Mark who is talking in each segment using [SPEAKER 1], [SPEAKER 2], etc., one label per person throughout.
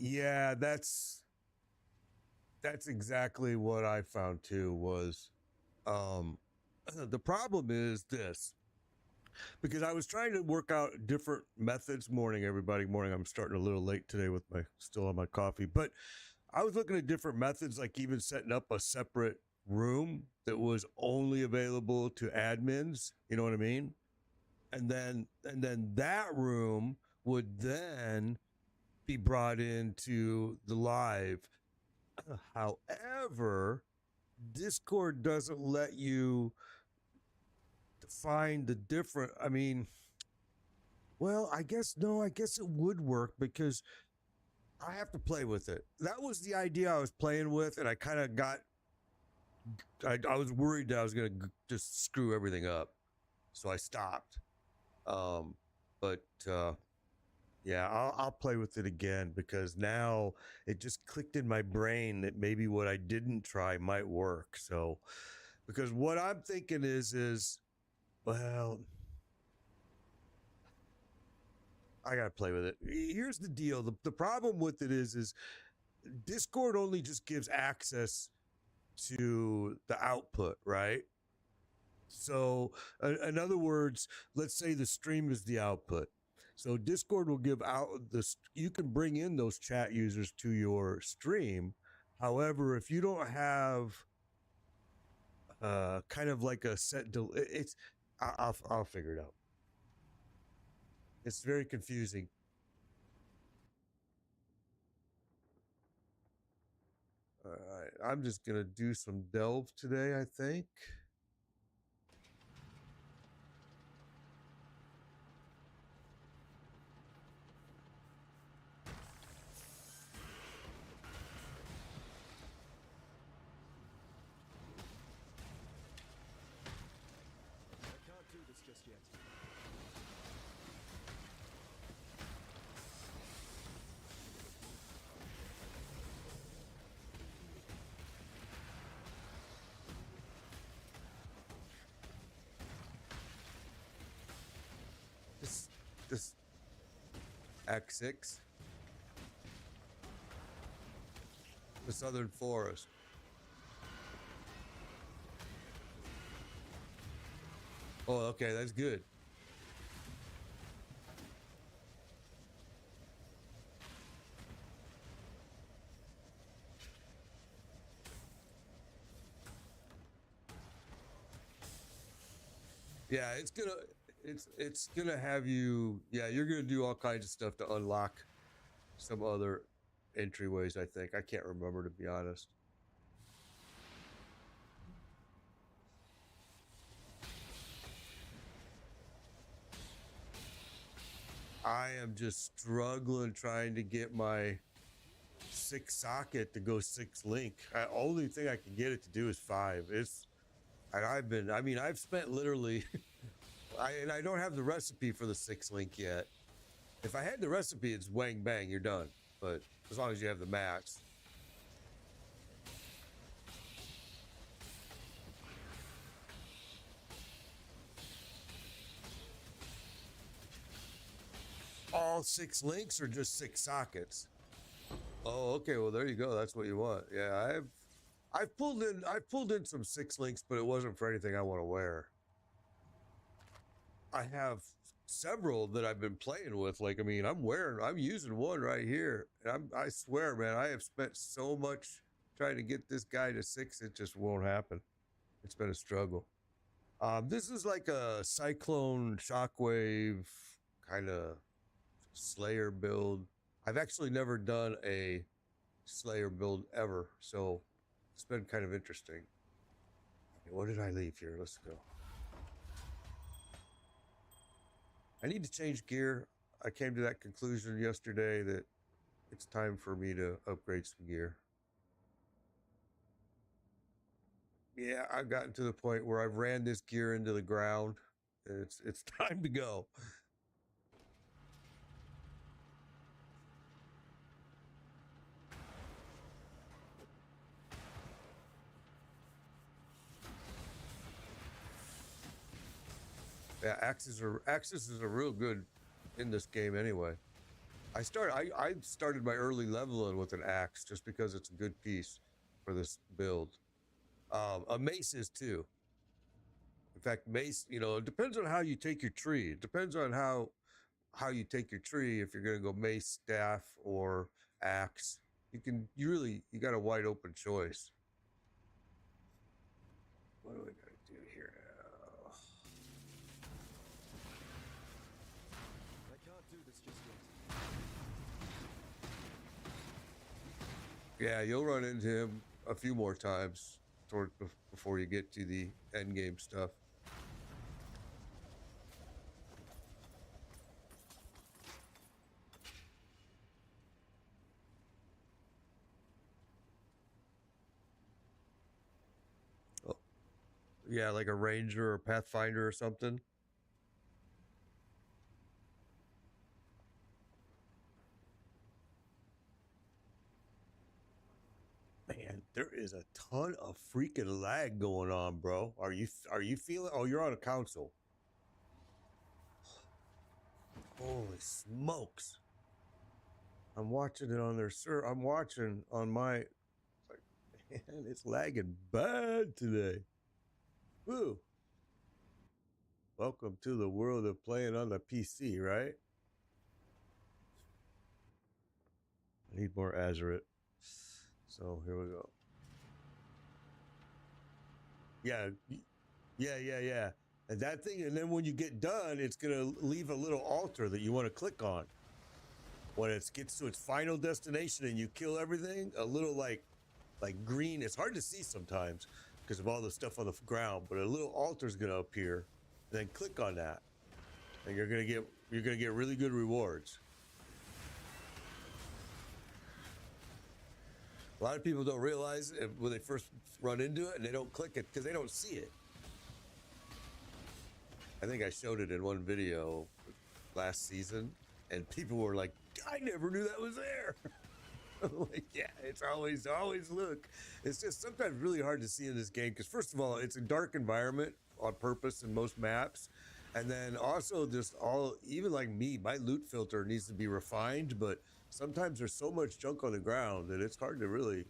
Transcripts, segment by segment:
[SPEAKER 1] Yeah, that's exactly what I found too was um the problem is this because I was trying to work out different methods. Morning, everybody. Morning. I'm starting a little late today with my still on my coffee, but I was looking at different methods, like even setting up a separate room that was only available to admins. You know what I mean? And then that room would then be brought into the live. However, Discord doesn't let you define the different. I mean, well, I guess no, I guess it would work because I have to play with it. That was the idea I was playing with, and I kind of got. I was worried that I was going to just screw everything up, so I stopped. But yeah, I'll play with it again because now it just clicked in my brain that maybe what I didn't try might work. So, because what I'm thinking is well, I gotta play with it. Here's the deal: the problem with it is Discord only just gives access to the output, right? So, in other words, let's say the stream is the output. So Discord will give out this. You can bring in those chat users to your stream. However, if you don't have kind of like a set, it's I'll figure it out. It's very confusing. All right, I'm just gonna do some delve today, I think.
[SPEAKER 2] I can't do this just yet.
[SPEAKER 1] This X6, the Southern Forest. Oh, okay, that's good. Yeah, it's gonna have you. Yeah, you're gonna do all kinds of stuff to unlock some other entryways. I think I can't remember, to be honest. I am just struggling trying to get my 6 socket to go 6 link. Only thing I can get it to do is 5. And I've spent literally I don't have the recipe for the 6 link yet. If I had the recipe, it's wang bang, you're done. But as long as you have the max. All 6 links or just 6 sockets? Oh, okay. Well, there you go. That's what you want. Yeah, I've pulled in some 6 links, but it wasn't for anything I want to wear. I have several that I've been playing with. Like, I mean, I'm using one right here. And I swear, man, I have spent so much trying to get this guy to 6, it just won't happen. It's been a struggle. This is like a Cyclone Shockwave kind of Slayer build. I've actually never done a Slayer build ever, so it's been kind of interesting. Okay, what did I leave here? Let's go. I need to change gear. I came to that conclusion yesterday that it's time for me to upgrade some gear. Yeah, I've gotten to the point where I've ran this gear into the ground. And it's time to go. Yeah, axes are real good in this game anyway. I started my early leveling with an axe just because it's a good piece for this build. A mace is too. In fact, mace, you know, it depends on how you take your tree. It depends on how you take your tree. If you're gonna go mace, staff, or axe, you got a wide open choice. What do we gotta do here now?
[SPEAKER 2] I can't do this just yet.
[SPEAKER 1] Yeah, you'll run into him a few more times before you get to the end game stuff. Oh, yeah, like a ranger or pathfinder or something. Man, there is a ton of freaking lag going on, bro. Are you feeling? Oh, you're on a console. Holy smokes! I'm watching it on their server. I'm watching on my. It's like, man, it's lagging bad today. Woo! Welcome to the world of playing on the PC, right? I need more Azuret. So here we go. Yeah, yeah. And that thing, and then when you get done, it's gonna leave a little altar that you want to click on. When it gets to its final destination and you kill everything, a little like green. It's hard to see sometimes because of all the stuff on the ground, but a little altar is gonna appear. And then click on that, and you're gonna get really good rewards. A lot of people don't realize it when they first run into it, and they don't click it because they don't see it. I think I showed it in one video last season, and people were like, "I never knew that was there." Like, yeah, it's always look. It's just sometimes really hard to see in this game because first of all, it's a dark environment on purpose in most maps, and then also just even like me, my loot filter needs to be refined, but sometimes there's so much junk on the ground that it's hard to really.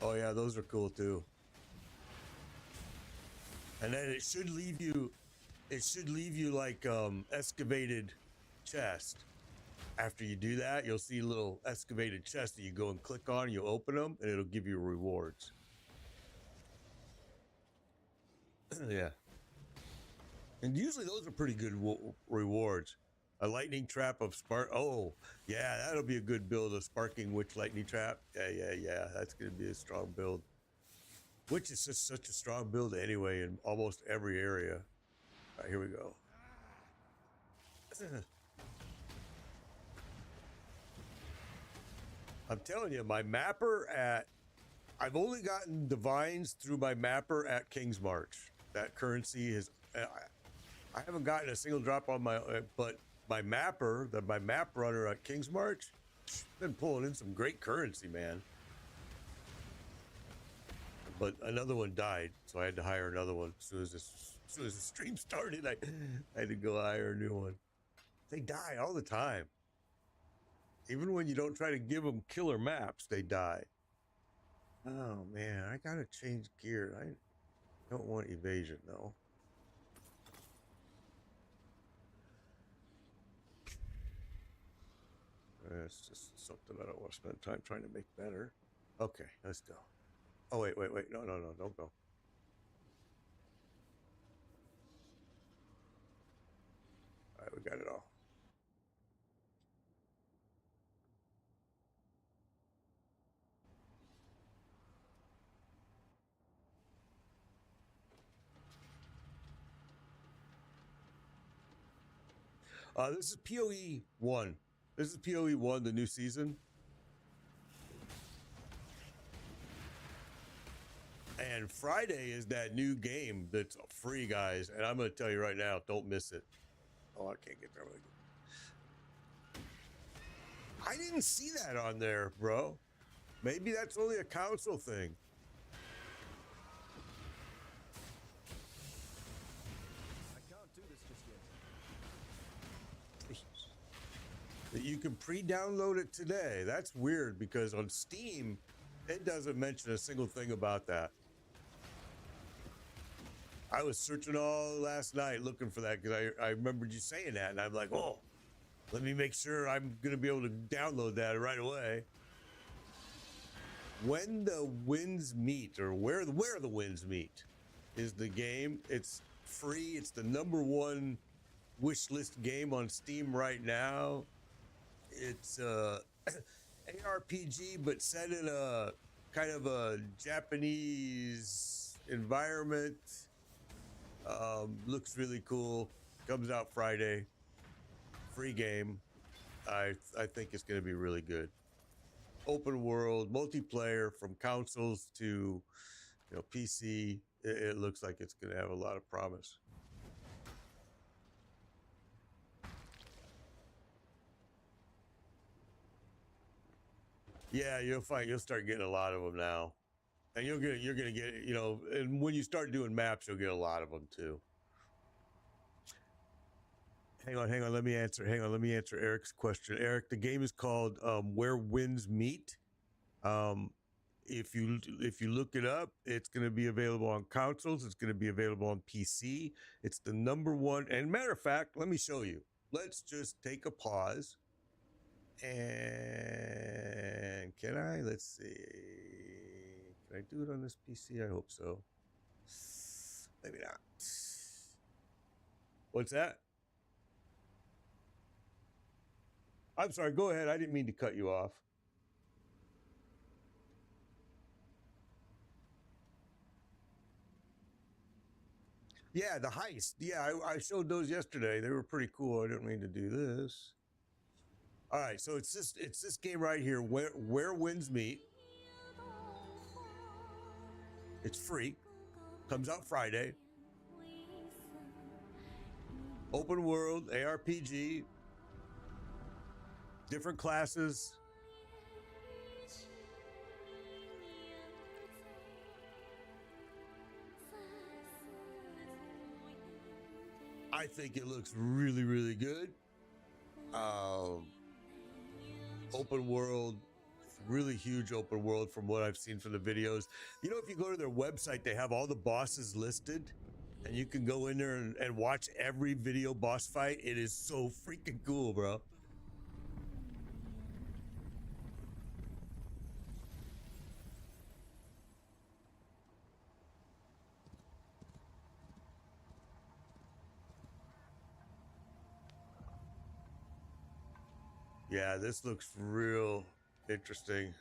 [SPEAKER 1] Oh yeah, those are cool too. And then it should leave you like excavated chest. After you do that, you'll see a little excavated chest that you go and click on, you open them, and it'll give you rewards. Yeah. And usually those are pretty good rewards. A lightning trap of spark. Oh, yeah, that'll be a good build. A sparking witch lightning trap. Yeah. That's going to be a strong build. Witch is just such a strong build anyway in almost every area. All right, here we go. I'm telling you, my mapper I've only gotten divines through my mapper at King's March. That currency is, I haven't gotten a single drop on but my map runner at King's March, been pulling in some great currency, man. But another one died, so I had to hire another one. As soon as the stream started, I had to go hire a new one. They die all the time. Even when you don't try to give them killer maps, they die. Oh man, I gotta change gear. I don't want evasion though. It's just something I don't want to spend time trying to make better. Okay, let's go. Oh wait. No, don't go. All right, we got it all. This is PoE 1. This is PoE 1, the new season. And Friday is that new game that's free, guys. And I'm going to tell you right now, don't miss it. Oh, I can't get there. I didn't see that on there, bro. Maybe that's only a console thing.
[SPEAKER 2] I can't do this just yet.
[SPEAKER 1] That you can pre-download it today. That's weird because on Steam, it doesn't mention a single thing about that. I was searching all last night looking for that because I remembered you saying that, and I'm like, oh, let me make sure I'm gonna be able to download that right away. When the Winds Meet, or where the Winds Meet, is the game. It's free. It's the #1 wish list game on Steam right now. It's ARPG, but set in a kind of a Japanese environment. Looks really cool. Comes out Friday. Free game. I think it's going to be really good. Open world, multiplayer from consoles to PC. It looks like it's going to have a lot of promise. Yeah, you'll start getting a lot of them now, and you're gonna get and when you start doing maps, you'll get a lot of them too. Hang on, let me answer Eric's question. Eric, the game is called Where Winds Meet. If you look it up, it's going to be available on consoles. It's going to be available on PC. It's the #1. And matter of fact, let me show you. Let's just take a pause. And can I? Let's see. Can I do it on this PC? I hope so. Maybe not. What's that? I'm sorry. Go ahead. I didn't mean to cut you off. Yeah, the heist. Yeah, I showed those yesterday. They were pretty cool. I didn't mean to do this. All right, so it's this game right here, Where Winds Meet. It's free. Comes out Friday. Open world, ARPG. Different classes. I think it looks really, really good. Open world, really huge open world from what I've seen from the videos. If you go to their website, they have all the bosses listed, and you can go in there and watch every video boss fight. It is so freaking cool, bro. Yeah, this looks real interesting.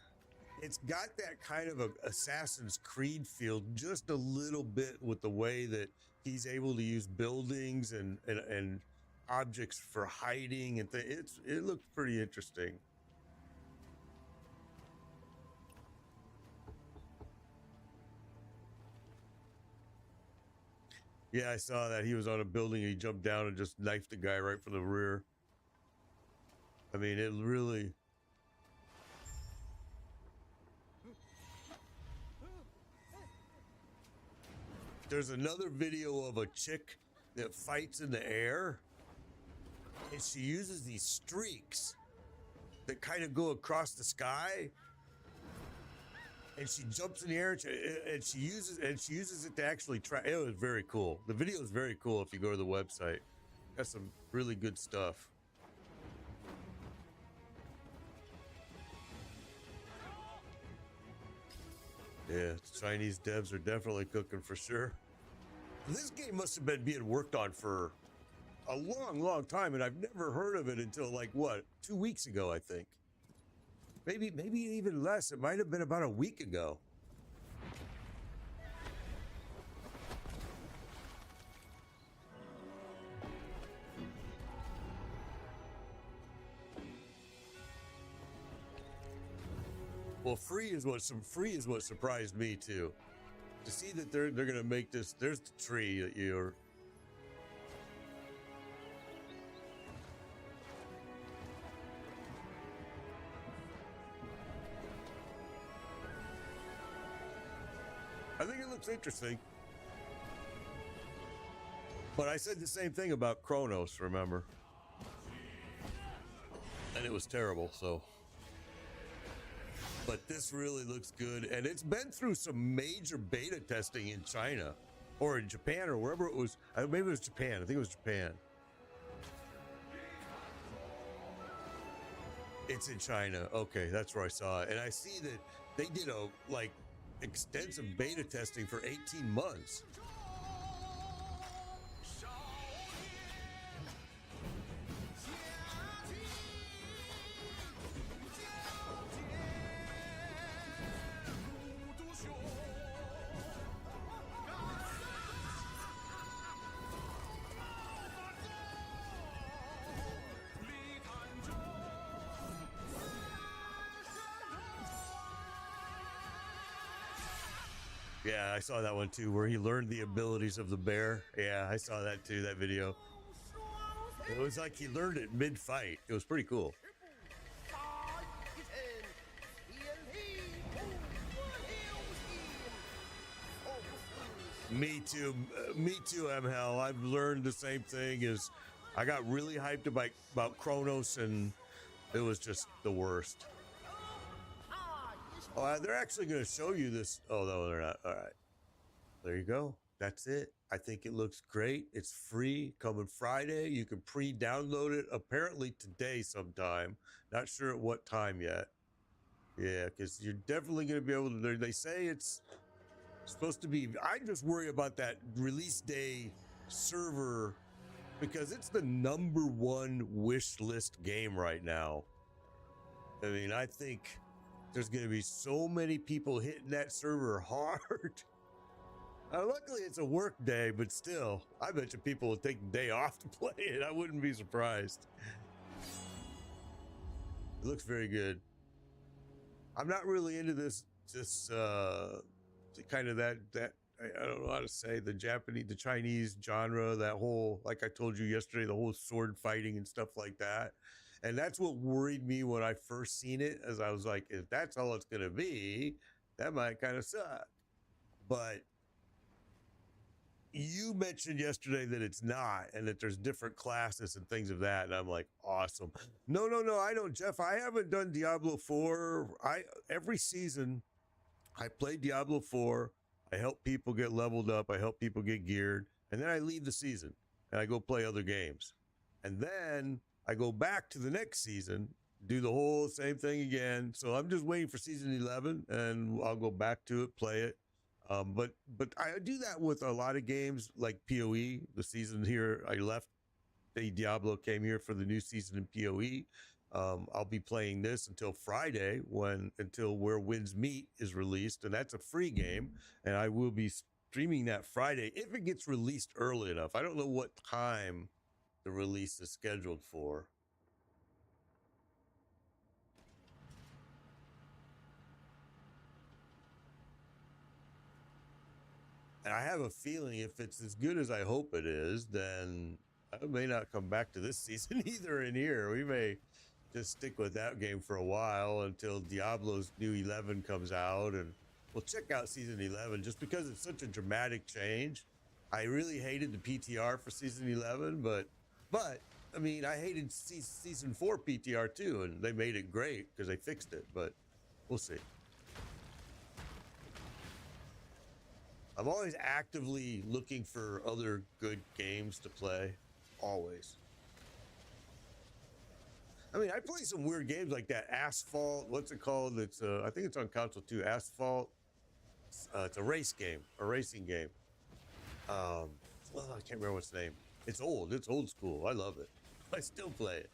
[SPEAKER 1] It's got that kind of a Assassin's Creed feel just a little bit with the way that he's able to use buildings and objects for hiding and it looks pretty interesting. Yeah, I saw that. He was on a building and he jumped down and just knifed the guy right from the rear. I mean, it really... There's another video of a chick that fights in the air, and she uses these streaks that kind of go across the sky, and she jumps in the air and she uses it to actually try. It was very cool. The video is very cool if you go to the website. Got some really good stuff. Yeah, Chinese devs are definitely cooking for sure. This game must have been being worked on for a long, long time, and I've never heard of it until 2 weeks ago, I think. Maybe even less. It might have been about a week ago. Well, free is what surprised me too. To see that they're gonna make this. There's the tree that you're. looks interesting. But I said the same thing about Chronos, remember? And it was terrible, so. But this really looks good, and it's been through some major beta testing in China, or in Japan, or wherever it was. Maybe it was Japan. I think it was Japan. It's in China. Okay, that's where I saw it. And I see that they did a like extensive beta testing for 18 months. Yeah, I saw that one too, where he learned the abilities of the bear. Yeah, I saw that too, that video. It was like he learned it mid-fight. It was pretty cool. Me too, MHell. I've learned the same thing. Is I got really hyped about Chronos, and it was just the worst. Oh, they're actually going to show you this. Oh, no, they're not. All right. There you go. That's it. I think it looks great. It's free, coming Friday. You can pre-download it apparently today sometime. Not sure at what time yet. Yeah, because you're definitely going to be able to. They say it's supposed to be. I just worry about that release day server because it's the #1 wish list game right now. I mean, I think there's going to be so many people hitting that server hard. Luckily, it's a work day, but still, I bet you people will take the day off to play it. I wouldn't be surprised. It looks very good. I'm not really into this kind of that I don't know how to say, the Chinese genre, that whole, like I told you yesterday, the whole sword fighting and stuff like that. And that's what worried me when I first seen it, as I was like, if that's all it's going to be, that might kind of suck. But you mentioned yesterday that it's not, and that there's different classes and things of that. And I'm like, awesome. No, I don't, Jeff. I haven't done Diablo 4. Every season I play Diablo 4. I help people get leveled up. I help people get geared. And then I leave the season and I go play other games. And then I go back to the next season, do the whole same thing again. So I'm just waiting for season 11 and I'll go back to it, play it. But I do that with a lot of games like PoE. The season here, I left. Diablo came here for the new season in PoE. I'll be playing this until Friday, until Where Winds Meet is released, and that's a free game. And I will be streaming that Friday if it gets released early enough. I don't know what time the release is scheduled for. And I have a feeling if it's as good as I hope it is, then I may not come back to this season either in here. We may just stick with that game for a while until Diablo's new 11 comes out, and we'll check out season 11 just because it's such a dramatic change. I really hated the PTR for season 11, but I mean, I hated season 4 PTR too, and they made it great because they fixed it, but we'll see. I'm always actively looking for other good games to play. Always. I mean, I play some weird games like that. Asphalt. What's it called? It's I think it's on console too. Asphalt. It's a race game, a racing game. Well, I can't remember what's the name. It's old. It's old school. I love it. I still play it.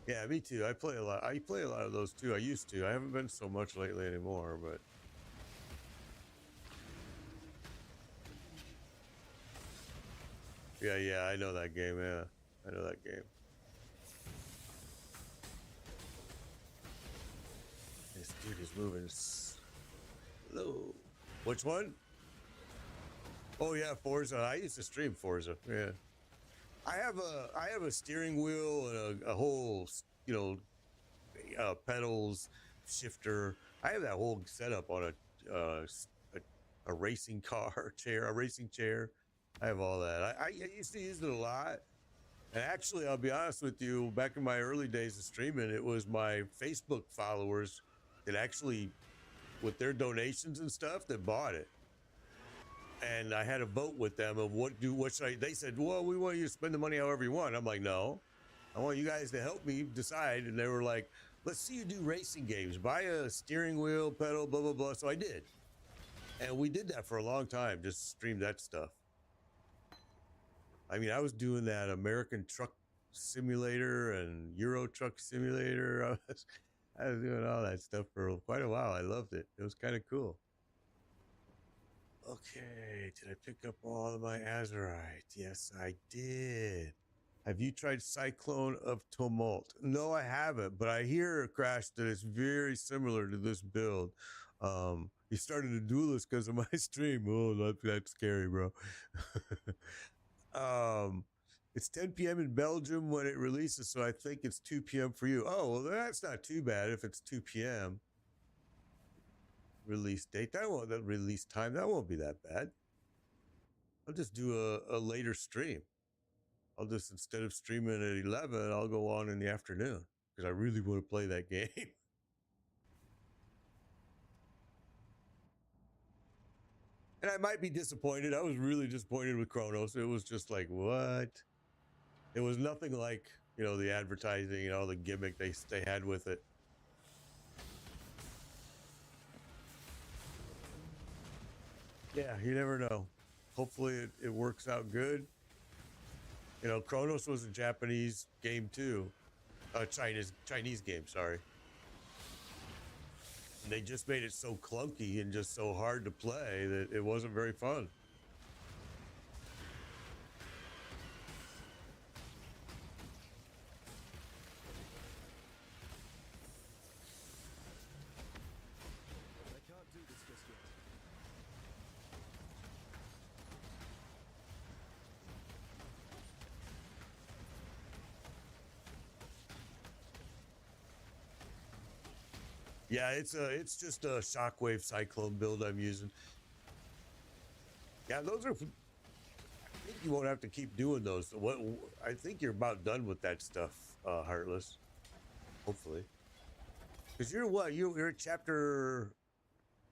[SPEAKER 1] Yeah, me too. I play a lot. I play a lot of those too. I used to. I haven't been so much lately anymore, but. Yeah, I know that game. Yeah, I know that game. This dude is moving slow. Which one? Oh yeah, Forza. I used to stream Forza. Yeah. I have a steering wheel and a whole, you know, pedals, shifter. I have that whole setup on a racing car chair, a racing chair. I have all that. I used to use it a lot. And actually, I'll be honest with you, back in my early days of streaming, it was my Facebook followers that actually, with their donations and stuff, that bought it. And I had a vote with them of what should I, they said, well, we want you to spend the money however you want. I'm like, no, I want you guys to help me decide. And they were like, let's see you do racing games, buy a steering wheel, pedal, blah, blah, blah. So I did. And we did that for a long time, just stream that stuff. I mean, I was doing that American Truck Simulator and Euro Truck Simulator. I was doing all that stuff for quite a while. I loved it. It was kind of cool. Okay, did I pick up all of my Azurite? Yes, I did. Have you tried Cyclone of Tumult? No, I haven't, but I hear, Crash, that it's very similar to this build. He started a duelist because of my stream. Oh, that's scary, bro. It's 10 p.m. in Belgium when it releases, so I think it's 2 p.m. for you. Oh, well, that's not too bad if it's 2 p.m. Release date. That release time, that won't be that bad. I'll just do a later stream. I'll just, instead of streaming at 11, I'll go on in the afternoon because I really want to play that game. And I might be disappointed. I was really disappointed with Chronos. It was just like, what? It was nothing like, you know, the advertising and all the gimmick they had with it. Yeah, you never know. Hopefully it works out good. You know, Chronos was a Japanese game too. Chinese game, sorry. And they just made it so clunky and just so hard to play that it wasn't very fun.
[SPEAKER 2] I can't do this just yet.
[SPEAKER 1] Yeah, it's just a Shockwave Cyclone build I'm using. Yeah, those are. I think you won't have to keep doing those. What I think you're about done with that stuff, Heartless. Hopefully, because you're what? You're at chapter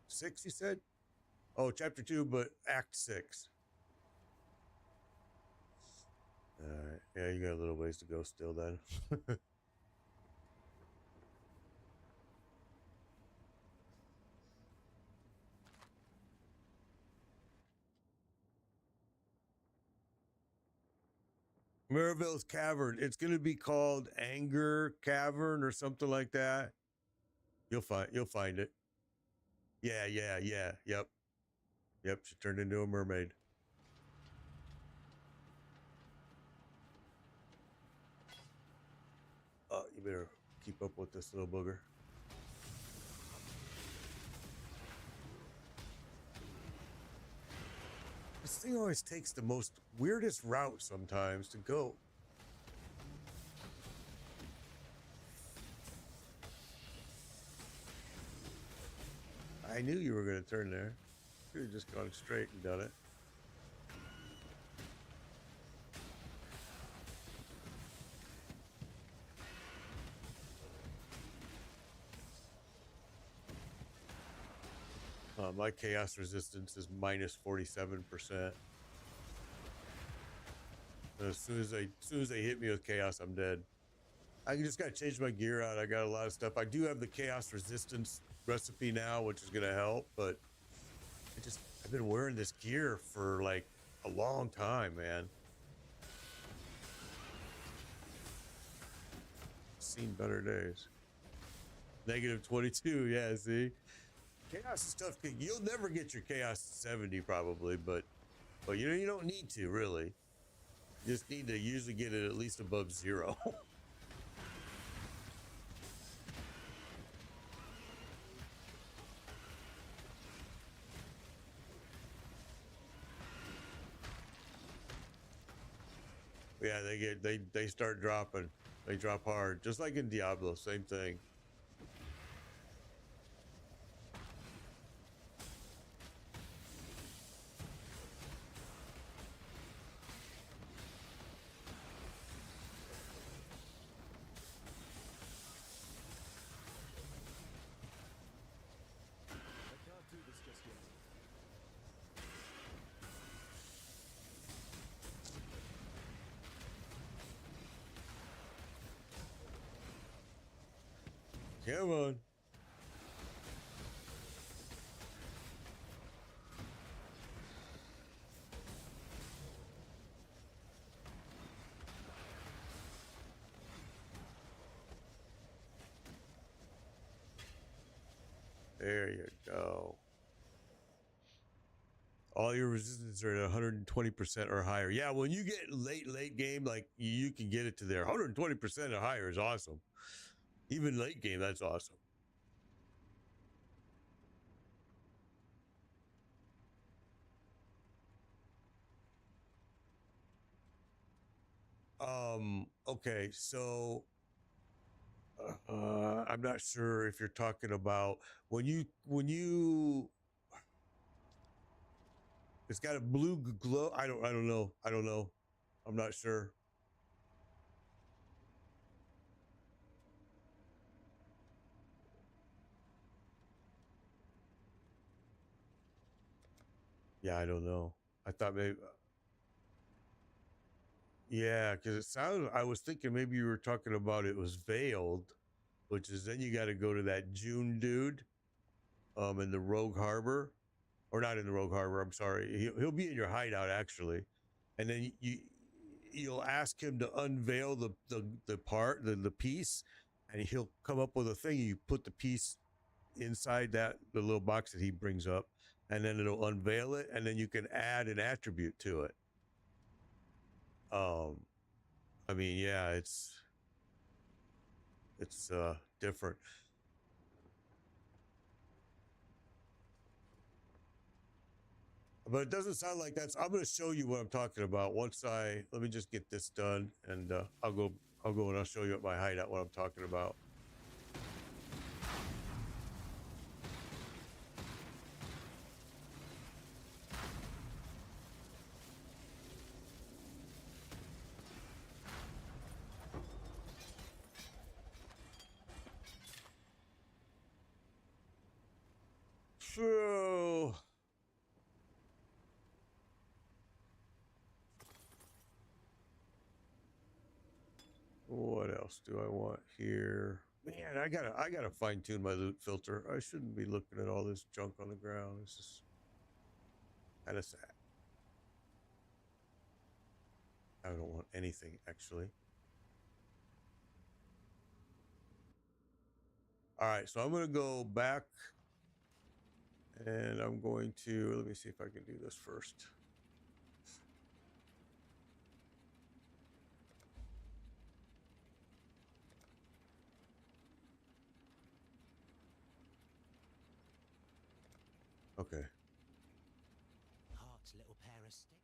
[SPEAKER 1] 6. You said? Oh, chapter 2, but Act 6. All right. Yeah, you got a little ways to go still then. Mirabelle's Cavern. It's going to be called Anger Cavern or something like that. You'll find it. Yeah. Yep. She turned into a mermaid. Oh, you better keep up with this little booger. This thing always takes the most weirdest route sometimes to go. I knew you were going to turn there. Could have just gone straight and done it. My chaos resistance is minus 47%. As soon as they hit me with chaos, I'm dead. I just got to change my gear out. I got a lot of stuff. I do have the chaos resistance recipe now, which is going to help, but I've been wearing this gear for like a long time, man. Seen better days. Negative 22, yeah, see? Chaos is tough. You'll never get your chaos to 70 probably, but you know, you don't need to really. You just need to usually get it at least above 0. Yeah, they start dropping. They drop hard, just like in Diablo. Same thing.
[SPEAKER 2] I can't do this just yet.
[SPEAKER 1] Come on. There you go. All your resistance are at 120% or higher. Yeah, when you get late game, like you can get it to there. 120% or higher is awesome. Even late game, that's awesome. Okay, so I'm not sure if you're talking about when you it's got a blue glow. I don't know. I don't know. I'm not sure. Yeah, I don't know. I thought maybe yeah, because it sounded I was thinking maybe you were talking about it was veiled, which is then you got to go to that June dude in the Rogue Harbor, or not in the Rogue Harbor, I'm sorry. He'll be in your hideout actually. And then you'll ask him to unveil the part, the piece, and he'll come up with a thing. You put the piece inside the little box that he brings up, and then it'll unveil it, and then you can add an attribute to it. I mean, yeah, it's different. But it doesn't sound like that's. I'm going to show you what I'm talking about once let me just get this done, and I'll go and I'll show you at my hideout what I'm talking about. So what else do I want here? Man, I gotta fine tune my loot filter. I shouldn't be looking at all this junk on the ground. This is kind of sad. I don't want anything actually. All right, so I'm gonna go back, and I'm going to let me see if I can do this first. Okay.
[SPEAKER 3] Hot little pair of sticks.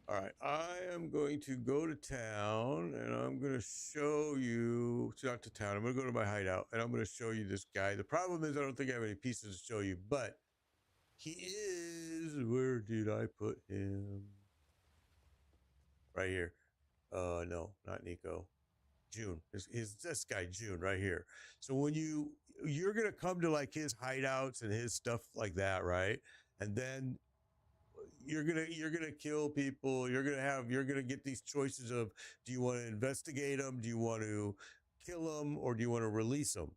[SPEAKER 1] All right, I am going to go to town, and I'm going to show you. Not to town. I'm going to go to my hideout, and I'm going to show you this guy. The problem is I don't think I have any pieces to show you, but he is. Where did I put him? Right here. No, not Nico. June is this guy June right here. So when you're gonna come to like his hideouts and his stuff like that, right? And then you're gonna kill people. You're gonna get these choices of, do you want to investigate them? Do you want to kill them, or do you want to release them?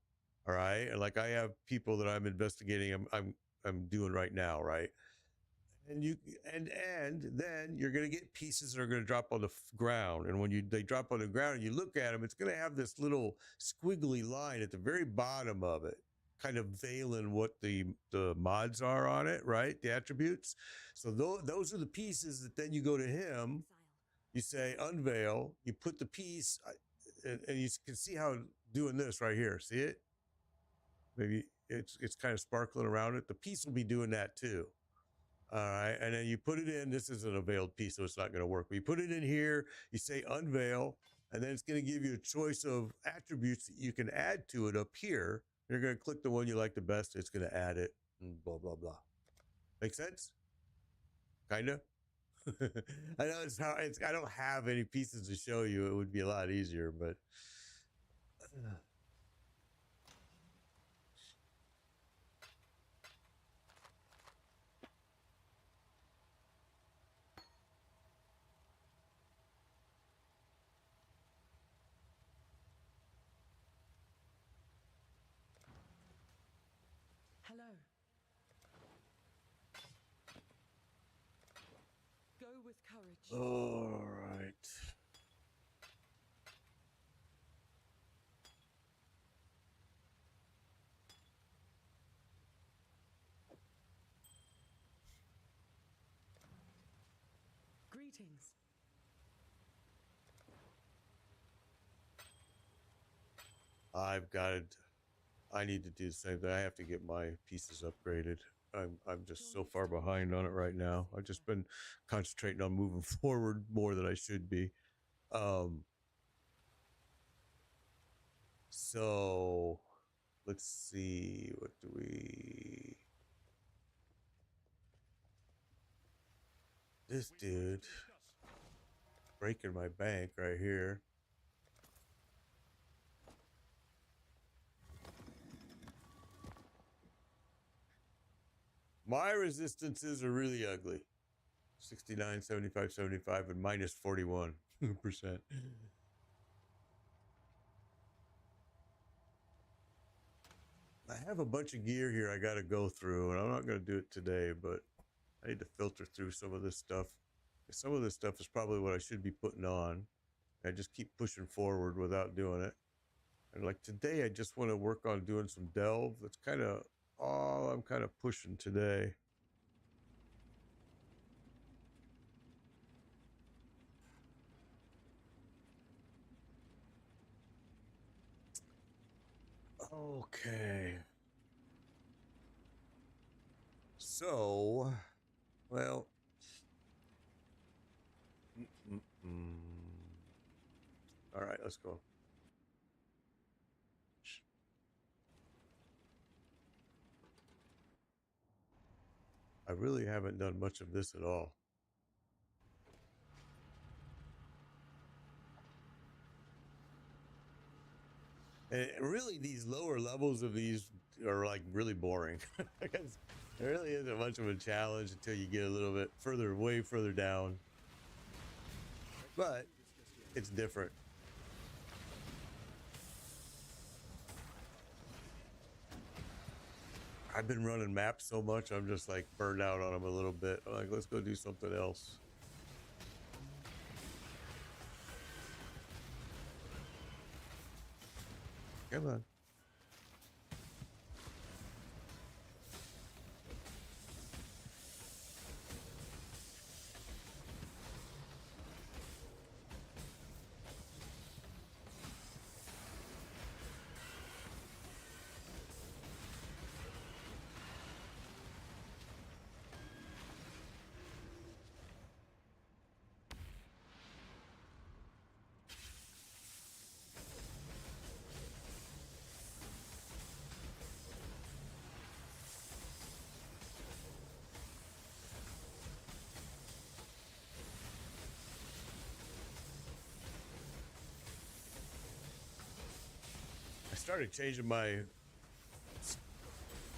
[SPEAKER 1] All right. And like I have people that I'm investigating. I'm doing right now, right? And then you're going to get pieces that are going to drop on the ground, and when they drop on the ground and you look at them, it's going to have this little squiggly line at the very bottom of it, kind of veiling what the mods are on it, right? The attributes. So those are the pieces that then you go to him, you say unveil, you put the piece, and you can see how doing this right here. See it? Maybe it's kind of sparkling around it. The piece will be doing that too. All right, and then you put it in. This is an unveiled piece, so it's not going to work. But you put it in here. You say unveil, and then it's going to give you a choice of attributes that you can add to it up here. You're going to click the one you like the best. It's going to add it, and blah blah blah. Make sense? Kinda. I know it's how it's. I don't have any pieces to show you. It would be a lot easier, but.
[SPEAKER 4] Hello. Go with courage.
[SPEAKER 1] All right.
[SPEAKER 4] Greetings.
[SPEAKER 1] I've got it. I need to do the same thing. I have to get my pieces upgraded. I'm just so far behind on it right now. I've just been concentrating on moving forward more than I should be. So let's see, what do we? This dude breaking my bank right here. My resistances are really ugly. 69, 75, 75, and minus 41%. I have a bunch of gear here I got to go through, and I'm not going to do it today, but I need to filter through some of this stuff. Some of this stuff is probably what I should be putting on. I just keep pushing forward without doing it. And like today, I just want to work on doing some delve. That's kind of all I'm kind of pushing today. Okay. So, well, all right, let's go. I really haven't done much of this at all. And really, these lower levels of these are like really boring. Because there really isn't much of a challenge until you get a little bit further, way further down. But it's different. I've been running maps so much, I'm just like burned out on them a little bit. I'm like, let's go do something else. Come on. I started changing my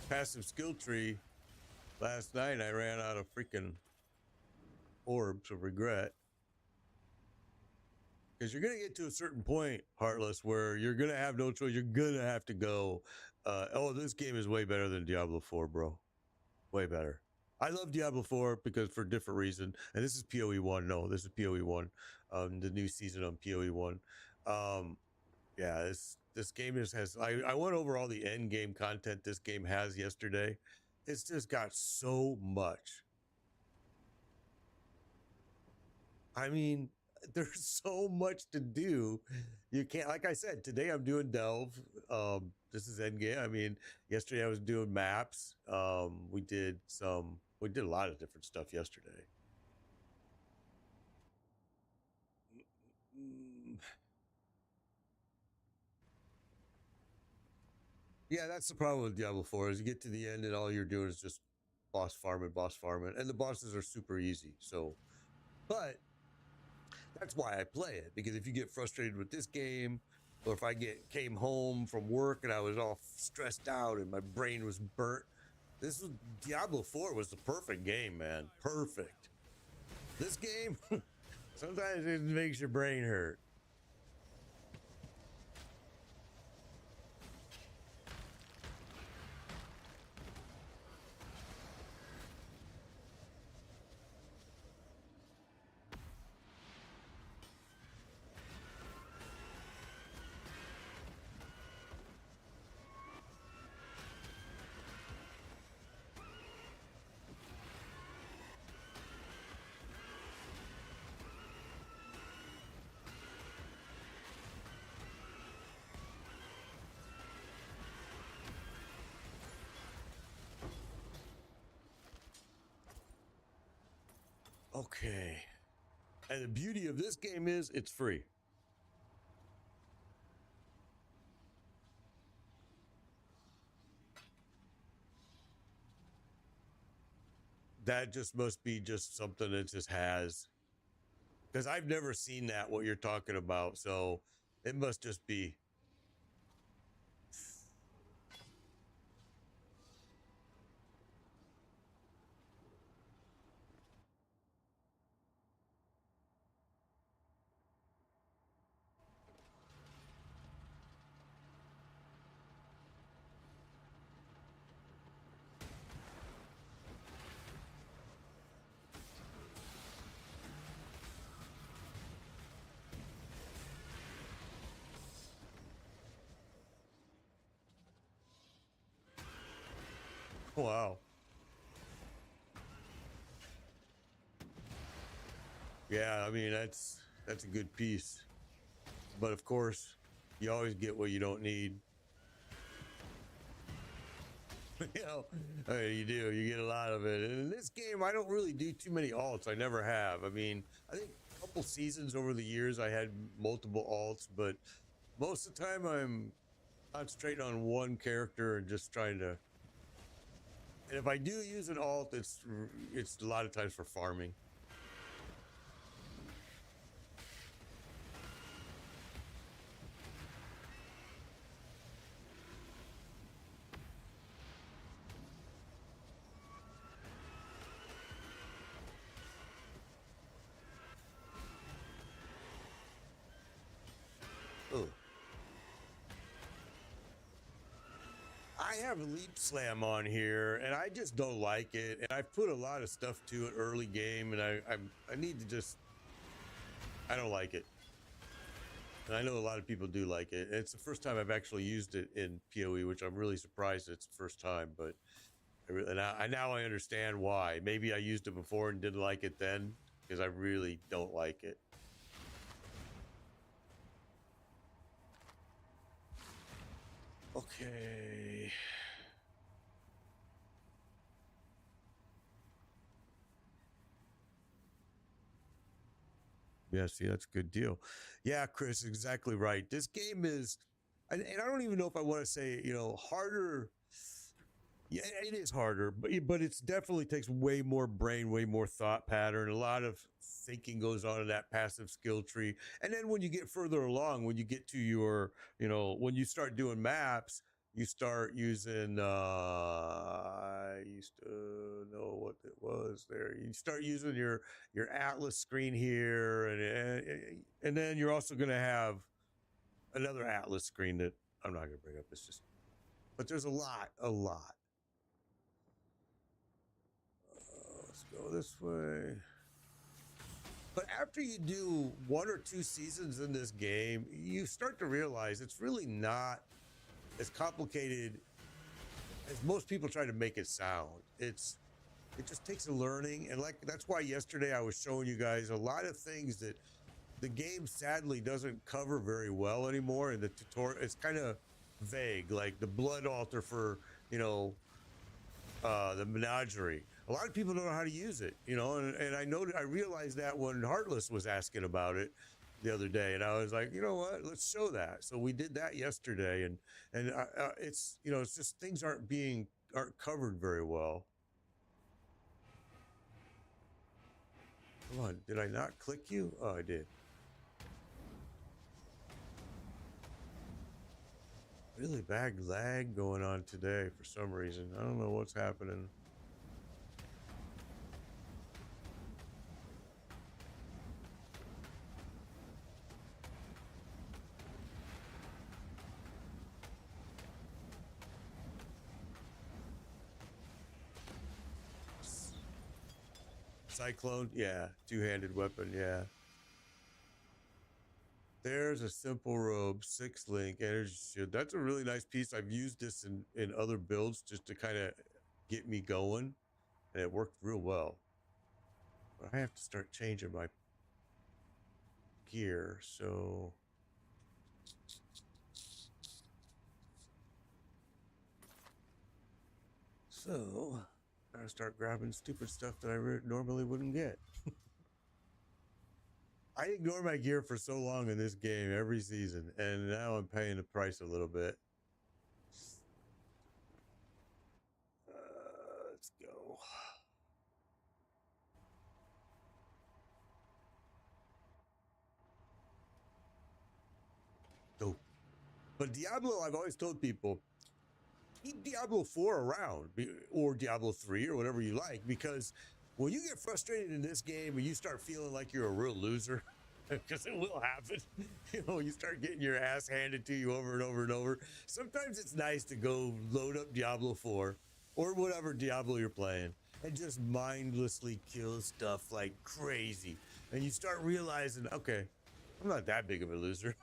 [SPEAKER 1] passive skill tree last night. I ran out of freaking orbs of regret. Because you're going to get to a certain point, Heartless, where you're going to have no choice. You're going to have to go, oh, this game is way better than Diablo 4, bro. Way better. I love Diablo 4 because for a different reason. And this is PoE 1. No, this is PoE 1. The new season on PoE 1. Yeah, this game has I went over all the end game content this game has yesterday. It's just got so much. I mean, there's so much to do. You can't, like I said, today I'm doing delve. This is endgame. I mean, yesterday I was doing maps. We did a lot of different stuff yesterday. Mm. Yeah, that's the problem with Diablo 4 is you get to the end and all you're doing is just boss farming, and the bosses are super easy. So, but that's why I play it, because if you get frustrated with this game, or if I came home from work and I was all stressed out and my brain was burnt, this was Diablo 4 was the perfect game, man. Perfect. This game, sometimes it makes your brain hurt. Okay. And the beauty of this game is it's free. That just must be just something that just has, because I've never seen that, what you're talking about. So it must just be. Wow. Yeah, I mean that's a good piece. But of course, you always get what you don't need. You know, I mean, you do. You get a lot of it. And in this game, I don't really do too many alts. I never have. I mean, I think a couple seasons over the years, I had multiple alts, but most of the time, I'm concentrating on one character and just trying to. And if I do use an alt, it's a lot of times for farming. Oh. I have Leap Slam on here, and I just don't like it. And I've put a lot of stuff to it early game, and I need to just. I don't like it. And I know a lot of people do like it. It's the first time I've actually used it in PoE, which I'm really surprised it's the first time. But now I understand why. Maybe I used it before and didn't like it then, because I really don't like it. Okay. Yeah, see, that's a good deal. Yeah, Chris, exactly right. This game is, and I don't even know if I want to say, harder. Yeah, it is harder, but it's definitely takes way more brain, way more thought pattern. A lot of thinking goes on in that passive skill tree. And then when you get further along, when you get to your, when you start doing maps, you start using. I used to know what it was there. You start using your Atlas screen here, and then you're also going to have another Atlas screen that I'm not going to bring up. It's just, but there's a lot. Let's go this way. But after you do one or two seasons in this game, you start to realize it's really not as complicated as most people try to make it sound. It just takes a learning, and that's why yesterday I was showing you guys a lot of things that the game sadly doesn't cover very well anymore, and the tutorial it's kind of vague, like the blood altar for, you know, the menagerie. A lot of people don't know how to use it, you know, and I realized that when Heartless was asking about it the other day, and I was like, you know what, let's show that. So we did that yesterday, and it's, you know, it's just things aren't covered very well. Come on, did I not click you? Oh, I did. Really bad lag going on today for some reason. I don't know what's happening. Cyclone, yeah. Two-handed weapon, yeah. There's a simple robe, 6-link energy shield. That's a really nice piece. I've used this in other builds just to kind of get me going, and it worked real well. But I have to start changing my gear, so I gotta start grabbing stupid stuff that I normally wouldn't get. I ignore my gear for so long in this game every season, and now I'm paying the price a little bit. Let's go. Go. But Diablo, I've always told people, keep Diablo 4 around, or Diablo 3, or whatever you like, because when you get frustrated in this game and you start feeling like you're a real loser, because it will happen, you know, you start getting your ass handed to you over and over and over. Sometimes it's nice to go load up Diablo 4 or whatever Diablo you're playing and just mindlessly kill stuff like crazy. And you start realizing, okay, I'm not that big of a loser.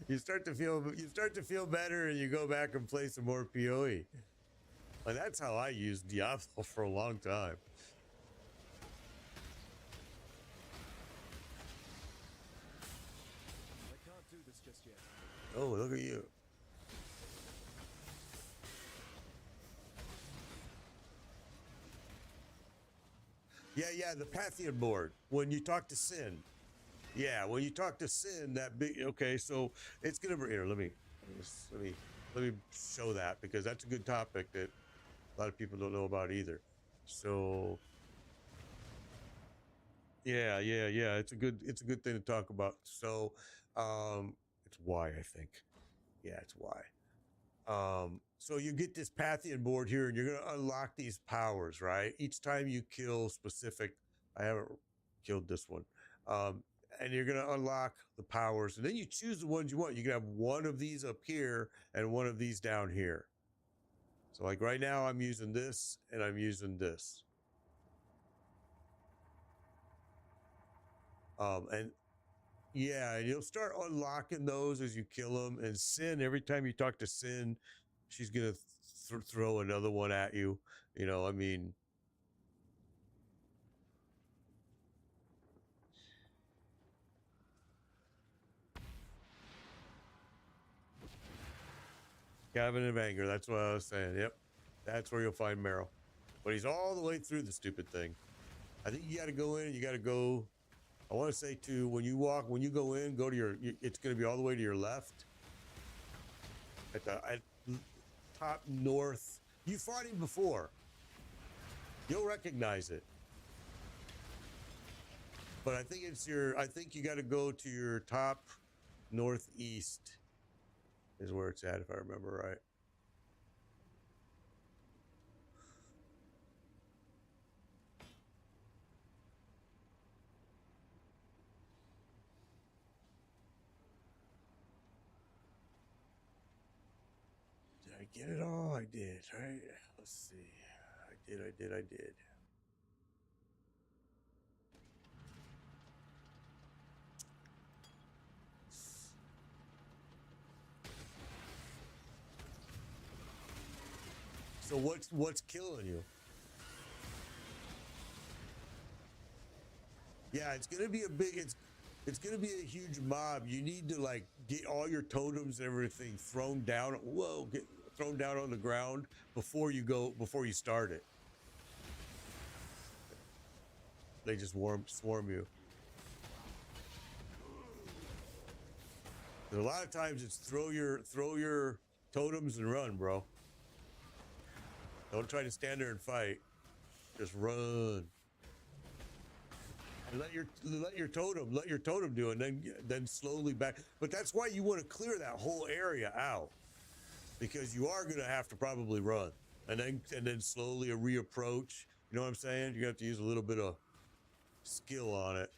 [SPEAKER 1] You start to feel better, and you go back and play some more PoE. And that's how I used Diablo for a long time.
[SPEAKER 2] I can't do this just yet.
[SPEAKER 1] Oh, look at you. Yeah, the Pantheon board. When you talk to Sin. Yeah, when you talk to Sin, that big. Okay, so it's gonna be here. Let me show that, because that's a good topic that a lot of people don't know about either. So yeah, it's a good thing to talk about. So it's Y, I think. Yeah, it's Y. So you get this Pantheon board here, and you're gonna unlock these powers, right? Each time you kill specific. I haven't killed this one. And you're going to unlock the powers, and then you choose the ones you want. You can have one of these up here and one of these down here. So like right now I'm using this, and I'm using this. And yeah, and you'll start unlocking those as you kill them. And Sin, every time you talk to Sin, she's going to throw another one at you. You know, I mean, Cabinet of Anger. That's what I was saying. Yep. That's where you'll find Meryl. But he's all the way through the stupid thing. I think you got to go in, you got to go. I want to say too, when you go in, go to it's going to be all the way to your left. At top north. You fought him before. You'll recognize it. But I think I think you got to go to your top northeast is where it's at, if I remember right. Did I get it all? I did, right? Let's see. I did. So what's killing you? Yeah, it's gonna be a big. It's gonna be a huge mob. You need to like get all your totems and everything thrown down. Whoa, get thrown down on the ground before you start it. They just swarm you. And a lot of times it's throw your totems and run, bro. Don't try to stand there and fight. Just run. And let your totem do it, and then slowly back. But that's why you want to clear that whole area out, because you are gonna have to probably run and then slowly reapproach. You know what I'm saying? You have to use a little bit of skill on it.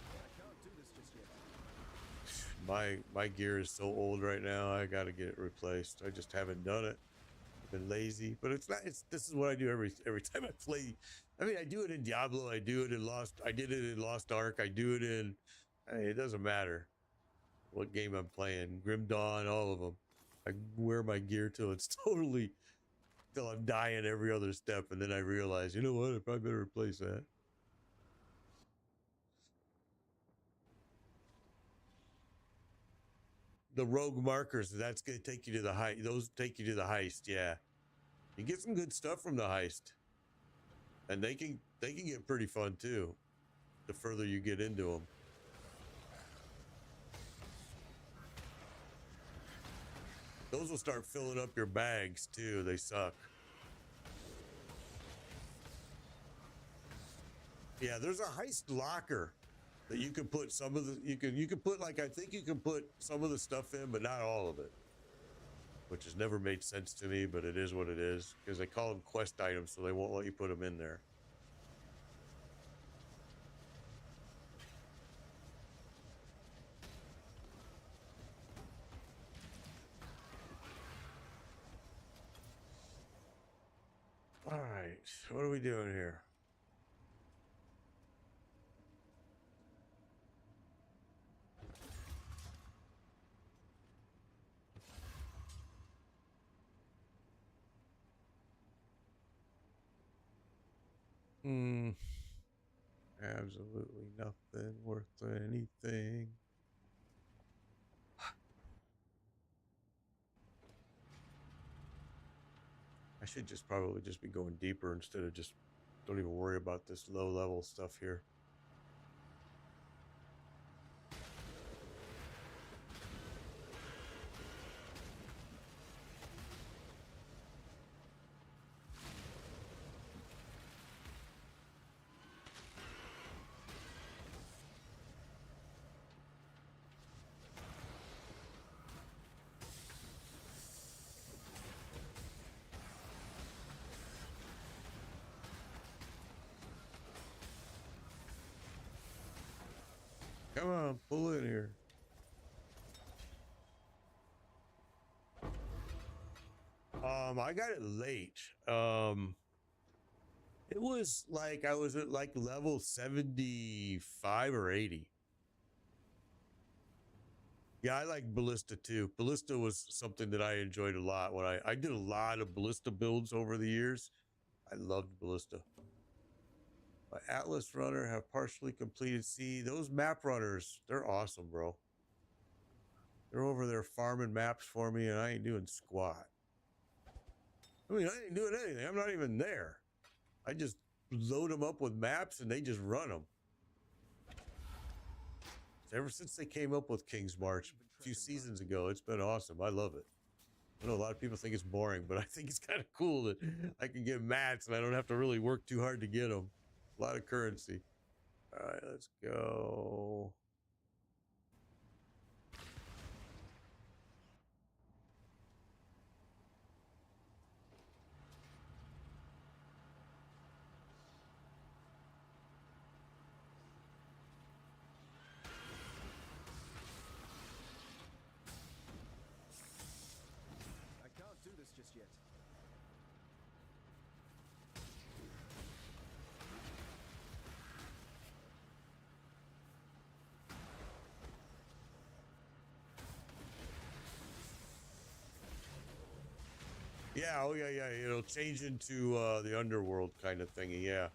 [SPEAKER 2] I can't do this just yet.
[SPEAKER 1] My gear is so old right now. I got to get it replaced. I just haven't done it. I've been lazy, but it's not. This is what I do every time I play. I mean, I do it in Diablo. I do it in Lost. I did it in Lost Ark. I do it in. Hey, it doesn't matter what game I'm playing. Grim Dawn, all of them. I wear my gear till it's till I'm dying every other step, and then I realize, you know what? I probably better replace that. The rogue markers, that's going to take you to the heist. Those take you to the heist. Yeah, you get some good stuff from the heist, and they can get pretty fun too the further you get into them. Those will start filling up your bags too. They suck. Yeah, there's a heist locker that you can put some of the you can put, like, I think you can put some of the stuff in, but not all of it, which has never made sense to me, but it is what it is, because they call them quest items, so they won't let you put them in there. All right, what are we doing here? Absolutely nothing worth anything. I should probably just be going deeper instead of just don't even worry about this low level stuff here. Come on, pull in here. I got it late. It was like I was at like level 75 or 80. Yeah, I like Ballista too. Ballista was something that I enjoyed a lot when I did a lot of Ballista builds over the years. I loved Ballista. My Atlas runner have partially completed. See, those map runners, they're awesome, bro. They're over there farming maps for me, and I ain't doing squat. I mean, I ain't doing anything. I'm not even there. I just load them up with maps, and they just run them. Ever since they came up with King's March a few seasons ago, it's been awesome. I love it. I know a lot of people think it's boring, but I think it's kind of cool that I can get mats and I don't have to really work too hard to get them. A lot of currency. All right, let's go.
[SPEAKER 2] yet.
[SPEAKER 1] Yeah, oh yeah. It'll change into the underworld kind of thingy. Yeah,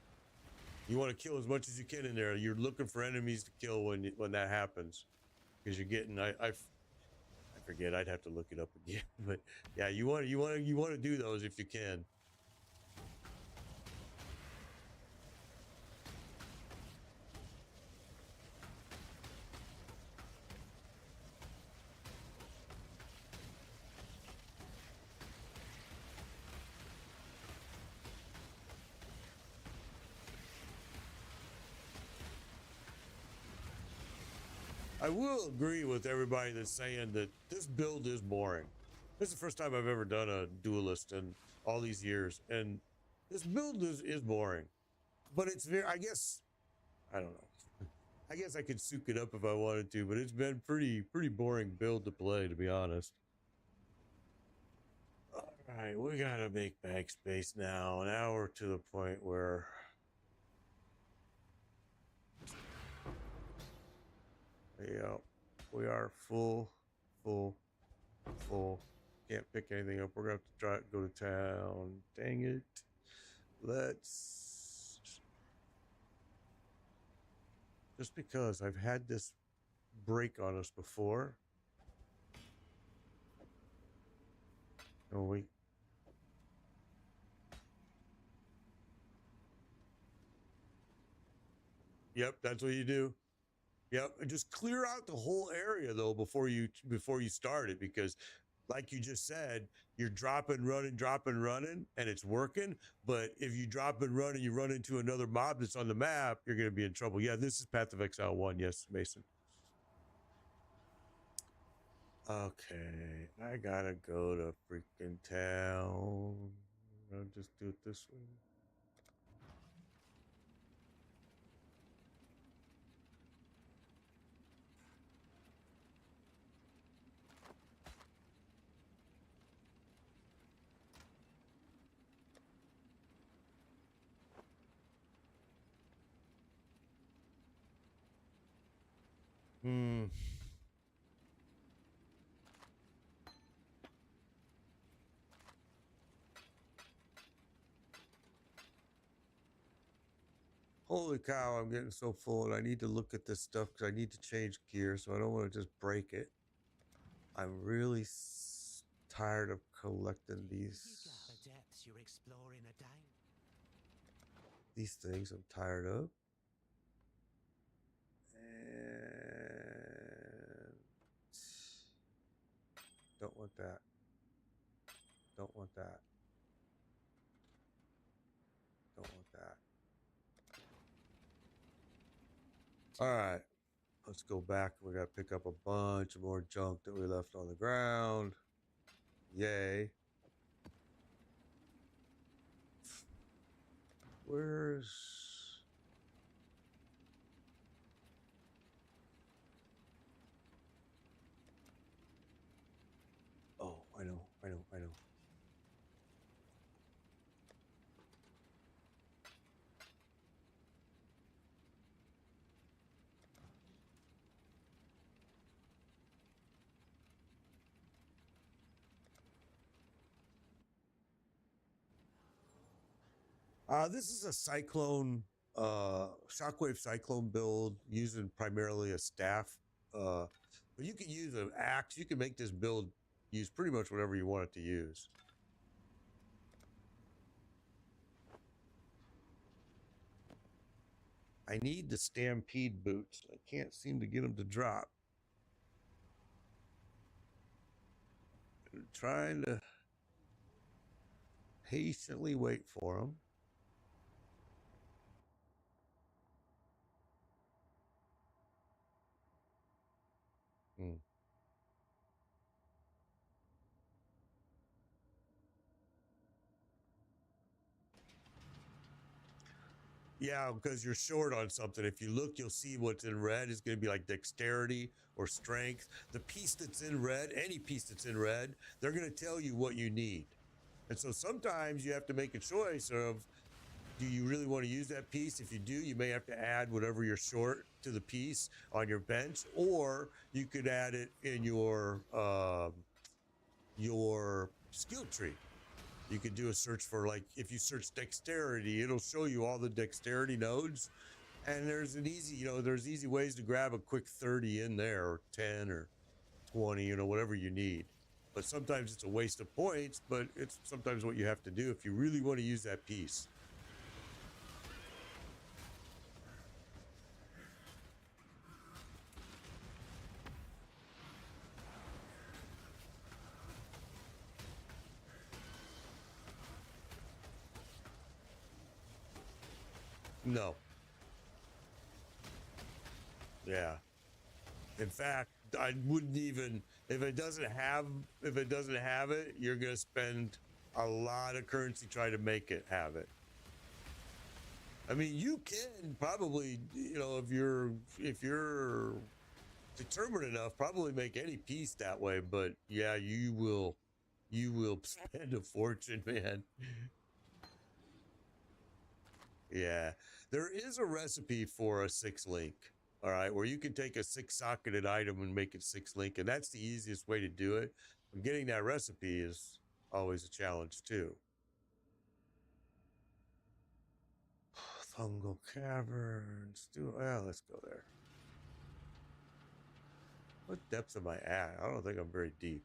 [SPEAKER 1] you want to kill as much as you can in there. You're looking for enemies to kill when that happens, because you're getting. I forget. I'd have to look it up again, but yeah, you want to do those if you can. I will agree with everybody that's saying that this build is boring. This is the first time I've ever done a duelist in all these years, and this build is boring. But it's very, I guess, I don't know. I guess I could soak it up if I wanted to, but it's been pretty boring build to play, to be honest. All right, we gotta make backspace now. Now we're to the point where yeah, we are full. Can't pick anything up. We're gonna have to try to go to town. Dang it. Let's just because I've had this break on us before. Oh wait. Yep, that's what you do. Yep, and just clear out the whole area though before you start it, because like you just said, you're dropping, running, and it's working. But if you drop and run and you run into another mob that's on the map, you're going to be in trouble. Yeah, this is Path of Exile 1. Yes, Mason. Okay, I gotta go to freaking town. I'll just do it this way. Hmm. Holy cow, I'm getting so full and I need to look at this stuff because I need to change gear, so I don't want to just break it. I'm really tired of collecting
[SPEAKER 3] The depths you're exploring are down.
[SPEAKER 1] these things. I'm tired of. And don't want that. Don't want that. Don't want that. All right, let's go back. We got to pick up a bunch of more junk that we left on the ground. Yay. Where's... Oh, I know. This is a cyclone, shockwave cyclone build using primarily a staff. But you can use an axe. You can make this build use pretty much whatever you want it to use. I need the stampede boots. I can't seem to get them to drop. I'm trying to patiently wait for them. Yeah, because you're short on something. If you look, you'll see what's in red is going to be like dexterity or strength. The piece that's in red, any piece that's in red, they're going to tell you what you need. And so sometimes you have to make a choice of, do you really want to use that piece? If you do, you may have to add whatever you're short to the piece on your bench, or you could add it in your skill tree. You could do a search for, like, if you search dexterity, it'll show you all the dexterity nodes. And there's an easy, there's easy ways to grab a quick 30 in there, or 10 or 20, whatever you need. But sometimes it's a waste of points, but it's sometimes what you have to do if you really want to use that piece. No. Yeah. In fact, I wouldn't even, if it doesn't have it, you're gonna spend a lot of currency trying to make it have it. I mean, you can probably, if you're determined enough, probably make any piece that way. But yeah, you will spend a fortune, man. Yeah, there is a recipe for a 6-link. All right, where you can take a 6-socketed item and make it 6-link, and that's the easiest way to do it. But getting that recipe is always a challenge too. Fungal caverns. Let's go there. What depth am I at? I don't think I'm very deep.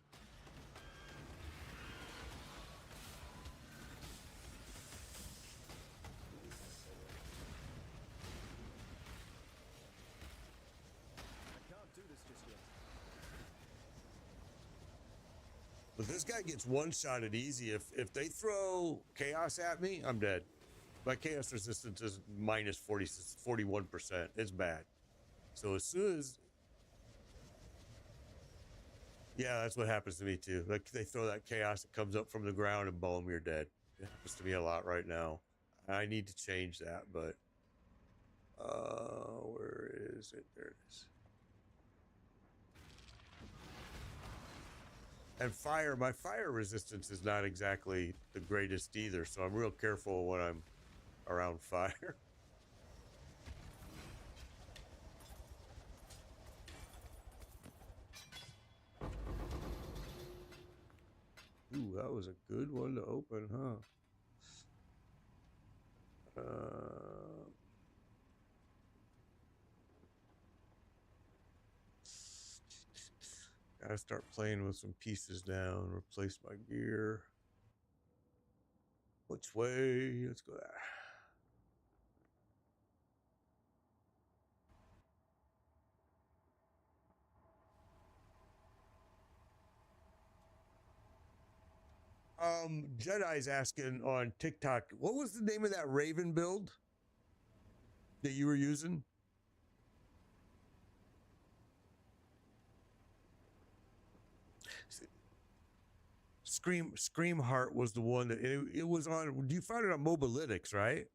[SPEAKER 1] But this guy gets one-shotted easy. If they throw chaos at me, I'm dead. My chaos resistance is minus 41%. It's bad. So as soon as... Yeah, that's what happens to me too. Like, they throw that chaos that comes up from the ground and boom, you're dead. It happens to me a lot right now. I need to change that, but... where is it? There it is. And my fire resistance is not exactly the greatest either, so I'm real careful when I'm around fire. Ooh, that was a good one to open, huh? Gotta start playing with some pieces down, replace my gear. Which way? Let's go there. Jedi's asking on TikTok, what was the name of that Raven build that you were using? Scream Heart was the one that it was on. You found it on Mobalytics, right?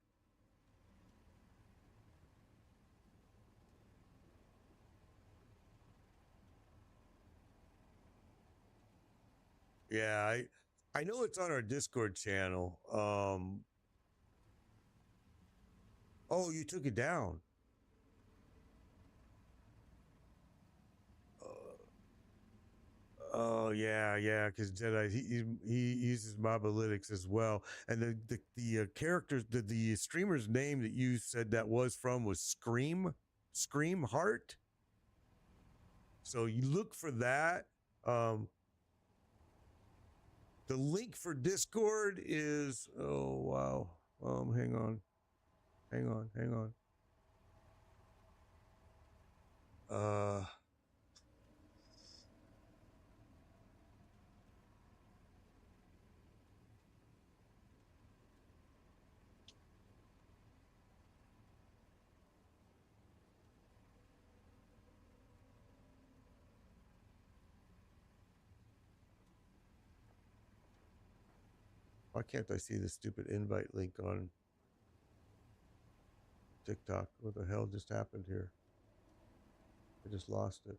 [SPEAKER 1] Yeah, I know it's on our Discord channel. Oh, you took it down. Oh yeah, because Jedi he uses Mobalytics as well, and the characters, the streamer's name that you said that was from was Scream Heart. So you look for that. The link for Discord is, oh wow. Hang on. Why can't I see the stupid invite link on TikTok? What the hell just happened here? I just lost it.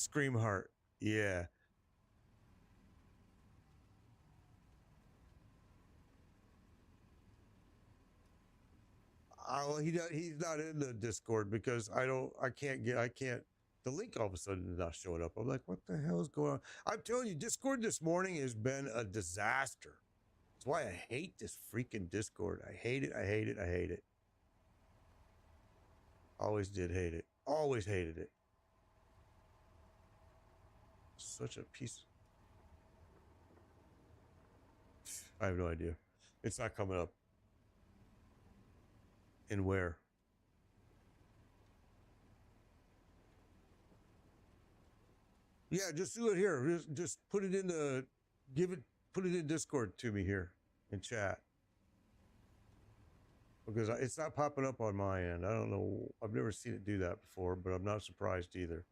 [SPEAKER 1] Scream Heart. Yeah. He's not in the Discord because I can't, the link all of a sudden is not showing up. I'm like, what the hell is going on? I'm telling you, Discord this morning has been a disaster. That's why I hate this freaking Discord. I hate it. I hate it. I hate it. Always did hate it. Always hated it. Such a piece. I have no idea. It's not coming up. And where? Yeah, just do it here. Just put it in the, put it in Discord to me here in chat. Because it's not popping up on my end. I don't know. I've never seen it do that before, but I'm not surprised either.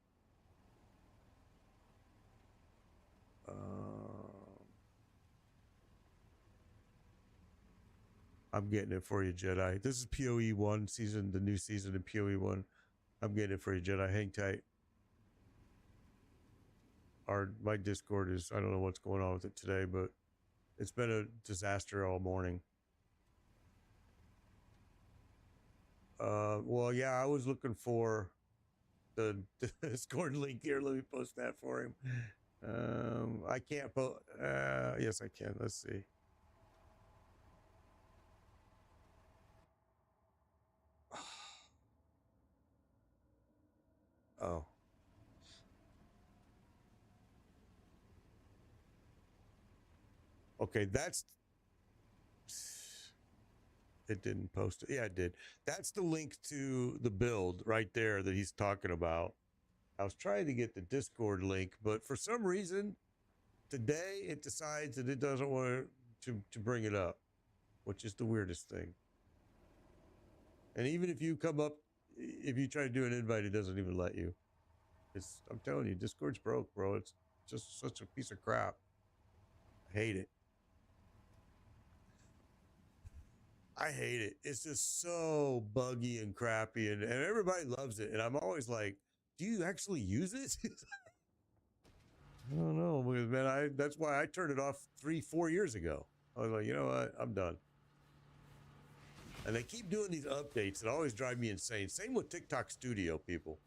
[SPEAKER 1] I'm getting it for you, Jedi. This is PoE 1 season, the new season of PoE 1. I'm getting it for you, Jedi. Hang tight. My Discord is, I don't know what's going on with it today, but it's been a disaster all morning. Well, yeah, I was looking for the Discord link here. Let me post that for him. I can't post. Yes, I can. Let's see. Oh. Okay, that's... It didn't post it. Yeah, it did. That's the link to the build right there that he's talking about. I was trying to get the Discord link, but for some reason, today it decides that it doesn't want to bring it up, which is the weirdest thing. And even if you come up, if you try to do an invite, it doesn't even let you. I'm telling you, Discord's broke, bro. It's just such a piece of crap. I hate it. I hate it. It's just so buggy and crappy, and everybody loves it. And I'm always like, do you actually use it? I don't know, because, man, that's why I turned it off 3-4 years ago. I was like, you know what? I'm done. And they keep doing these updates that always drive me insane. Same with TikTok Studio, people.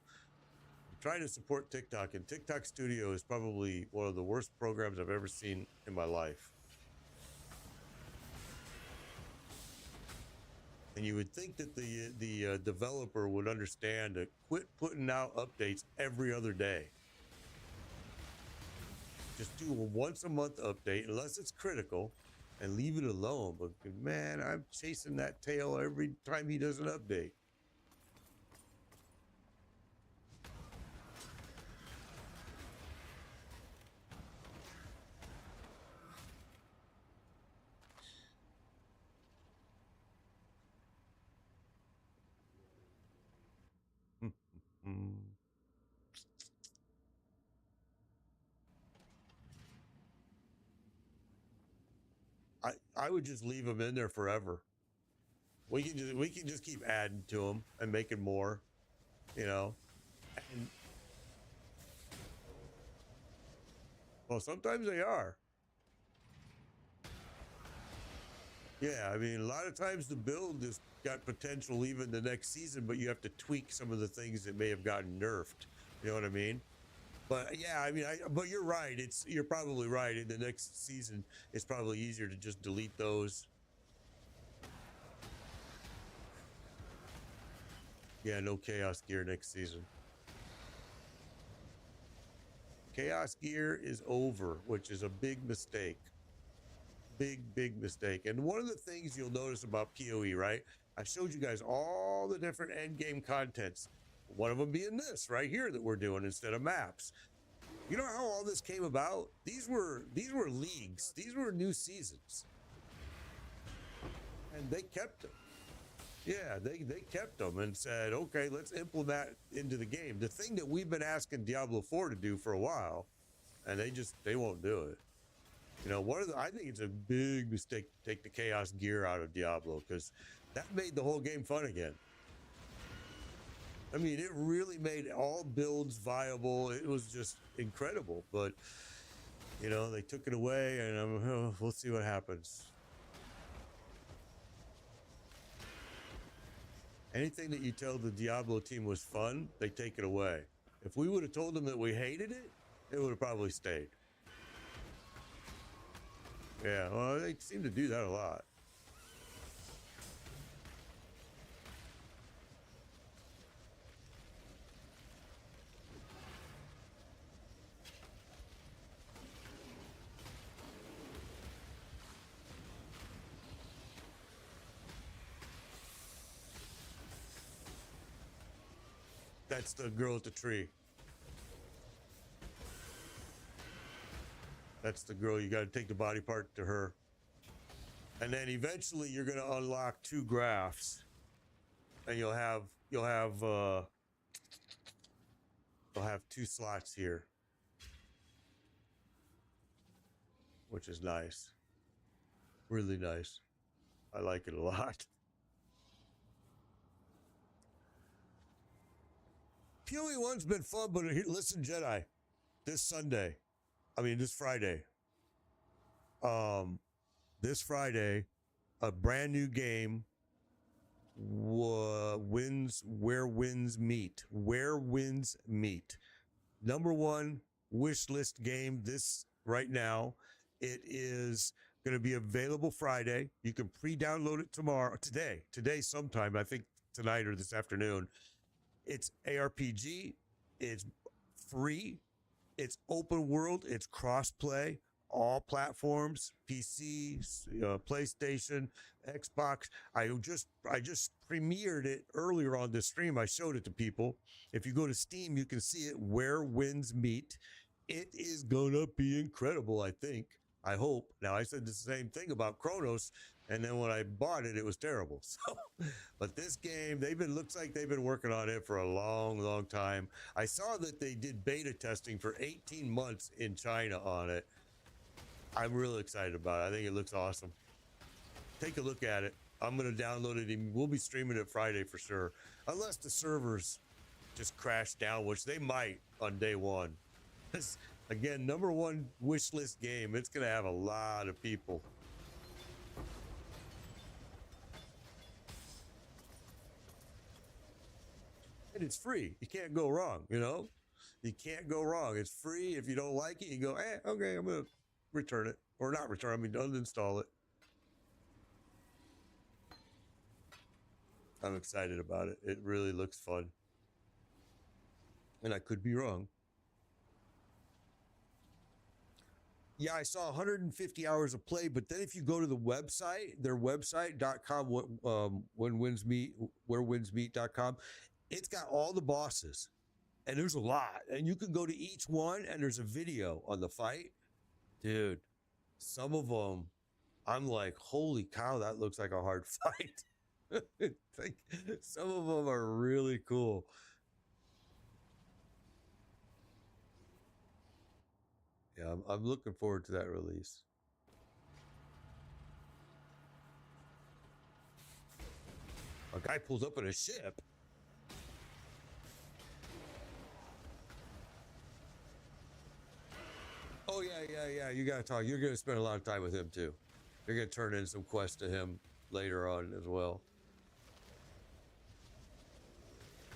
[SPEAKER 1] I'm trying to support TikTok, and TikTok Studio is probably one of the worst programs I've ever seen in my life. And you would think that the developer would understand to quit putting out updates every other day. Just do a once a month update unless it's critical and leave it alone. But man, I'm chasing that tail every time he does an update. I would just leave them in there forever. We can just keep adding to them and making more, you know. And, well, sometimes they are. Yeah, I mean, a lot of times the build has got potential even the next season, but you have to tweak some of the things that may have gotten nerfed. You know what I mean? But yeah, I mean, but you're right. You're probably right. In the next season, it's probably easier to just delete those. Yeah, no Chaos Gear next season. Chaos Gear is over, which is a big mistake. Big mistake. And one of the things you'll notice about PoE, right? I showed you guys all the different end game contents. One of them being this right here that we're doing instead of maps. You know how all this came about? These were leagues. These were new seasons. And they kept them. Yeah, they kept them and said, okay, let's implement into the game. The thing that we've been asking Diablo 4 to do for a while, and they won't do it. You know, I think it's a big mistake to take the Chaos Gear out of Diablo, because that made the whole game fun again. I mean, it really made all builds viable. It was just incredible. But, you know, they took it away, and we'll see what happens. Anything that you tell the Diablo team was fun, they take it away. If we would have told them that we hated it, it would have probably stayed. Yeah, well, they seem to do that a lot. That's the girl at the tree. That's the girl. You got to take the body part to her. And then eventually you're going to unlock 2 graphs. And you'll have 2 slots here. Which is nice. Really nice. I like it a lot. PoE 1's been fun, but listen, Jedi, this Friday, this Friday, a brand new game, Where Winds Meet. Where Winds Meet. #1 wish list game this right now. It is going to be available Friday. You can pre-download it today sometime, I think tonight or this afternoon. It's ARPG. It's free. It's open world. It's cross-play. All platforms, PC, PlayStation, Xbox. I just premiered it earlier on this stream. I showed it to people. If you go to Steam, you can see it. Where Winds Meet. It is gonna be incredible, I think. I hope. Now, I said the same thing about Chronos, and then when I bought it, it was terrible. So, but this game, looks like they've been working on it for a long, long time. I saw that they did beta testing for 18 months in China on it. I'm really excited about it. I think it looks awesome. Take a look at it. I'm going to download it. And we'll be streaming it Friday for sure. Unless the servers just crash down, which they might on day one. This, again, #1 wish list game. It's going to have a lot of people. And it's free. You can't go wrong, you know? You can't go wrong. It's free. If you don't like it, you go, okay, I'm going to return it. Or not return, uninstall it. I'm excited about it. It really looks fun. And I could be wrong. Yeah, I saw 150 hours of play, but then if you go to the website, their website.com, wherewindsmeet.com, it's got all the bosses. And there's a lot. And you can go to each one, and there's a video on the fight. Dude, some of them, I'm like, holy cow, that looks like a hard fight. Like, some of them are really cool. Yeah, I'm looking forward to that release. A guy pulls up in a ship. Oh, yeah. You got to talk. You're going to spend a lot of time with him, too. You're going to turn in some quests to him later on as well.
[SPEAKER 2] I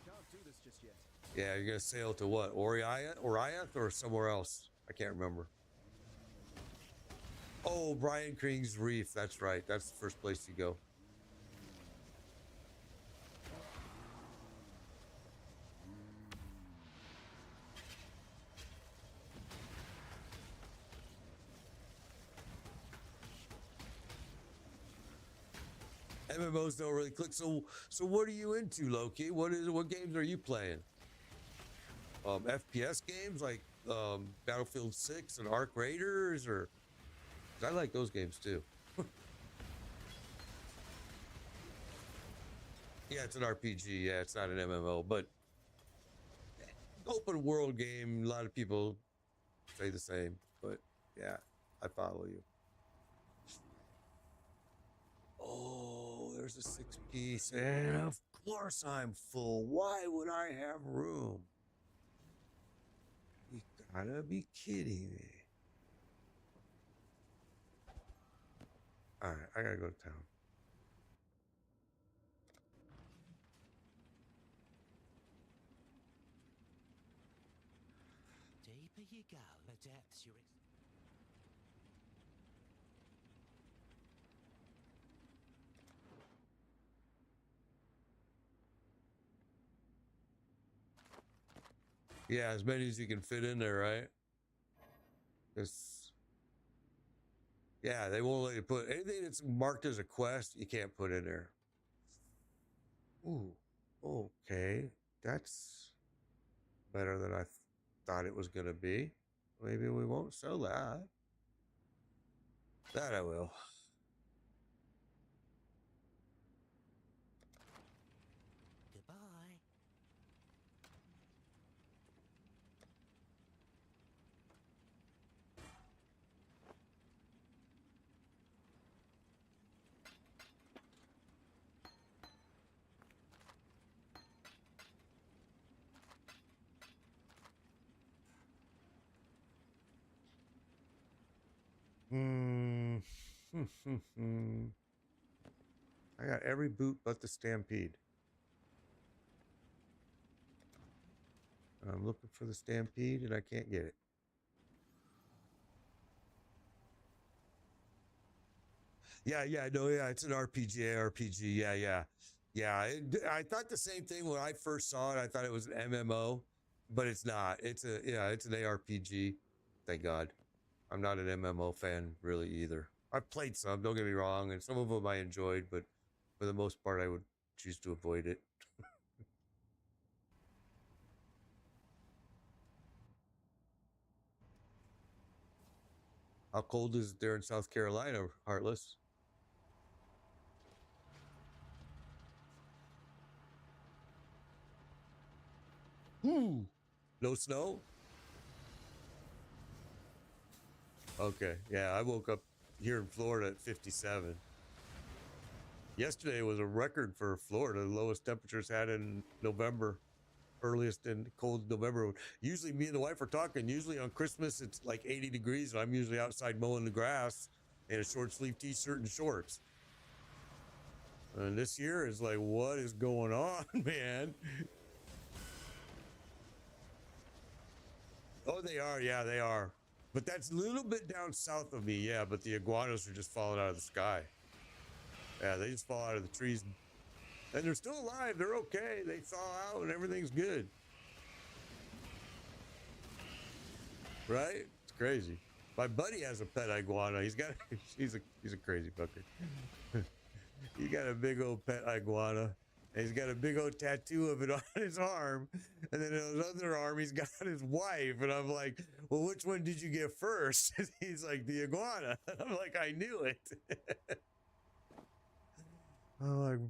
[SPEAKER 2] can't do this just yet.
[SPEAKER 1] Yeah, you're going to sail to what? Oriath or somewhere else? I can't remember. Oh, Brian Kring's Reef. That's right. That's the first place you go. MMOs don't really click. So what are you into, Loki? What games are you playing? FPS games like Battlefield 6 and Arc Raiders, or I like those games too. Yeah, it's an RPG. Yeah, it's not an MMO, but open world game. A lot of people say the same, but yeah, I follow you. Oh, there's a 6-piece, and of course I'm full. Why would I have room? You gotta be kidding me. All right, I gotta go to town.
[SPEAKER 3] Deeper you go, the depths you're
[SPEAKER 1] Yeah, as many as you can fit in there, right? Because, yeah, they won't let you put anything that's marked as a quest, you can't put in there. Ooh, okay. That's better than I thought it was going to be. Maybe we won't sell that. That I will.
[SPEAKER 3] goodbye.
[SPEAKER 1] Hmm. I got every boot but the Stampede. I'm looking for the Stampede and I can't get it. Yeah, no, yeah, it's an RPG. Yeah. I thought the same thing when I first saw it. I thought it was an MMO, but it's not. It's an ARPG. Thank God. I'm not an MMO fan really either. I've played some, don't get me wrong, and some of them I enjoyed, but for the most part, I would choose to avoid it. How cold is it there in South Carolina, Heartless? No snow? Okay, yeah, I woke up here in Florida at 57. Yesterday was a record for Florida, the lowest temperatures had in November, earliest in cold November. Usually me and the wife are talking, usually on Christmas it's like 80 degrees and I'm usually outside mowing the grass in a short sleeve t-shirt and shorts. And this year is like, what is going on, man? Oh, they are. Yeah, they are. But that's a little bit down south of me. Yeah, but the iguanas are just falling out of the sky. Yeah, they just fall out of the trees. And they're still alive. They're okay. They thaw out and everything's good. Right? It's crazy. My buddy has a pet iguana. He's got he's a crazy fucker. He got a big old pet iguana. And he's got a big old tattoo of it on his arm. And then on his other arm, he's got his wife. And I'm like, well, which one did you get first? He's like, the iguana. I'm like, I knew it. I'm like,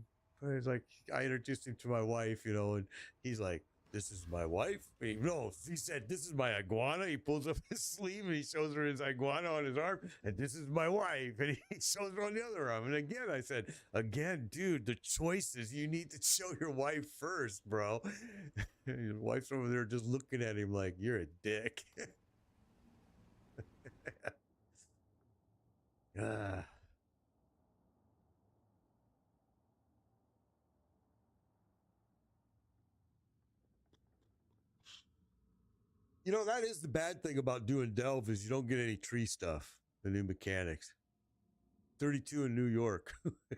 [SPEAKER 1] he's like, I introduced him to my wife, and he's like, this is my wife. No, he said, this is my iguana. He pulls up his sleeve and he shows her his iguana on his arm. And this is my wife. And he shows her on the other arm. And again, I said, dude, the choices, you need to show your wife first, bro. His wife's over there just looking at him like, you're a dick. Ah. That is the bad thing about doing Delve is you don't get any tree stuff, the new mechanics. 32 in New York.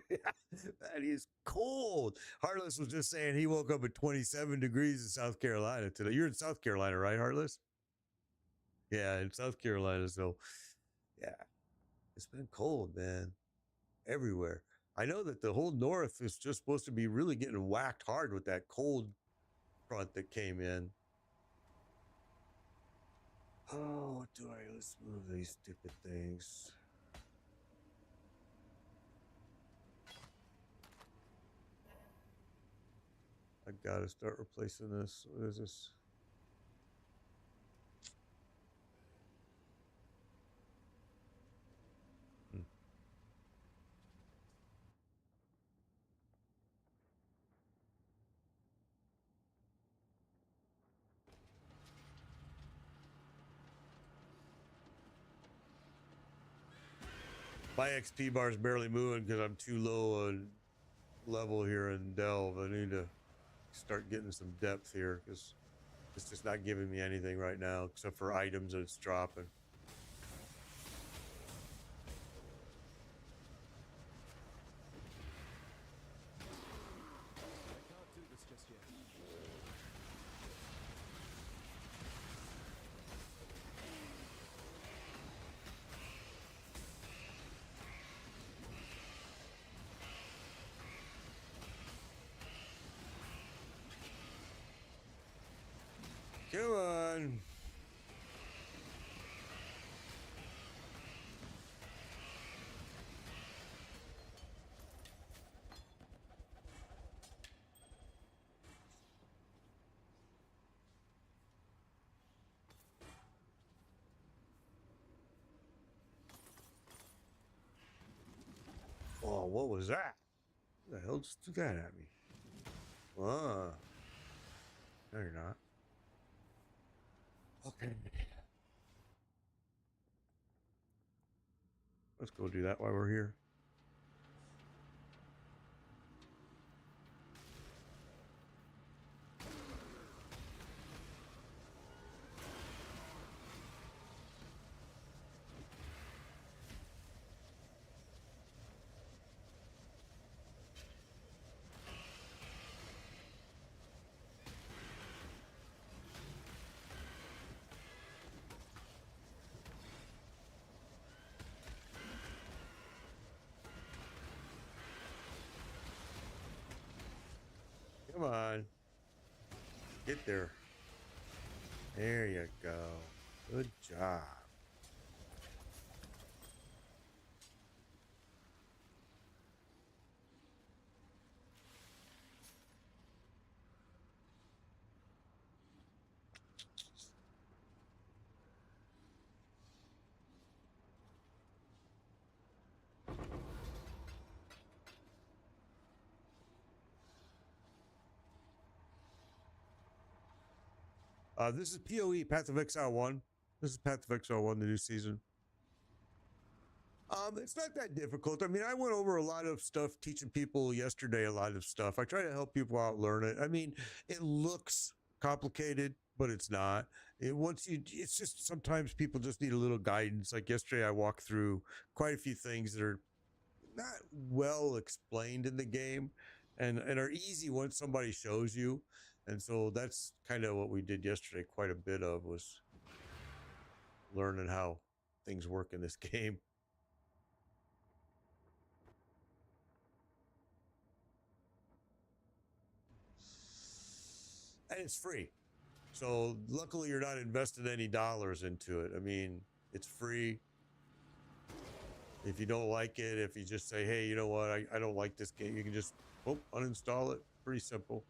[SPEAKER 1] That is cold. Heartless was just saying he woke up at 27 degrees in South Carolina today. You're in South Carolina, right, Heartless? Yeah, in South Carolina. So, yeah, it's been cold, man, everywhere. I know that the whole north is just supposed to be really getting whacked hard with that cold front that came in. Oh, what do I? Let's move these stupid things. I gotta start replacing this. What is this? My XP bar is barely moving because I'm too low on level here in Delve. I need to start getting some depth here because it's just not giving me anything right now except for items that it's dropping.
[SPEAKER 2] I can't do this just yet.
[SPEAKER 1] Come on. Oh, what was that? What the hell just threw that at me? Ah. No, you're not. Okay. Let's go do that while we're here. Come on. Get there. There you go. Good job. This is PoE, Path of Exile 1. This is Path of Exile 1, the new season. It's not that difficult. I mean, I went over a lot of stuff teaching people yesterday, a lot of stuff. I try to help people out learn it. I mean, it looks complicated, but it's not. It's just sometimes people just need a little guidance. Like yesterday, I walked through quite a few things that are not well explained in the game and are easy once somebody shows you. And so that's kind of what we did yesterday. Quite a bit of was learning how things work in this game. And it's free. So luckily you're not investing any dollars into it. I mean, it's free. If you don't like it, if you just say, hey, you know what, I don't like this game, you can just uninstall it. Pretty simple.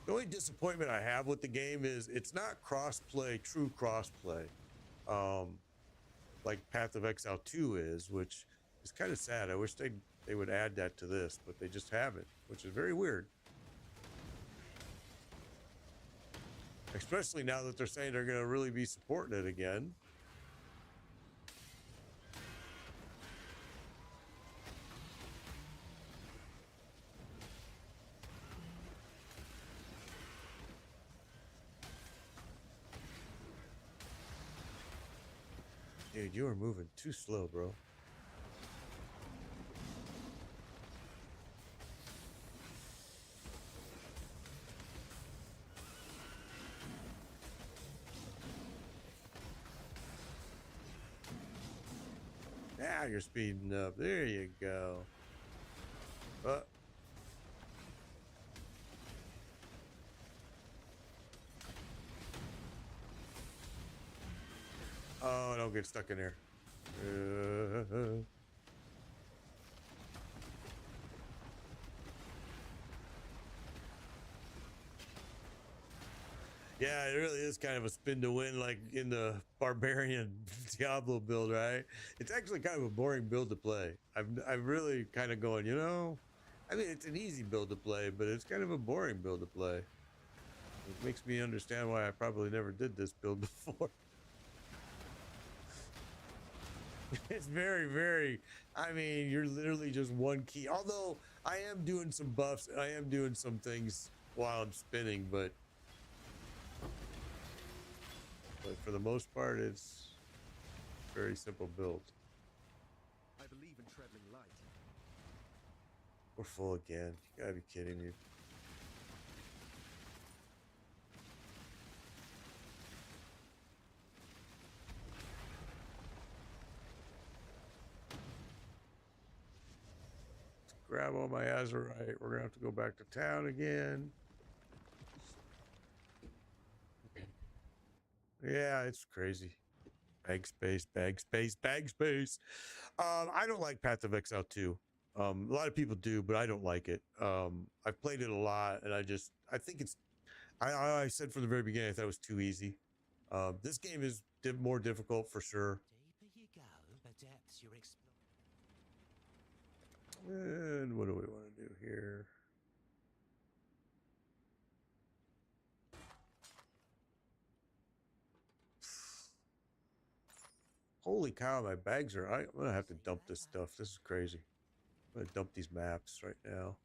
[SPEAKER 1] The only disappointment I have with the game is it's not cross-play, true cross-play, like Path of Exile 2 is, which is kind of sad. I wish they would add that to this, but they just haven't, which is very weird. Especially now that they're saying they're going to really be supporting it again. Dude, you are moving too slow, bro. Now you're speeding up. There you go. Oh, don't get stuck in there. Yeah, it really is kind of a spin to win, like in the barbarian Diablo build, right? It's actually kind of a boring build to play. I'm really kind of going, you know, I mean, it's an easy build to play, but it's kind of a boring build to play. It makes me understand why I probably never did this build before. It's very, very. I mean, you're literally just one key. Although I am doing some buffs, I am doing some things while I'm spinning, but for the most part, it's very simple build.
[SPEAKER 2] I believe in traveling light.
[SPEAKER 1] We're full again. You gotta be kidding me. Grab all my azurite. We're gonna have to go back to town again. Yeah, it's crazy. Bag space, bag space, bag space. I don't like Path of Exile 2. A lot of people do, but I don't like it. I've played it a lot, and I think it's. I said from the very beginning I thought it was too easy. This game is more difficult for sure.
[SPEAKER 3] Deeper you go, the depths you're exploring.
[SPEAKER 1] And what do we want to do here? Holy cow, my bags are. I'm gonna have to dump this stuff. This is crazy. I'm gonna dump these maps right now.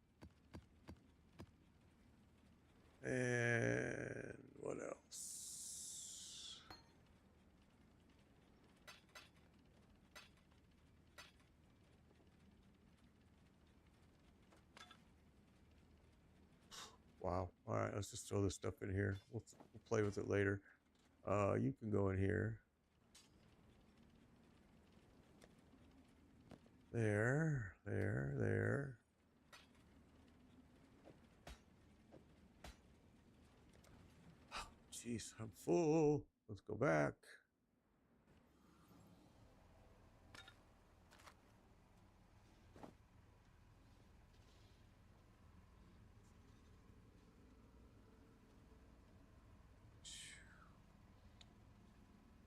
[SPEAKER 1] And what else? Wow. All right, let's just throw this stuff in here. We'll play with it later. You can go in here. There. Jeez, I'm full. Let's go back.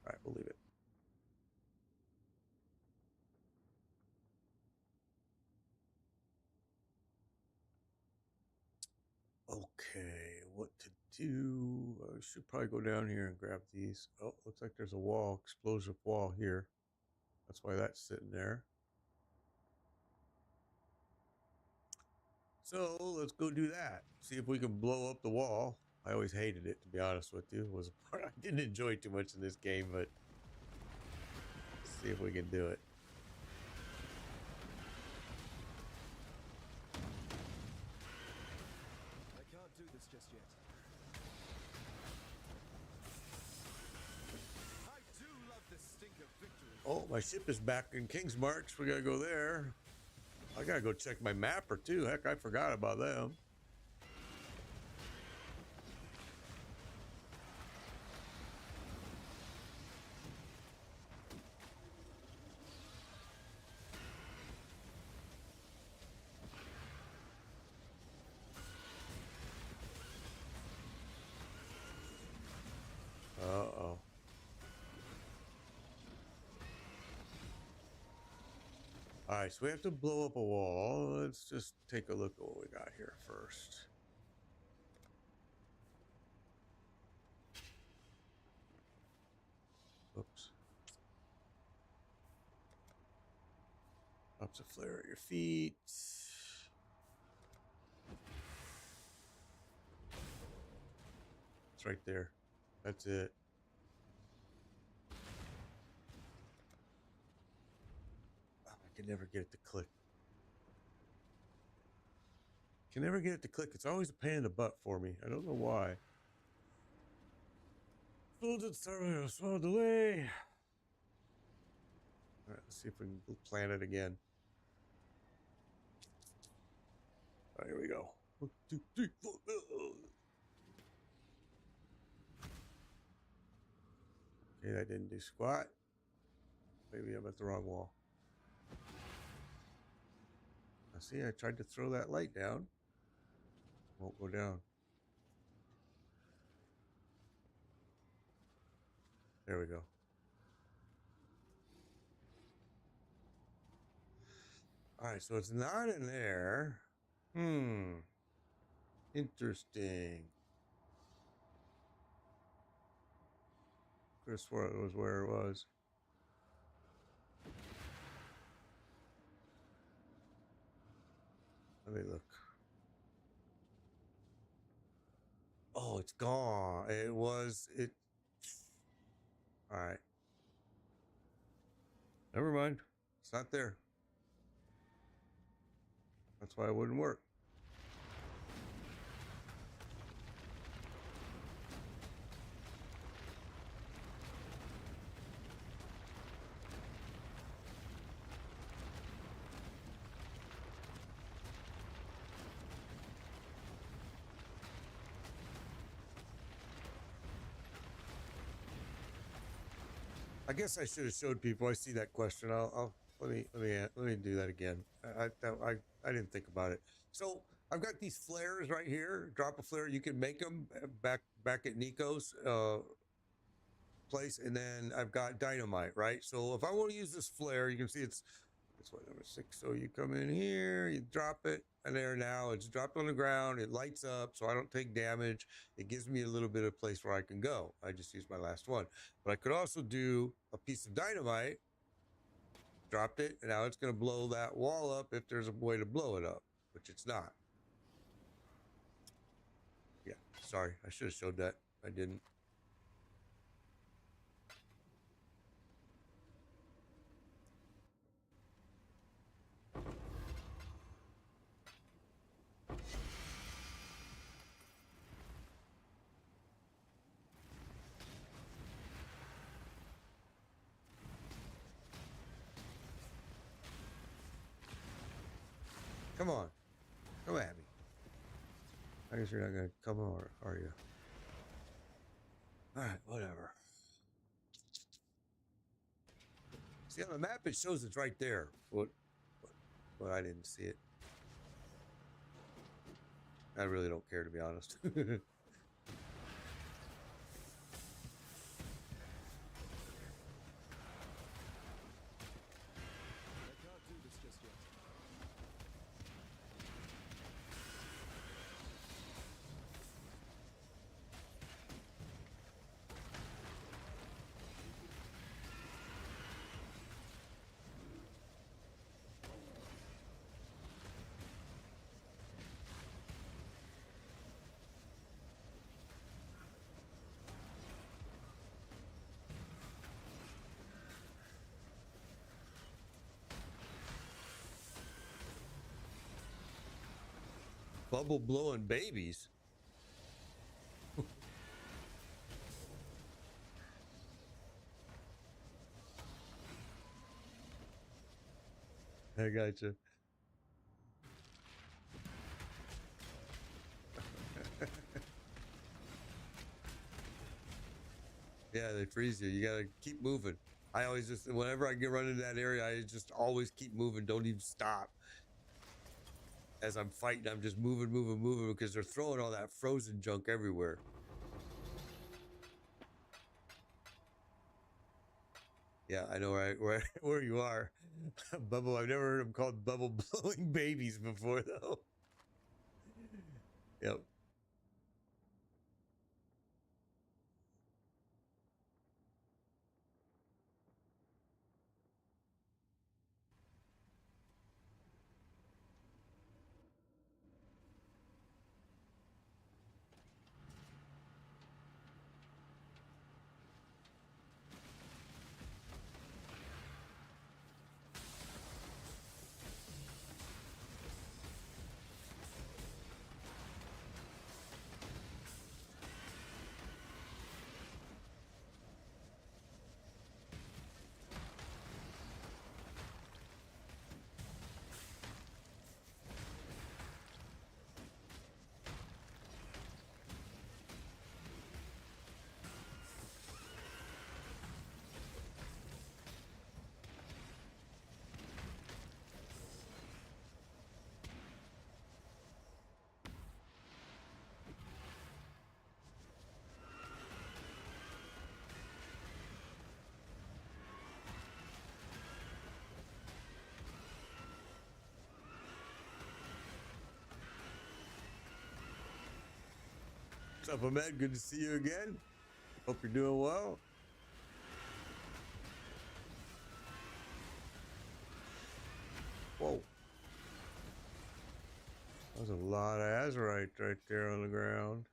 [SPEAKER 1] All right, we'll leave it. Okay, what to do? I should probably go down here and grab these. Oh, looks like there's a wall, explosive wall here. That's why that's sitting there. So let's go do that. See if we can blow up the wall. I always hated it, to be honest with you. It was a part I didn't enjoy too much in this game, but let's see if we can do it.
[SPEAKER 2] I can't do this just yet. I do love the stink of victory.
[SPEAKER 1] Oh, my ship is back in King's March. We gotta go there. I gotta go check my mapper too. Heck, I forgot about them. Uh-oh. All right, so we have to blow up a wall. Let's just take a look at what we got here first. Oops. Drops a flare at your feet. It's right there. That's it. Oh, I can never get it to click. Can never get it to click. It's always a pain in the butt for me. I don't know why. Small delay. All right, let's see if we can plan it again. All right, here we go. 1, 2, 3, 4. Okay, that didn't do squat. Maybe I'm at the wrong wall. Now, see, I tried to throw that light down. Won't go down. There we go. All right, so it's not in there. Interesting. Could have swore it was where it was. Let me look. Oh, it's gone. It was it. All right. Never mind. It's not there. That's why it wouldn't work. I guess I should have showed people. I see that question. I'll let me do that again. I didn't think about it. So I've got these flares right here. Drop a flare. You can make them back at Nico's place, and then I've got dynamite. Right. So if I want to use this flare, you can see it's what, number 6. So you come in here, you drop it, and there now it's dropped on the ground. It lights up, so I don't take damage. It gives me a little bit of place where I can go. I just used my last one, but I could also do a piece of dynamite, dropped it, and now it's going to blow that wall up if there's a way to blow it up, which it's not. Yeah, sorry, I should have showed that. I didn't. Come on. Come at me. I guess you're not going to come over, are you? All right, whatever. See, on the map, it shows it's right there. But I didn't see it. I really don't care, to be honest.
[SPEAKER 2] I can't do this just yet.
[SPEAKER 1] Bubble blowing babies. I gotcha. Yeah, they freeze you. You gotta keep moving. I always just, whenever I get run into that area, I just always keep moving. Don't even stop. As I'm fighting, I'm just moving because they're throwing all that frozen junk everywhere. Yeah, I know where you are. Bubble, I've never heard them called bubble blowing babies before, though. Yep. What's up, Ahmed? Good to see you again. Hope you're doing well. Whoa. a lot of azurite right there on the ground.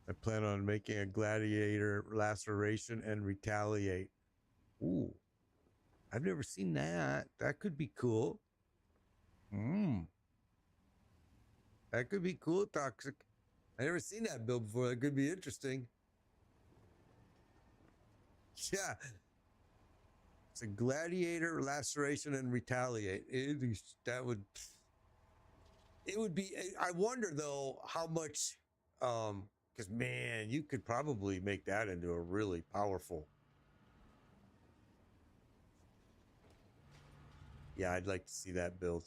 [SPEAKER 1] I plan on making a gladiator laceration and retaliate. Ooh, I've never seen that. That could be cool. That could be cool, Toxic. I never seen that build before. That could be interesting. Yeah. It's a gladiator, laceration, and retaliate. That would. It would be. I wonder though how much. Because man, you could probably make that into a really powerful. Yeah, I'd like to see that build.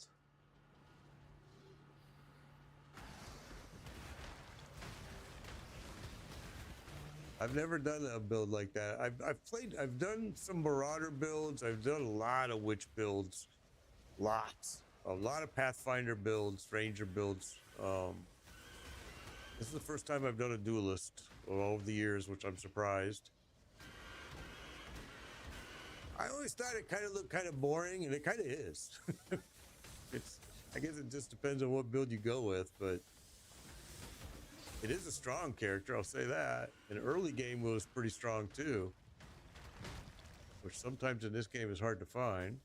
[SPEAKER 1] I've never done a build like that. I've done some Marauder builds. I've done a lot of Witch builds. Lots. A lot of Pathfinder builds, Ranger builds. This is the first time I've done a Duelist over the years, which I'm surprised. I always thought it kind of looked kind of boring, and it kind of is. I guess it just depends on what build you go with, but it is a strong character, I'll say that. An early game was pretty strong too, which sometimes in this game is hard to find.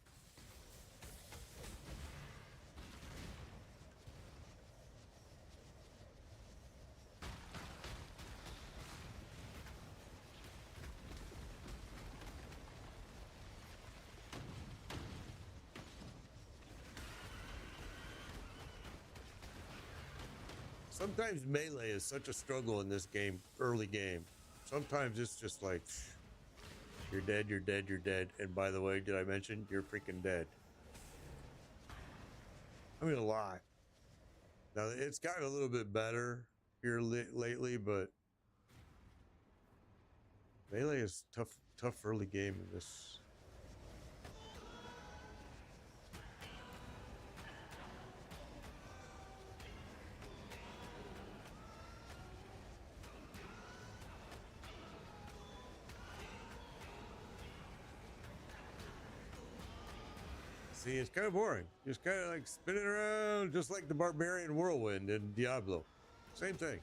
[SPEAKER 1] Sometimes melee is such a struggle in this game, early game. Sometimes it's just like, you're dead, you're dead, you're dead. And by the way, did I mention you're freaking dead? I mean, a lot. Now, it's gotten a little bit better here lately, but melee is tough early game in this. See, it's kind of boring. Just kind of like spinning around, just like the Barbarian Whirlwind in Diablo. Same thing.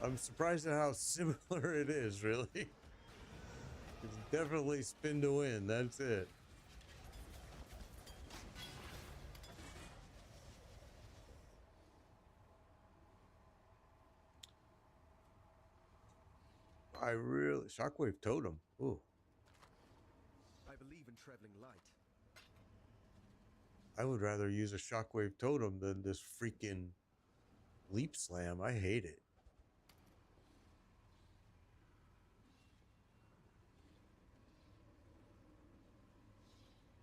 [SPEAKER 1] I'm surprised at how similar it is, really. It's definitely spin to win. That's it. I really... Shockwave Totem. Ooh.
[SPEAKER 2] I believe in traveling light.
[SPEAKER 1] I would rather use a Shockwave Totem than this freaking Leap Slam. I hate it.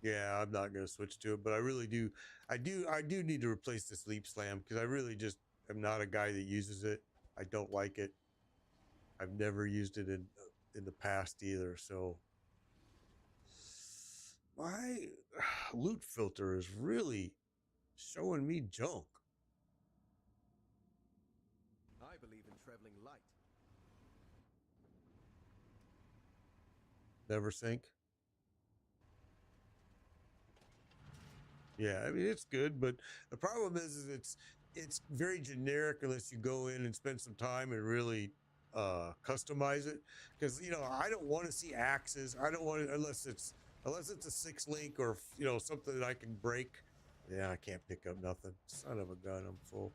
[SPEAKER 1] Yeah, I'm not going to switch to it, but I really do. I do need to replace this Leap Slam because I really just am not a guy that uses it. I don't like it. I've never used it in the past either, so my loot filter is really showing me junk.
[SPEAKER 2] I believe in traveling light.
[SPEAKER 1] Never sync. Yeah, I mean it's good, but the problem is it's very generic unless you go in and spend some time and really customize it. Because I don't want to see axes. I don't want it unless it's a 6-link or something that I can break. Yeah, I can't pick up nothing. Son of a gun, I'm full.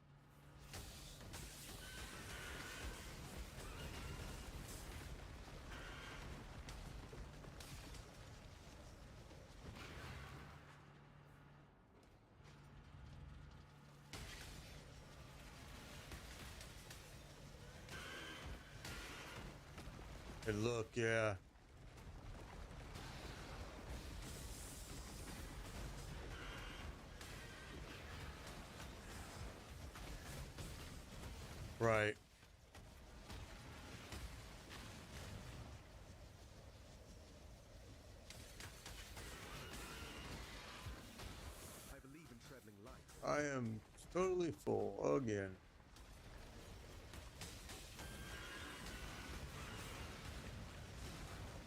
[SPEAKER 1] And look, yeah. Right.
[SPEAKER 2] I believe in traveling light.
[SPEAKER 1] I am totally full again.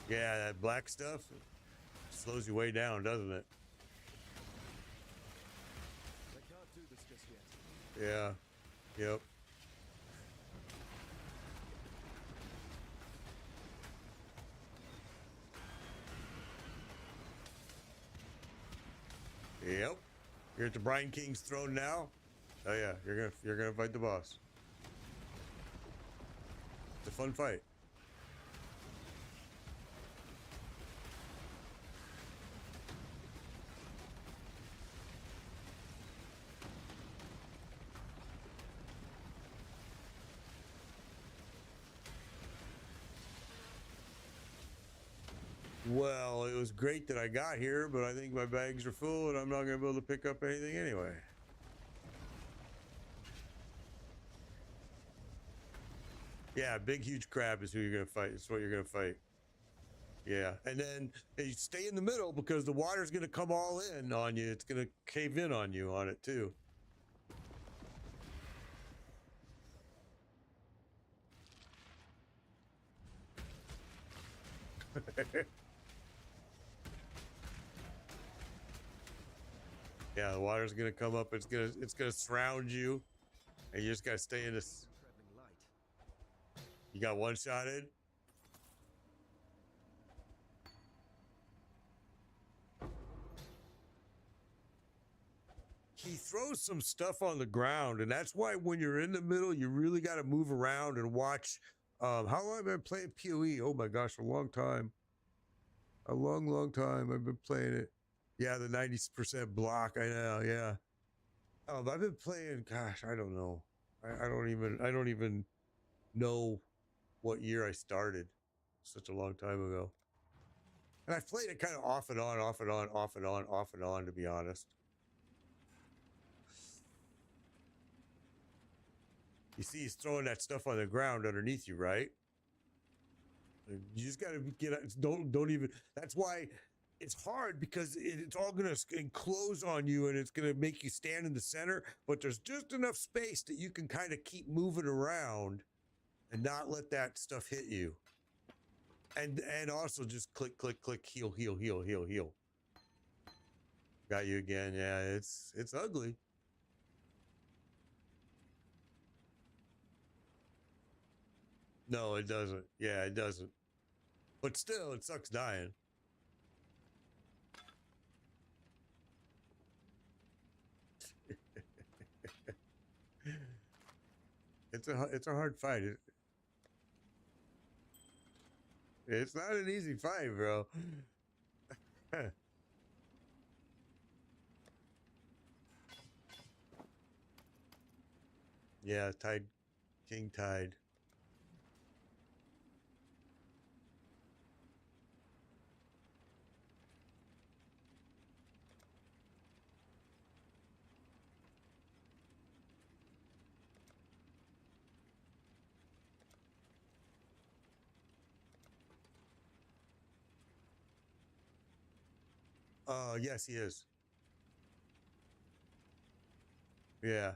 [SPEAKER 1] Yeah, that black stuff slows you way down, doesn't it?
[SPEAKER 2] I can't do this just yet.
[SPEAKER 1] Yeah. Yep. Yep. You're at the Brine King's throne now. Oh yeah, you're gonna fight the boss. It's a fun fight. Well, it was great that I got here, but I think my bags are full and I'm not going to be able to pick up anything anyway. Yeah, big, huge crab is who you're going to fight. It's what you're going to fight. Yeah, and then you stay in the middle because the water's going to come all in on you. It's going to cave in on you on it, too. Yeah, the water's gonna come up. It's gonna surround you, and you just gotta stay in this.
[SPEAKER 2] Traveling light.
[SPEAKER 1] You got one shot in. He throws some stuff on the ground, and that's why when you're in the middle, you really got to move around and watch. How long have I been playing PoE? Oh my gosh, a long time. A long, long time. I've been playing it. Yeah, the 90% block. I know. Yeah. I've been playing. Gosh, I don't know. I don't even know what year I started. Such a long time ago. And I've played it kind of off and on, off and on, off and on, off and on, to be honest. You see, he's throwing that stuff on the ground underneath you, right? You just gotta get. Don't even. That's why it's hard because it's all gonna enclose on you, and it's gonna make you stand in the center. But there's just enough space that you can kind of keep moving around, and not let that stuff hit you. And also just click, click, click, heal, heal, heal, heal, heal. Got you again. Yeah, it's ugly. No, it doesn't. Yeah, it doesn't. But still, it sucks dying. It's a hard fight. It's not an easy fight, bro. Yeah, Tide King Tide. Yes, he is. Yeah.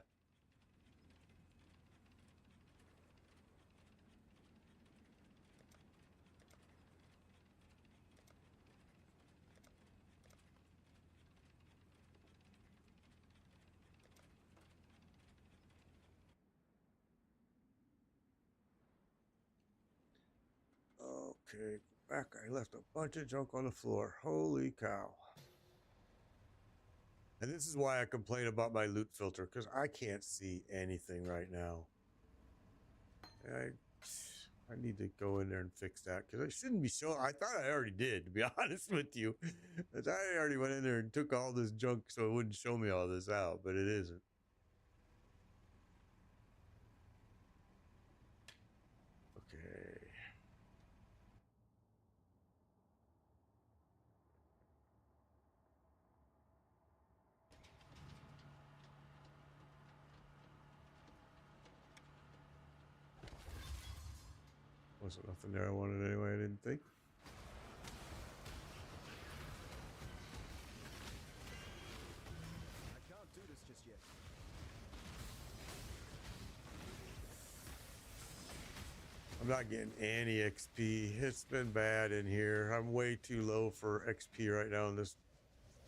[SPEAKER 1] Okay, back. I left a bunch of junk on the floor. Holy cow. And this is why I complain about my loot filter, because I can't see anything right now. I need to go in there and fix that, because I shouldn't be showing. I thought I already did, to be honest with you. I already went in there and took all this junk so it wouldn't show me all this out, but it isn't. Okay. Wasn't nothing there I wanted anyway, I didn't think.
[SPEAKER 2] I can't do this just yet. yet.
[SPEAKER 1] I'm not getting any XP. It's been bad in here. I'm way too low for XP right now in this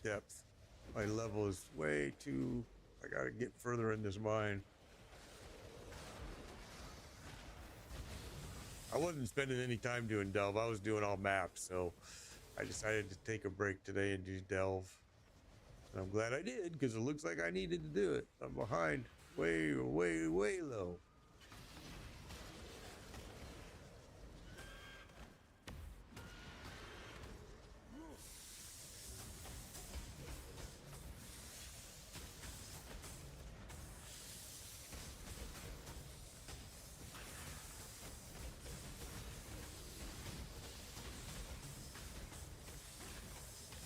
[SPEAKER 1] depth. My level is way too... I gotta get further in this mine. I wasn't spending any time doing delve. I was doing all maps, so I decided to take a break today and do delve. And I'm glad I did, because it looks like I needed to do it. I'm behind. Way, way, way low.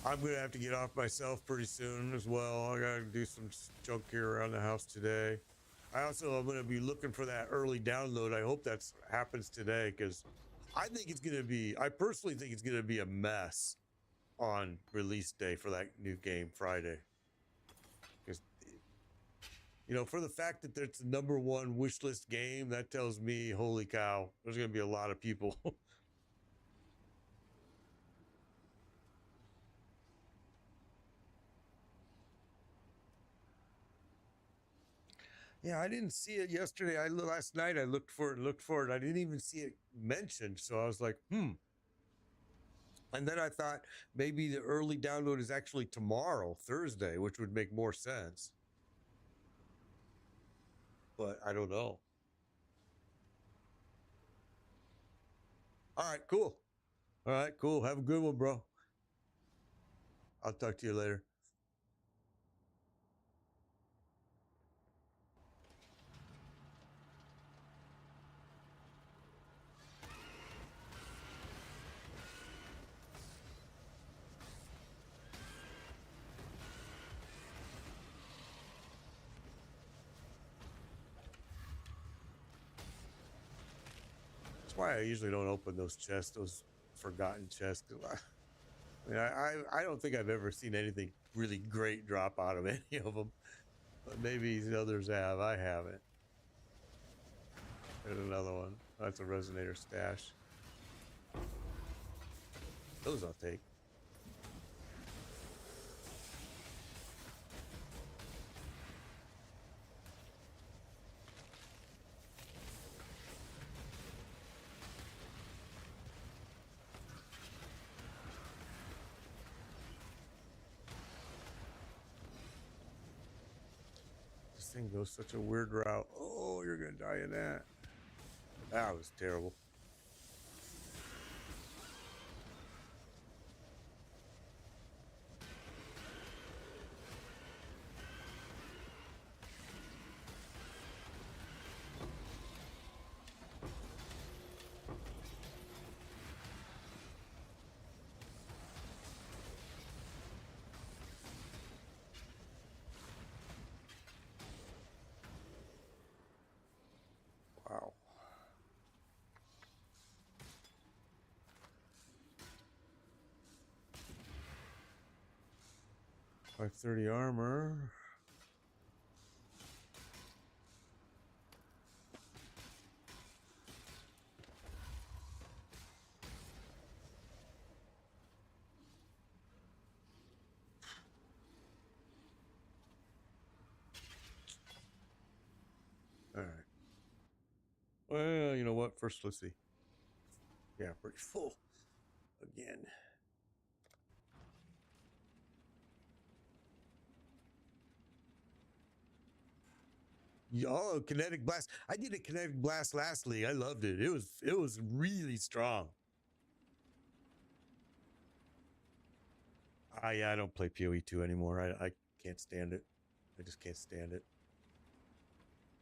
[SPEAKER 1] I'm gonna have to get off myself pretty soon as well. I gotta do some junk here around the house today. I'm gonna be looking for that early download. I hope that happens today, because I personally think it's gonna be a mess on release day for that new game Friday. Because, you know, for the fact that it's the #1 wish list game, that tells me, holy cow, there's gonna be a lot of people. Yeah, I didn't see it yesterday. Last night I looked for it. I didn't even see it mentioned. So I was like, And then I thought maybe the early download is actually tomorrow, Thursday, which would make more sense. But I don't know. All right, cool. All right, cool. Have a good one, bro. I'll talk to you later. That's why I usually don't open those chests, those forgotten chests. I mean, I don't think I've ever seen anything really great drop out of any of them. But maybe others have. I haven't. There's another one. That's a resonator stash. Those I'll take. This thing goes such a weird route. Oh, you're gonna die in that. That was terrible. Wow. $530 armor. All right. Well, you know what? First, let's see. Yeah, pretty full again. Oh, kinetic blast! I did a kinetic blast last league. I loved it. It was really strong. Yeah, I don't play PoE2 anymore. I can't stand it. I just can't stand it.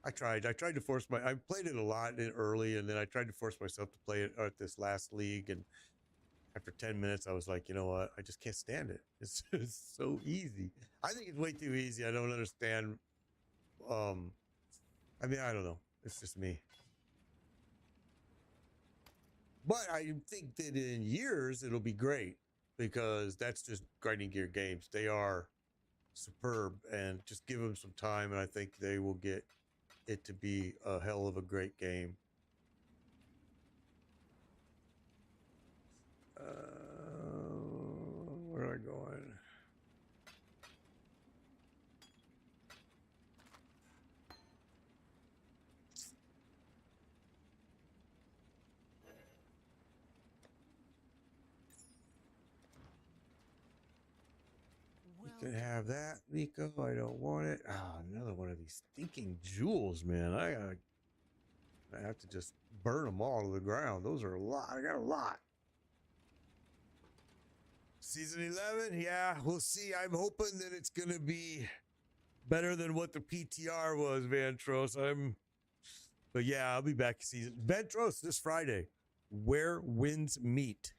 [SPEAKER 1] I tried to force I played it a lot early, and then I tried to force myself to play it at this last league, and after 10 minutes I was like, you know what, I just can't stand it. It's just so easy. I think it's way too easy. I don't understand. I mean, I don't know, it's just me, but I think that in years it'll be great, because that's just grinding gear games. They are superb, and just give them some time, and I think they will get it to be a hell of a great game. Where am I going? You can have that, Nico. I don't want it. Oh, another one of these stinking jewels, man. I have to just burn them all to the ground. Those are a lot. I got a lot. Season 11, yeah, we'll see. I'm hoping that it's gonna be better than what the PTR was, Vantros. But yeah, I'll be back season. Vantros this Friday. Where Winds Meet.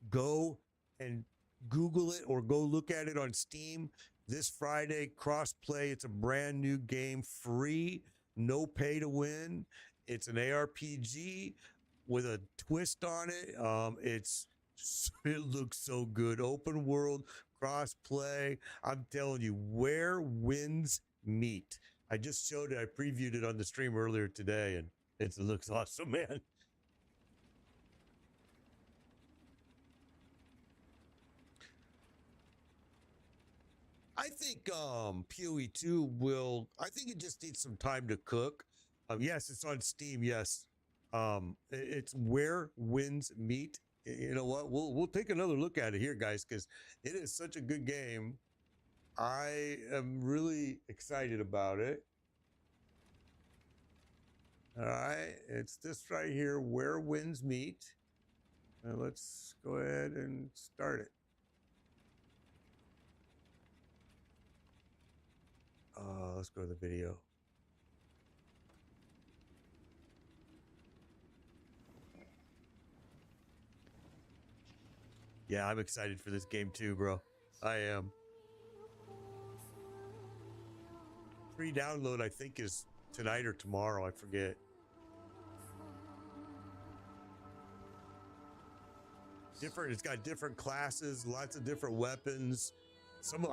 [SPEAKER 1] Go and Google it or go look at it on Steam this Friday. Crossplay. It's a brand new game, free, no pay to win. It's an ARPG with a twist on it. It looks so good. Open world, crossplay. I'm telling you, Where Winds Meet. I just showed it. I previewed it on the stream earlier today, and it looks awesome, man. I think PoE 2 will, I think it just needs some time to cook. Yes, it's on Steam. Yes. It's Where Winds Meet. You know what? We'll take another look at it here, guys, because it is such a good game. I am really excited about it. All right, it's this right here, Where Winds Meet. Let's go ahead and start it. Let's go to the video. Yeah, I'm excited for this game too, bro. I am. Free download, I think, is tonight or tomorrow. I forget. Different. It's got different classes, lots of different weapons.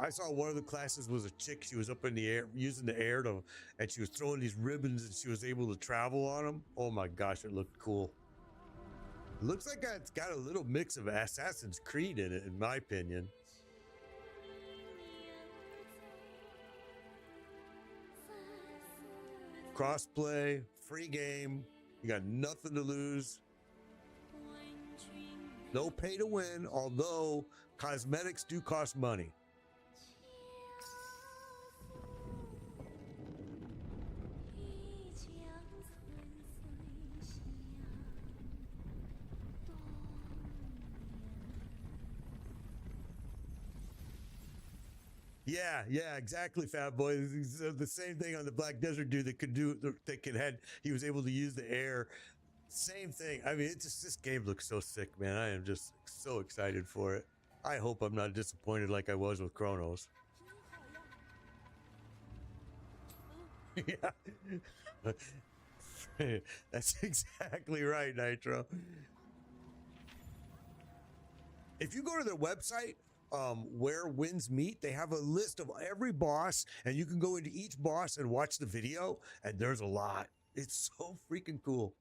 [SPEAKER 1] I saw one of the classes was a chick. She was up in the air, using the air to, and she was throwing these ribbons, and she was able to travel on them. Oh my gosh, it looked cool. It looks like it's got a little mix of Assassin's Creed in it, in my opinion. Crossplay, free game. You got nothing to lose. No pay to win, although cosmetics do cost money. Yeah, exactly, Fat Boy. The same thing on the Black Desert dude he was able to use the air. Same thing. I mean, this game looks so sick, man. I am just so excited for it. I hope I'm not disappointed like I was with Chronos. Yeah. That's exactly right, Nitro. If you go to their website, Where Winds Meet, they have a list of every boss, and you can go into each boss and watch the video, and there's a lot. It's so freaking cool.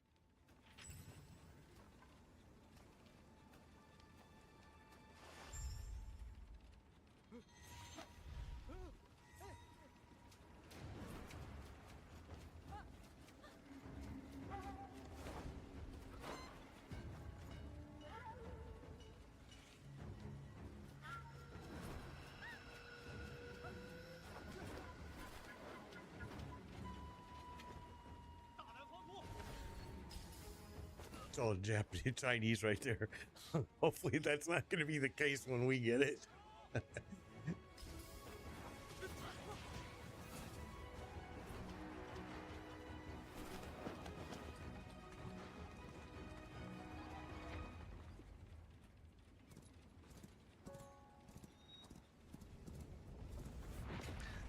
[SPEAKER 1] It's all Japanese, Chinese right there. Hopefully that's not going to be the case when we get it.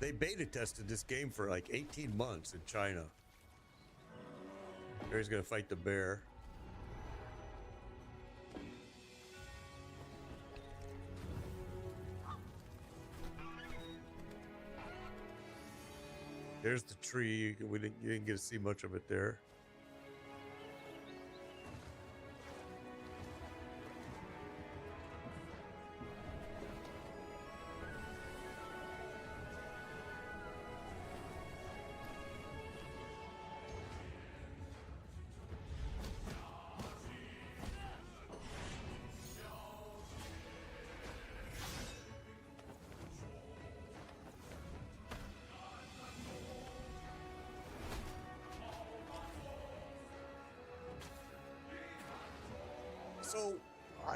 [SPEAKER 1] They beta tested this game for like 18 months in China. He's going to fight the bear. There's the tree. You didn't get to see much of it there. So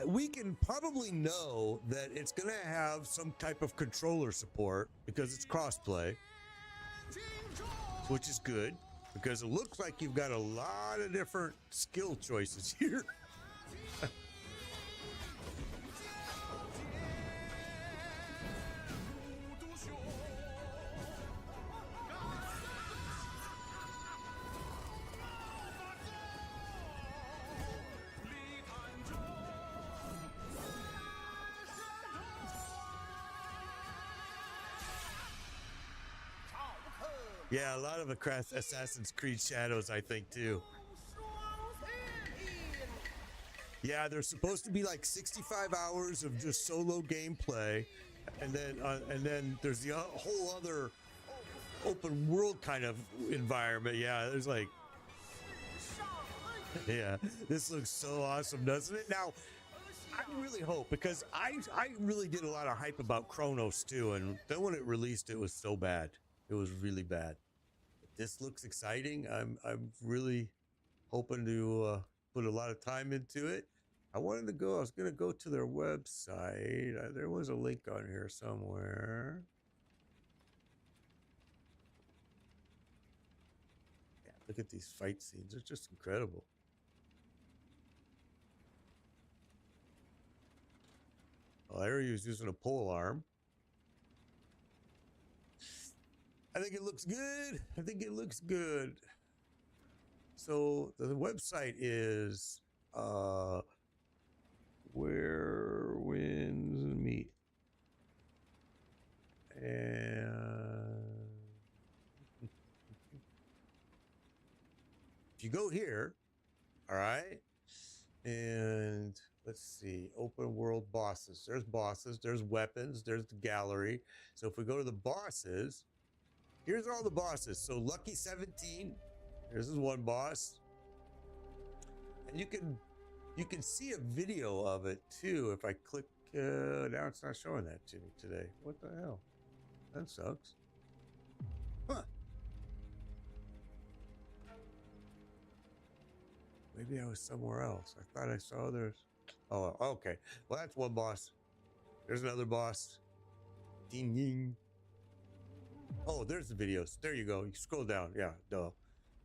[SPEAKER 1] we can probably know that it's going to have some type of controller support because it's crossplay, which is good because it looks like you've got a lot of different skill choices here. Yeah, a lot of Assassin's Creed Shadows, I think, too. Yeah, there's supposed to be like 65 hours of just solo gameplay, and then there's the whole other open world kind of environment. Yeah, there's like, yeah, this looks so awesome, doesn't it? Now, I really hope, because I really did a lot of hype about Chronos too, and then when it released, it was so bad. It was really bad. This looks exciting. I'm really hoping to put a lot of time into it. I was going to go to their website. There was a link on here somewhere. Yeah, look at these fight scenes. They're just incredible. Well, there he was using a pole arm. I think it looks good. So the website is Where Winds Meet. And if you go here, all right, and let's see, open world bosses. There's bosses, there's weapons, there's the gallery. So if we go to the bosses, here's all the bosses. So Lucky 17, this is one boss. And you can see a video of it too. If I click, now it's not showing that to me today. What the hell? That sucks. Huh. Maybe I was somewhere else. I thought I saw others. Oh, okay. Well, that's one boss. There's another boss. Ding ding. Oh, there's the videos. There you go. You scroll down. Yeah, duh.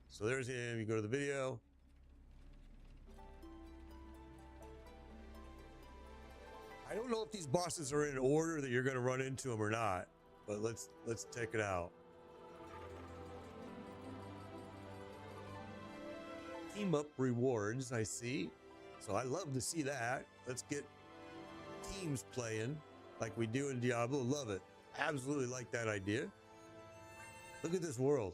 [SPEAKER 1] So there's him. You go to the video. I don't know if these bosses are in order that you're going to run into them or not, but let's check it out. Team up rewards, I see. So I love to see that. Let's get teams playing like we do in Diablo. Love it. Absolutely like that idea. Look at this world.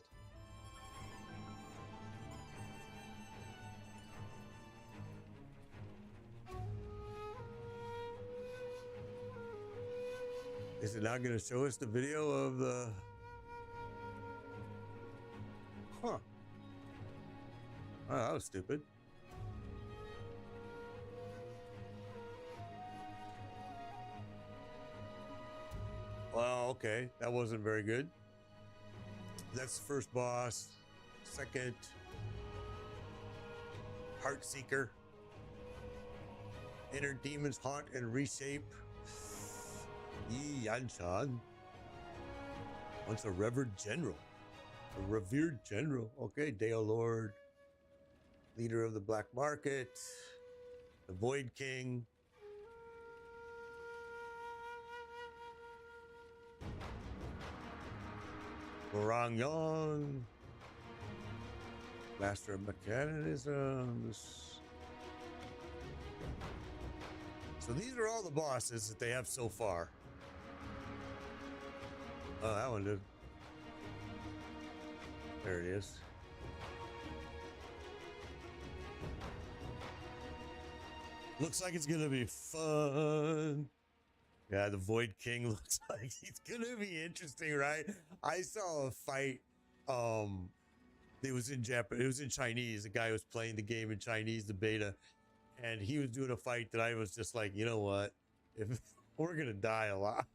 [SPEAKER 1] Is it not going to show us the video of the... Huh. Oh, that was stupid. Well, okay. That wasn't very good. That's the first boss. Second, Heartseeker. Inner demons haunt and reshape. Yi Yanshan. Once a revered general. A revered general. Okay, Dale Lord. Leader of the Black Market. The Void King. Barangyon. Master of Mechanisms. So these are all the bosses that they have so far. Oh, that one did. There it is. Looks like it's gonna be fun. Yeah, the Void King looks like he's gonna be interesting, right? I saw a fight. It was in Japanese. It was in Chinese. The guy was playing the game in Chinese, the beta, and he was doing a fight that I was just like, you know what? If we're gonna die a lot,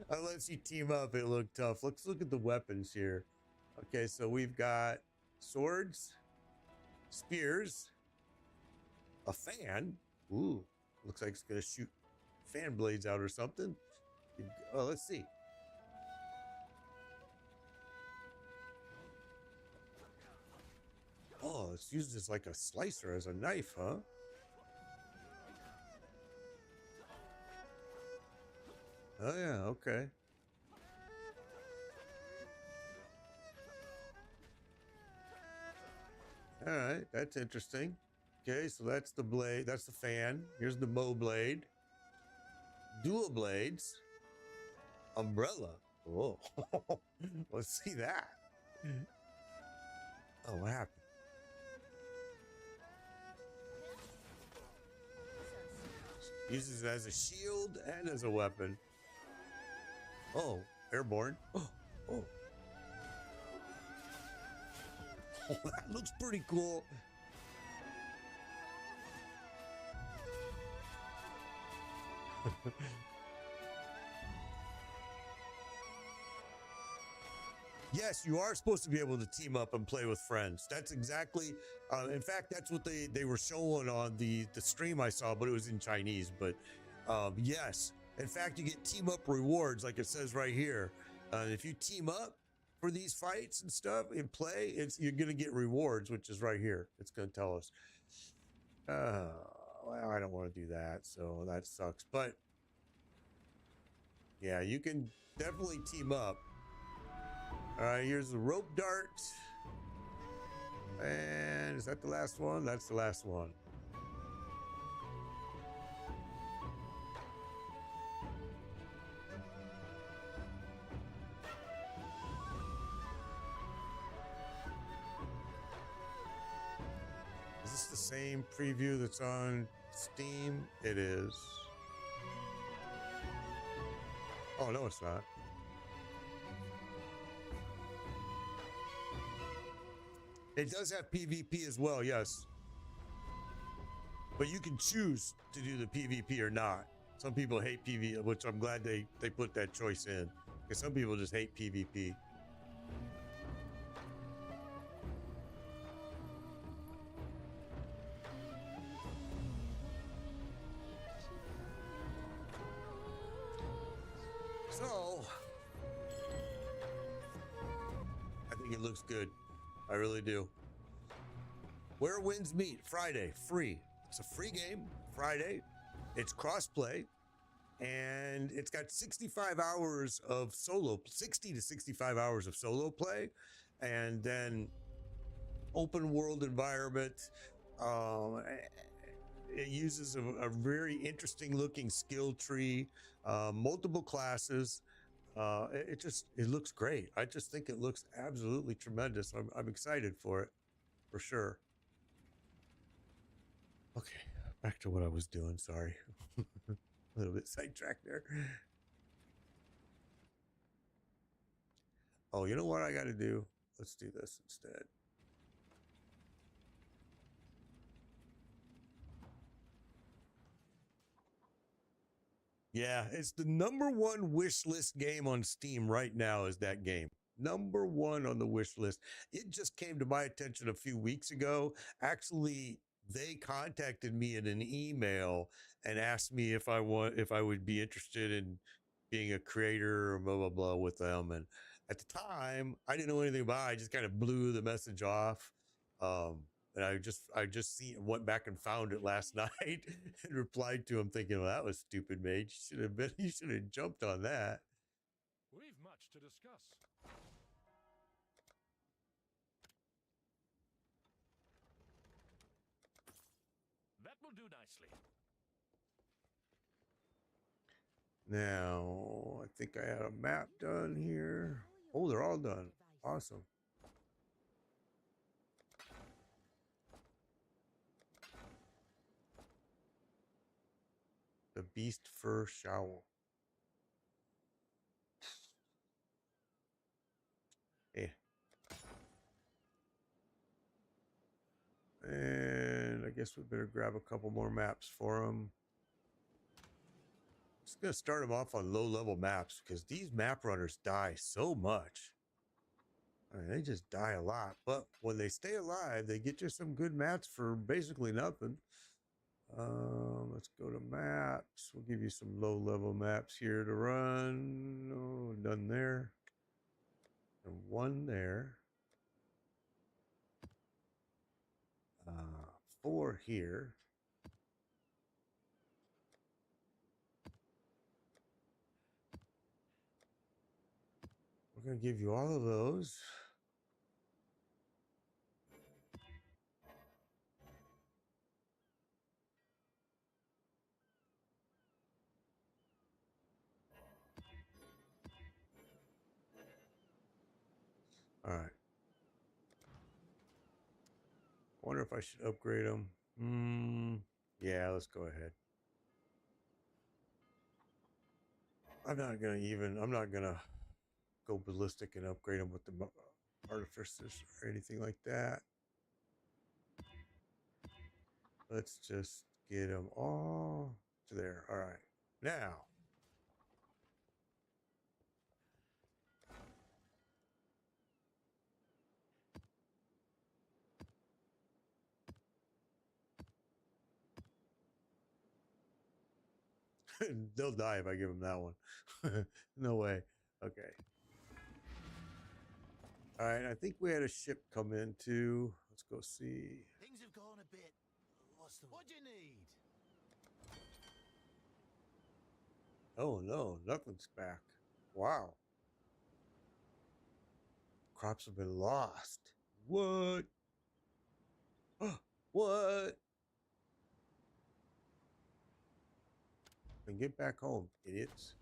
[SPEAKER 1] unless you team up, it looked tough. Let's look at the weapons here. Okay, so we've got swords, spears, a fan. Ooh, looks like it's gonna shoot fan blades out or something. Oh, let's see. Oh, it's used as like a slicer, as a knife, huh? Oh yeah, okay. All right, that's interesting. Okay, so that's the blade, that's the fan. Here's the bow blade. Dual blades. Umbrella. Oh, let's see that. Oh, what happened? Uses it as a shield and as a weapon. Oh, airborne. Oh, oh. Oh, that looks pretty cool. Yes, you are supposed to be able to team up and play with friends. That's exactly, in fact, that's what they were showing on the stream I saw, but it was in Chinese. But yes, in fact, you get team up rewards, like it says right here. If you team up for these fights and stuff in play, you're gonna get rewards, which is right here. It's gonna tell us. Well, I don't want to do that, so that sucks. But yeah, you can definitely team up. All right, here's the rope dart. And is that the last one? That's the last one. Is this the same preview that's on Steam? It is. Oh, no, it's not. It does have PvP as well, yes. But you can choose to do the PvP or not. Some people hate PvP, which I'm glad they put that choice in. Because some people just hate PvP. So, I think it looks good. I really do. Where Winds Meet, Friday, free. It's a free game, Friday. It's crossplay, and it's got 65 hours of 60 to 65 hours of solo play, and then open world environment. It uses a very interesting looking skill tree, multiple classes. It looks great. I just think it looks absolutely tremendous. I'm excited for it, for sure. Okay, back to what I was doing. Sorry, a little bit sidetracked there. Oh, you know what I got to do? Let's do this instead. Yeah, it's the #1 wish list game on Steam right now is that game. #1 on the wish list. It just came to my attention a few weeks ago. Actually, they contacted me in an email and asked me if I would be interested in being a creator or blah blah blah with them. And at the time, I didn't know anything about it. I just kind of blew the message off. And went back and found it last night and replied to him thinking, well, that was stupid, mate. You should have jumped on that.
[SPEAKER 2] We've much to discuss. That will do nicely.
[SPEAKER 1] Now, I think I had a map done here. Oh, they're all done. Awesome. beast fur showl. Yeah. And I guess we better grab a couple more maps for them. Just gonna start them off on low-level maps because these map runners die so much. I mean, they just die a lot. But when they stay alive, they get you some good maps for basically nothing. Let's go to maps. We'll give you some low-level maps here to run. Oh, none there. And one there. 4 here. We're going to give you all of those. All right. I wonder if I should upgrade them. Yeah, let's go ahead. I'm not gonna go ballistic and upgrade them with the artificers or anything like that. Let's just get them all to there. All right. Now. They'll die if I give them that one. No way. Okay. All right. I think we had a ship come in too. Let's go see.
[SPEAKER 3] Things have gone a bit. What do you need?
[SPEAKER 1] Oh no, nothing's back. Wow. Crops have been lost. What? What? And get back home, idiots.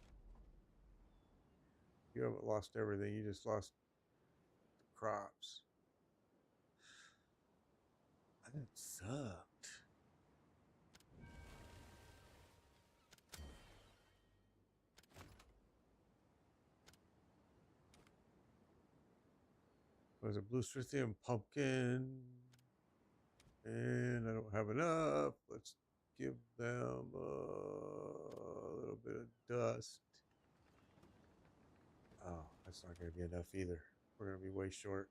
[SPEAKER 1] You haven't lost everything. You just lost the crops. That sucked. Was it blue strithium pumpkin? And I don't have enough. Let's give them a little bit of dust. Oh, that's not going to be enough either. We're going to be way short.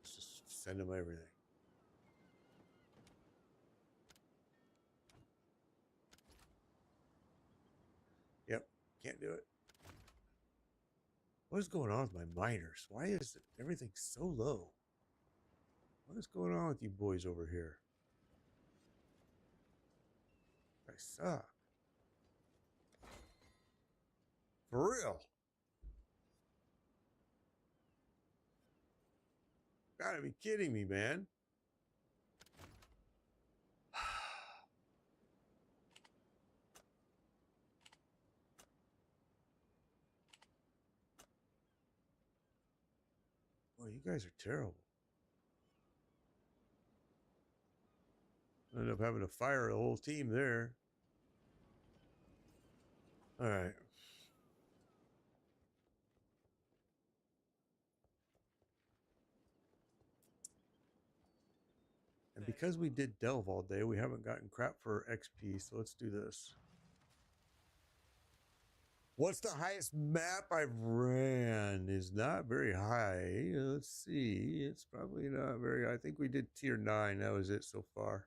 [SPEAKER 1] Let's just send them everything. Yep, can't do it. What is going on with my miners? Why is everything so low? What is going on with you boys over here? I suck. For real. Gotta be kidding me, man. Well, you guys are terrible. I ended up having to fire a whole team there. All right. And because we did delve all day, we haven't gotten crap for XP, so let's do this. What's the highest map I've ran? Is not very high. Let's see. It's probably not very high. I think we did tier 9. That was it so far.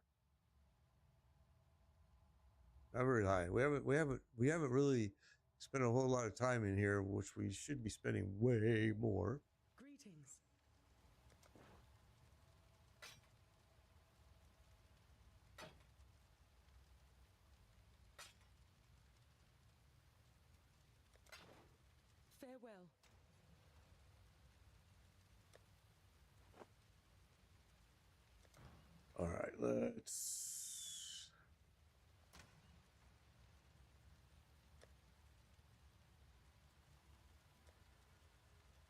[SPEAKER 1] Not very high. We haven't really spent a whole lot of time in here, which we should be spending way more.
[SPEAKER 4] Greetings. Farewell.
[SPEAKER 1] All right, let's.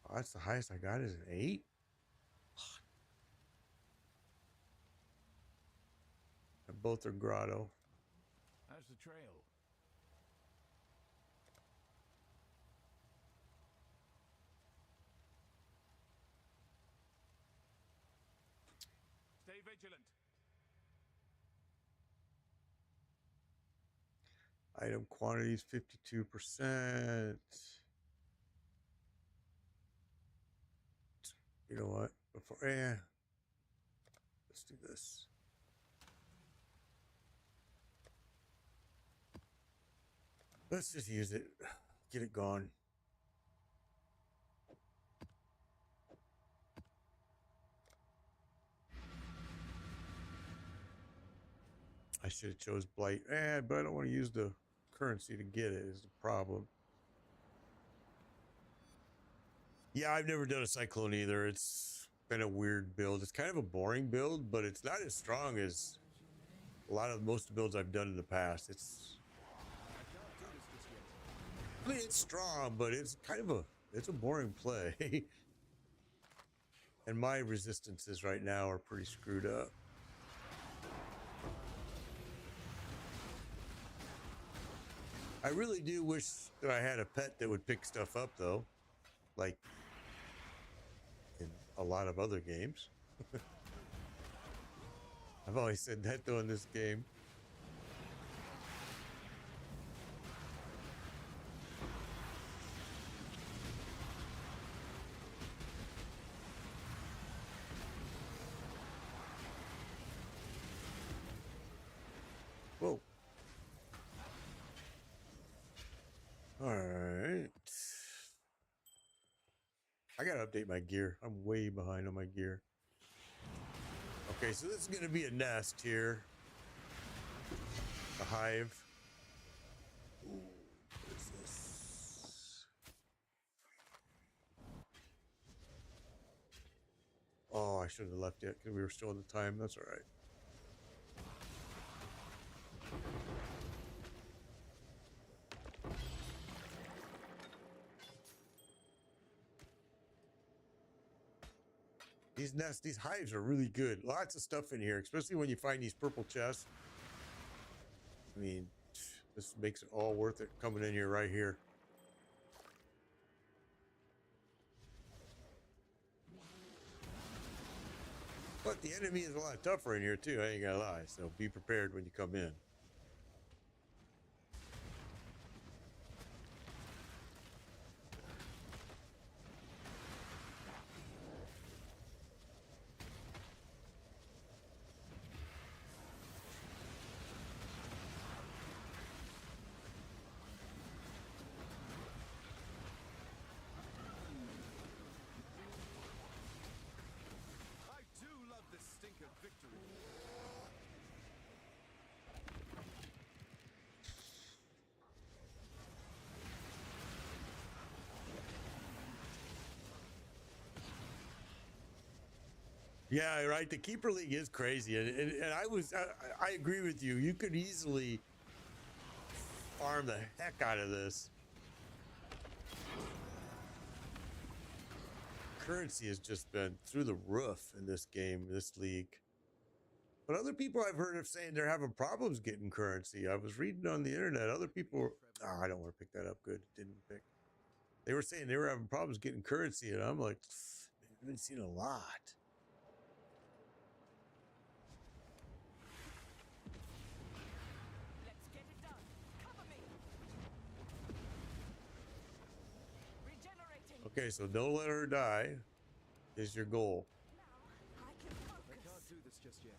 [SPEAKER 1] Oh, that's the highest I got is an 8. And both are grotto.
[SPEAKER 2] How's the trail? Stay vigilant.
[SPEAKER 1] Item quantities 52%. You know what? Before, let's do this. Let's just use it. Get it gone. I should have chose Blight. But I don't want to use the currency to get it is the problem. Yeah, I've never done a Cyclone either. It's been a weird build. It's kind of a boring build, but it's not as strong as a lot of most builds I've done in the past. I mean, it's strong, but it's kind of it's a boring play. And my resistances right now are pretty screwed up. I really do wish that I had a pet that would pick stuff up, though, like in a lot of other games. I've always said that, though, in this game. Whoa. All right. I gotta update my gear. I'm way behind on my gear. Okay, so this is gonna be a nest here. A hive. Ooh, what is this? Oh, I should have left it because we were still in the time. That's all right. These nests, these hives are really good. Lots of stuff in here, especially when you find these purple chests. I mean, this makes it all worth it coming in here right here. But the enemy is a lot tougher in here too, I ain't gonna lie. So be prepared when you come in.
[SPEAKER 5] I do love the stink of victory.
[SPEAKER 1] Yeah, right. The Keeper League is crazy, and I agree with you. You could easily farm the heck out of this. Currency has just been through the roof in this game, this league. But other people I've heard of saying they're having problems getting currency. I was reading on the internet. Other people, I don't want to pick that up. Good, didn't pick. They were saying they were having problems getting currency, and I'm like, I've been seeing a lot.
[SPEAKER 4] Let's get it done. Cover me. Regenerating.
[SPEAKER 1] Okay, so don't let her die is your goal.
[SPEAKER 4] Now I can
[SPEAKER 5] I
[SPEAKER 4] focus.
[SPEAKER 5] can't do this just yet.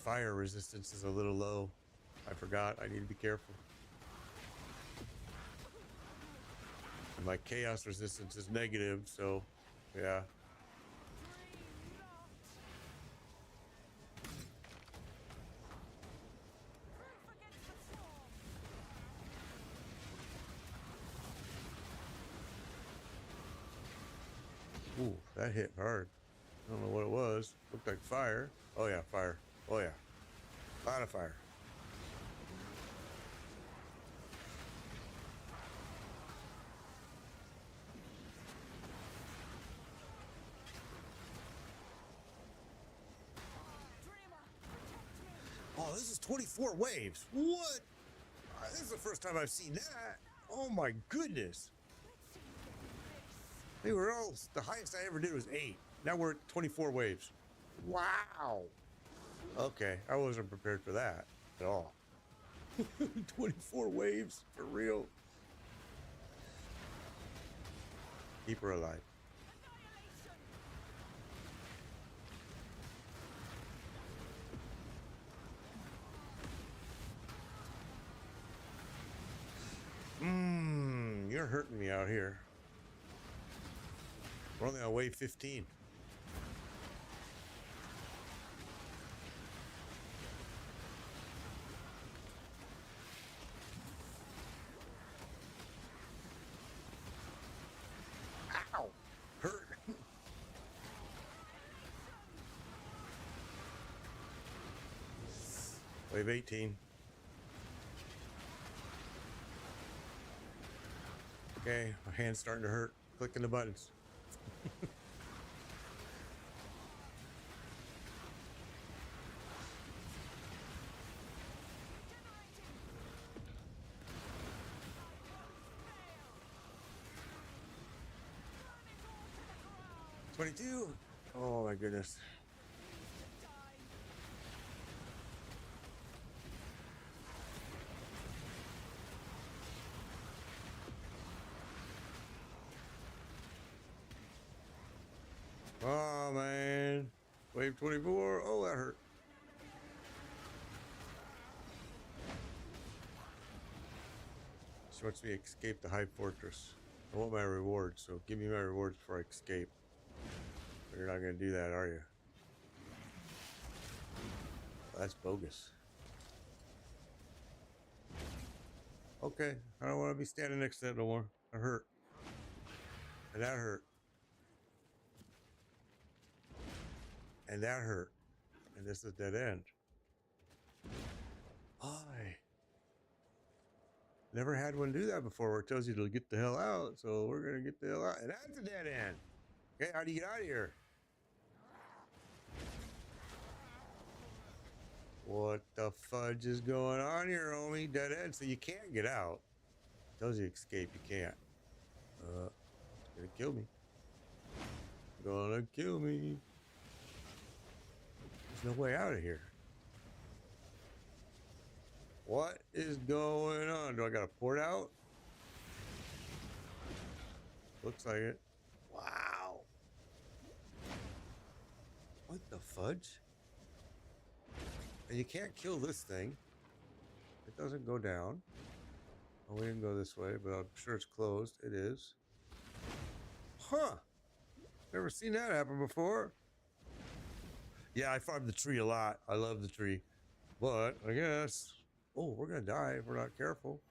[SPEAKER 1] Fire resistance is a little low. I forgot. I need to be careful. And my chaos resistance is negative, so yeah. Ooh, that hit hard. I don't know what it was. Looked like fire. Oh yeah, fire. Oh yeah. A lot of fire. this is 24 waves. What? This is the first time I've seen that. Oh my goodness. They were all, the highest I ever did was 8. Now we're at 24 waves. Wow. Okay, I wasn't prepared for that at all. 24 waves, for real. Keep her alive. You're hurting me out here. We're only on wave 15. Ow! Hurt. Wave 18. Okay, my hand's starting to hurt. Clicking the buttons. 22. Oh my goodness. Oh man. Wave 24. Oh, that hurt. She wants me to escape the high fortress. I want my rewards, so give me my rewards before I escape. But you're not going to do that, are you? That's bogus. Okay, I don't want to be standing next to that no more. I hurt. And that hurt. And that hurt. And this is a dead end. Why? Never had one do that before where it tells you to get the hell out. So we're going to get the hell out. And that's a dead end. Okay, how do you get out of here? What the fudge is going on here, homie? Dead end, so you can't get out. It tells you escape, you can't. It's gonna kill me. Gonna kill me. There's no way out of here. What is going on? Do I gotta port out? Looks like it. Wow. What the fudge? And you can't kill this thing. It doesn't go down. Oh, we didn't go this way, but I'm sure it's closed. It is. Huh. Never seen that happen before. Yeah, I farmed the tree a lot. I love the tree. But, I guess... Oh, we're going to die if we're not careful.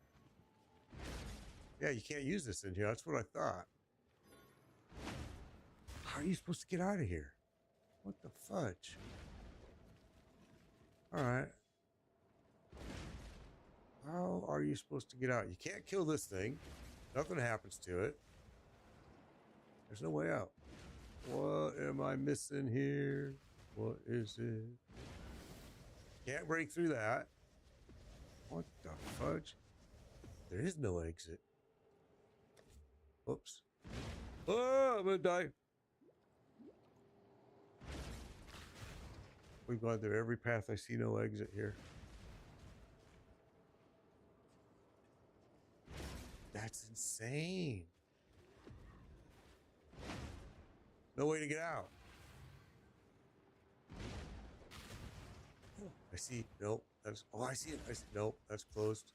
[SPEAKER 1] Yeah, you can't use this in here. That's what I thought. How are you supposed to get out of here? What the fudge? Alright. How are you supposed to get out? You can't kill this thing. Nothing happens to it. There's no way out. What am I missing here? What is it? Can't break through that. What the fudge? There is no exit. Oops. Oh, I'm gonna die. We've gone through every path. I see no exit here. That's insane. No way to get out. I see. Nope. That's. Oh, I see it. I see. Nope. That's closed.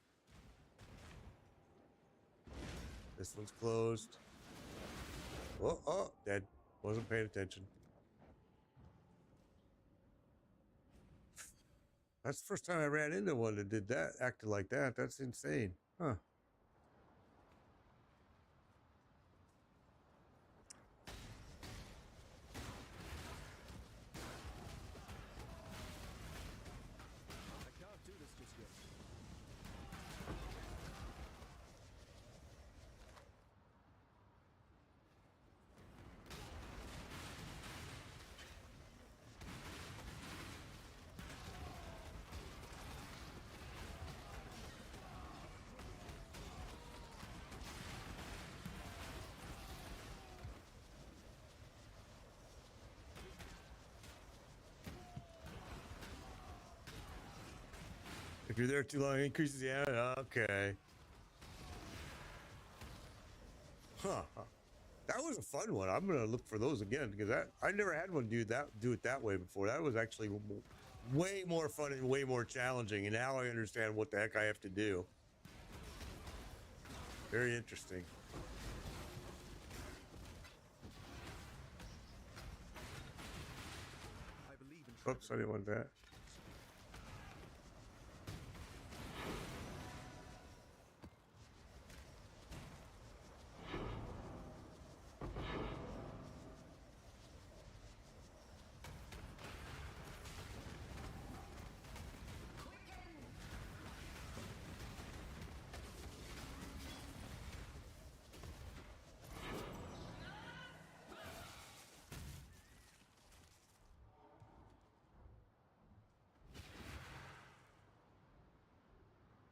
[SPEAKER 1] This one's closed. Oh, oh, dead. Wasn't paying attention. That's the first time I ran into one that did that, acted like that. That's insane. Huh.
[SPEAKER 5] I can't do this just yet.
[SPEAKER 1] If you're there too long, it increases the okay. Huh. That was a fun one. I'm gonna look for those again because I never had one do it that way before. That was actually way more fun and way more challenging. And now I understand what the heck I have to do. Very interesting.
[SPEAKER 5] I believe in
[SPEAKER 1] Oops, I didn't want that.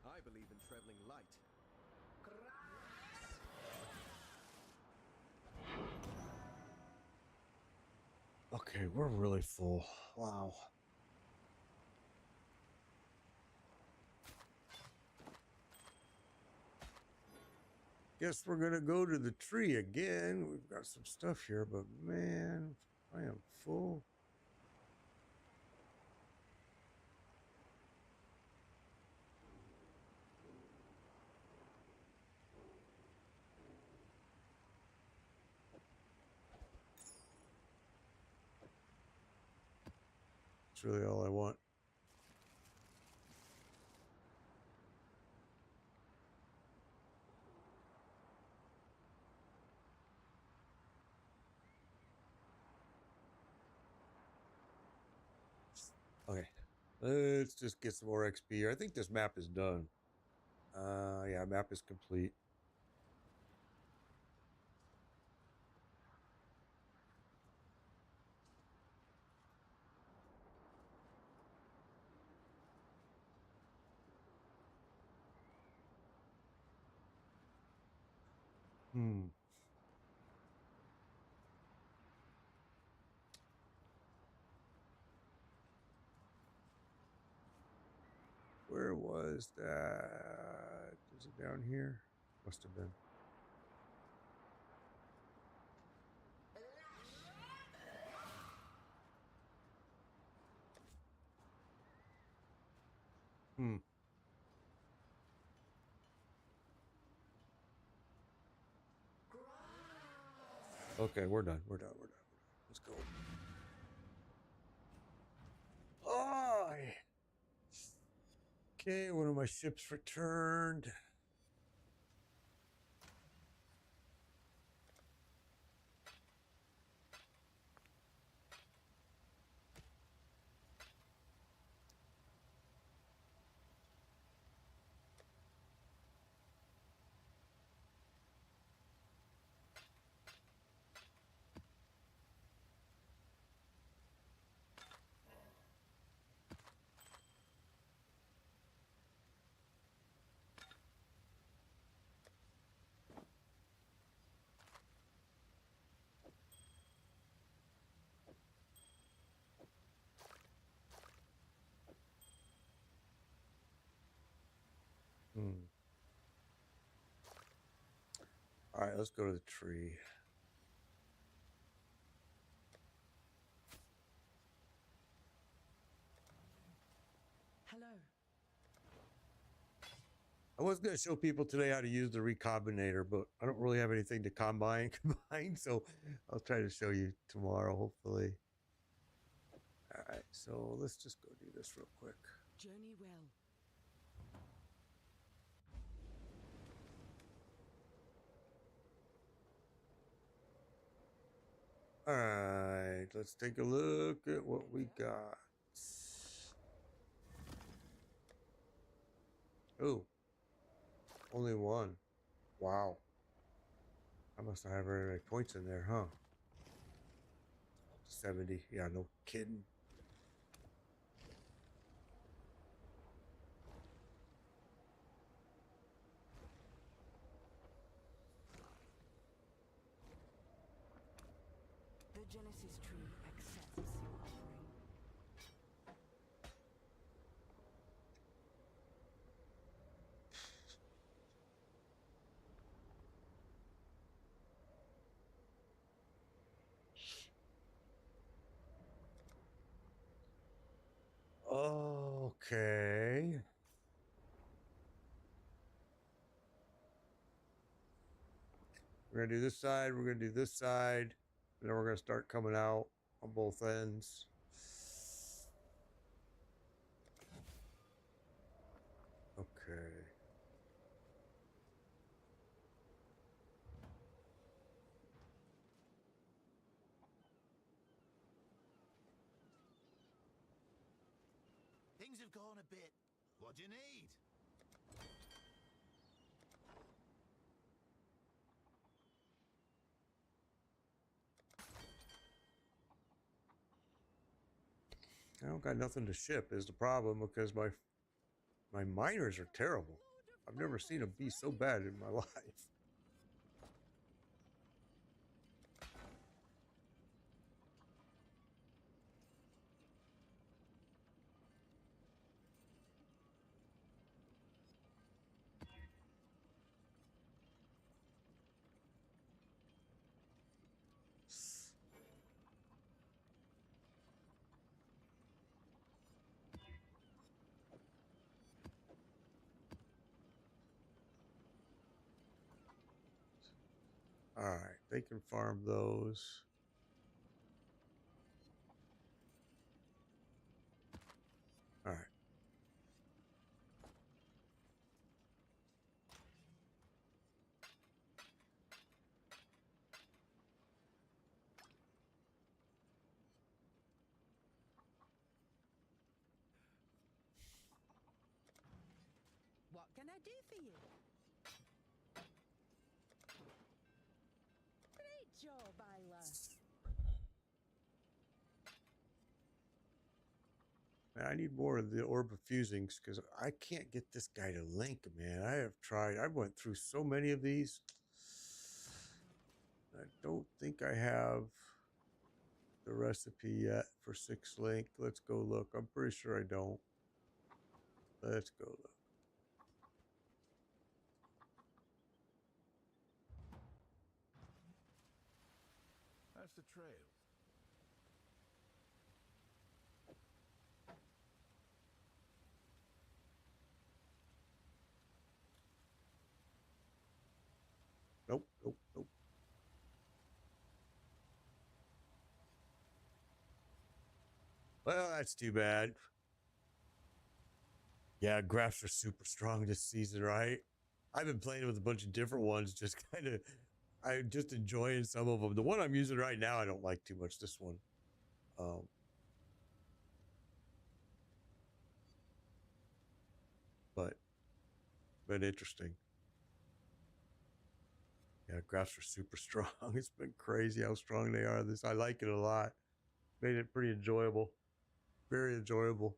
[SPEAKER 5] I believe in traveling light.
[SPEAKER 1] Okay, we're really full. Wow. Guess we're gonna go to the tree again. We've got some stuff here, but man, I am full. That's really all I want. Okay, let's just get some more XP. I think this map is done. Yeah, map is complete. Hmm. Where was that? Is it down here? Must have been. Hmm. Okay, we're done. We're done. We're done. Let's go. Oh, okay, one of my ships returned. Hmm. All right, let's go to the tree.
[SPEAKER 4] Hello.
[SPEAKER 1] I was going to show people today how to use the recombinator, but I don't really have anything to combine, so I'll try to show you tomorrow, hopefully. All right, so let's just go do this real quick.
[SPEAKER 4] Journey well.
[SPEAKER 1] All right, let's take a look at what we got. Oh, only one. Wow. I must not have very many points in there, huh? 70. Yeah, no kidding.
[SPEAKER 4] The Genesis tree accepts your offering.
[SPEAKER 1] Okay. We're gonna do this side, we're gonna do this side, and then we're gonna start coming out on both ends. Okay.
[SPEAKER 3] Things have gone a bit. What do you need?
[SPEAKER 1] I don't got nothing to ship is the problem because my miners are terrible. I've never seen them be so bad in my life. All right, they can farm those. All right.
[SPEAKER 4] What can I do for you? Great job, Isla.
[SPEAKER 1] Man, I need more of the orb of fusings because I can't get this guy to link, man. I have tried. I went through so many of these. I don't think I have the recipe yet for 6 link. Let's go look. I'm pretty sure I don't. Let's go look.
[SPEAKER 5] How's the trail?
[SPEAKER 1] Nope, nope, nope. Well, that's too bad. Yeah, graphs are super strong this season, right? I've been playing with a bunch of different ones, just kind of, I'm just enjoying some of them. The one I'm using right now, I don't like too much. This one, um, but interesting. Yeah, graphs are super strong. It's been crazy how strong they are. This I like it a lot. Made it pretty enjoyable. Very enjoyable.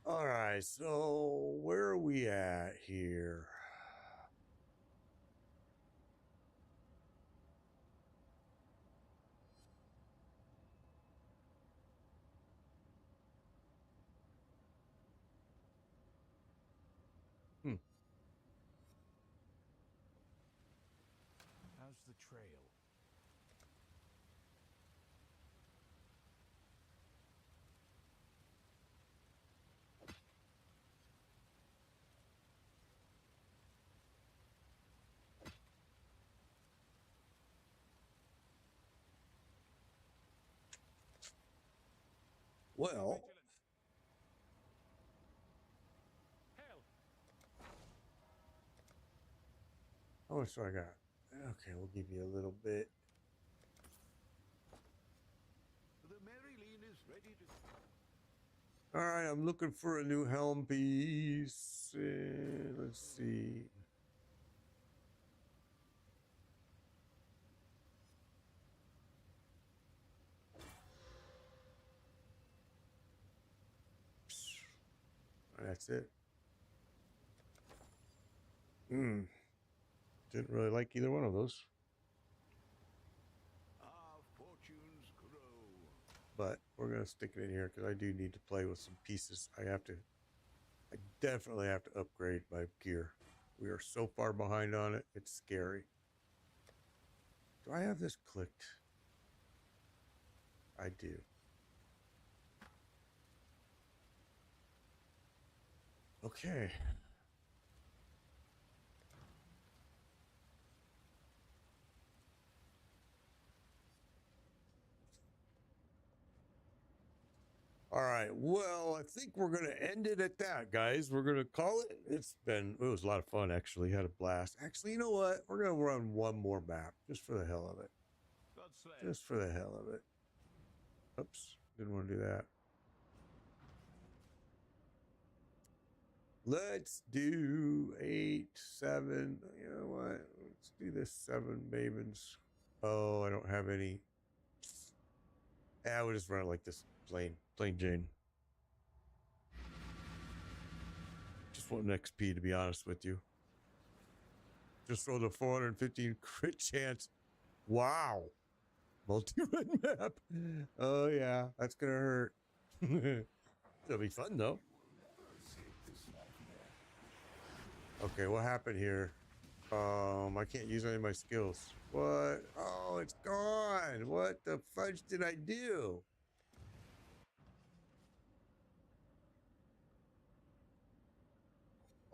[SPEAKER 1] All right, so where are we at here? Hmm.
[SPEAKER 5] How's the trail?
[SPEAKER 1] Well,
[SPEAKER 2] Vigilant. Hell,
[SPEAKER 1] how much do I got? Okay, we'll give you a little bit.
[SPEAKER 5] The Marilyn is ready to...
[SPEAKER 1] All right, I'm looking for a new helm piece. Let's see. That's it. Didn't really like either one of those,
[SPEAKER 5] Our fortunes grow.
[SPEAKER 1] but we're gonna stick it in here because I do need to play with some pieces. I definitely have to upgrade my gear. We are so far behind on it. It's scary. Do I have this clicked? I do. Okay. All right. Well, I think we're going to end it at that, guys. We're going to call it. It was a lot of fun, actually. Had a blast. Actually, you know what? We're going to run one more map just for the hell of it. Just for the hell of it. Oops. Didn't want to do that. Let's do 8, 7. You know what? Let's do this 7 Mavens. Oh, I don't have any. Yeah, we'll just run it like this. Plain Jane. Just want an XP, to be honest with you. Just rolled a 415 crit chance. Wow. Multi-run map. Oh, yeah. That's going to hurt. It'll be fun, though. Okay, what happened here? I can't use any of my skills. What? Oh, it's gone. What the fudge did I do?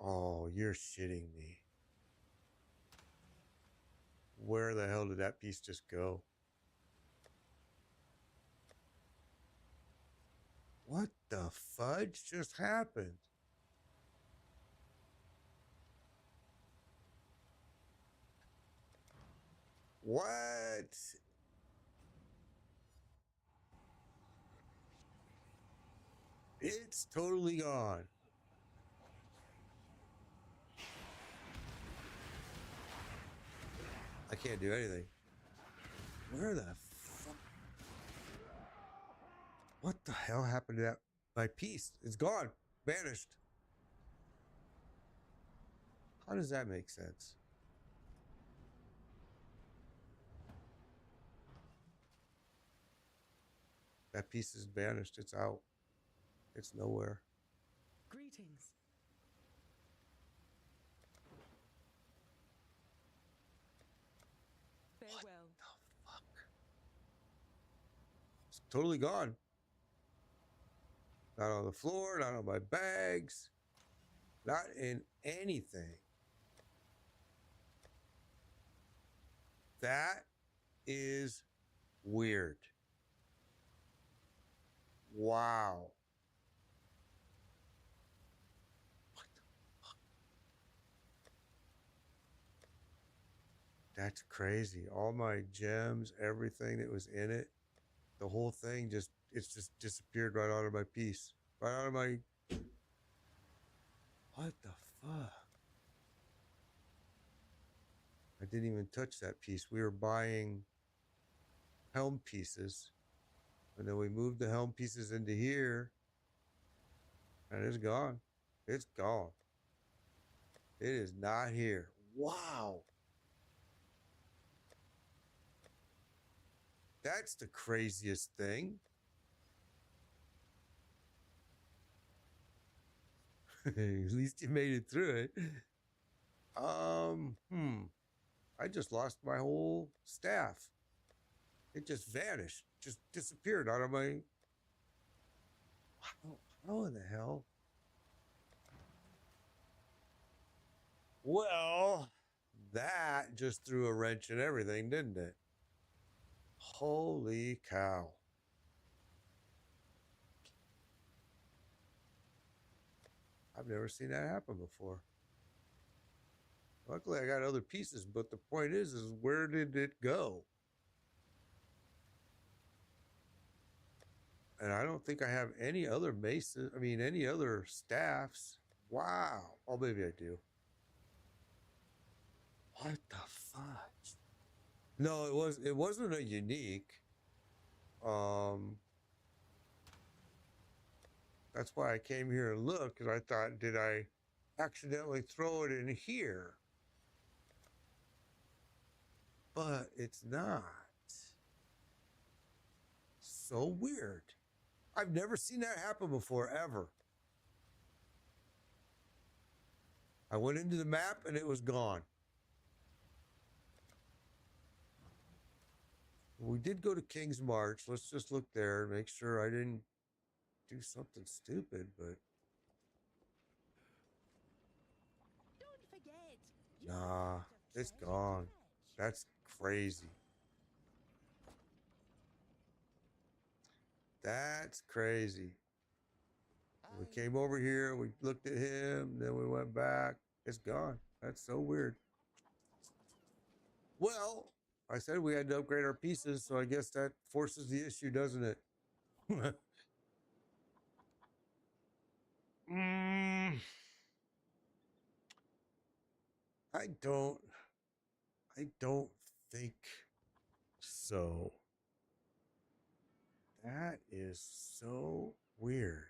[SPEAKER 1] Oh, you're shitting me. Where the hell did that piece just go? What the fudge just happened? What? It's totally gone. I can't do anything. Where the fuck? What the hell happened to that? My piece? It's gone. Vanished. How does that make sense? That piece is vanished. It's out. It's nowhere.
[SPEAKER 4] Greetings. Farewell.
[SPEAKER 1] The fuck? It's totally gone. Not on the floor, not on my bags, not in anything. That is weird. Wow. What the fuck? That's crazy. All my gems, everything that was in it, the whole thing it's just disappeared right out of my piece. Right out of my... What the fuck? I didn't even touch that piece. We were buying helm pieces. And then we moved the helm pieces into here. And it's gone. It's gone. It is not here. Wow. That's the craziest thing. At least you made it through it. I just lost my whole staff. It just vanished. Just disappeared out of my... How in the hell? Well, that just threw a wrench in everything, didn't it? Holy cow. I've never seen that happen before. Luckily, I got other pieces, but the point is where did it go? And I don't think I have any other maces. I mean, any other staffs. Wow. Oh, maybe I do. What the fudge? No, it wasn't a unique. That's why I came here and looked, because I thought, did I accidentally throw it in here? But it's not. So weird. I've never seen that happen before, ever. I went into the map and it was gone. We did go to King's March. Let's just look there and make sure I didn't do something stupid, but Nah, it's gone. That's crazy. That's crazy. We came over here, we looked at him, then we went back. It's gone. That's so weird. Well, I said we had to upgrade our pieces, so I guess that forces the issue, doesn't it? mm, I don't think so. That is so weird.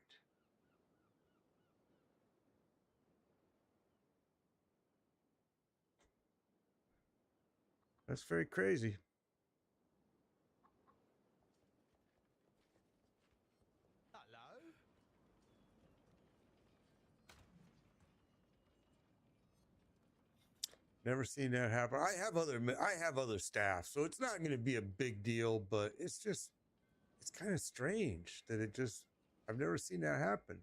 [SPEAKER 1] That's very crazy.
[SPEAKER 3] Hello?
[SPEAKER 1] Never seen that happen. I have other staff, so it's not going to be a big deal, but it's kind of strange that I've never seen that happen.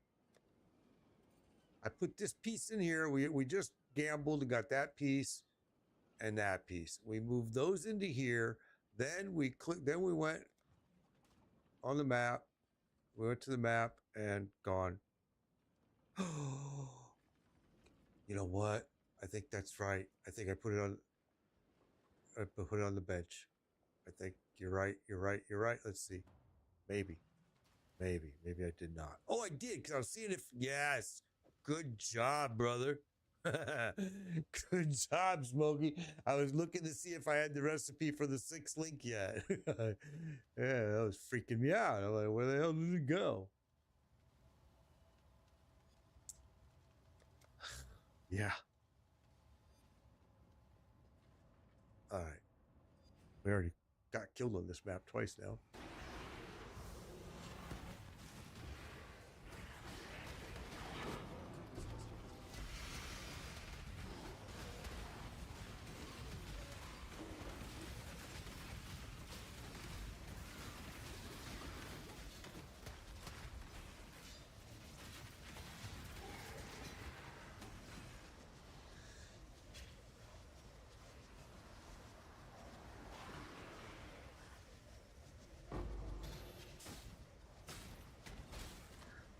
[SPEAKER 1] I put this piece in here. We just gambled and got that piece and that piece. We moved those into here. Then we went on the map. We went to the map and gone. You know what? I think that's right. I think I put it on the bench. I think you're right. Let's see. Maybe I did not. Oh, I did, because I was seeing if yes. Good job, brother. Good job, Smokey. I was looking to see if I had the recipe for the 6th link yet. Yeah, that was freaking me out. I'm like, where the hell did it go? Yeah. All right. We already got killed on this map twice now.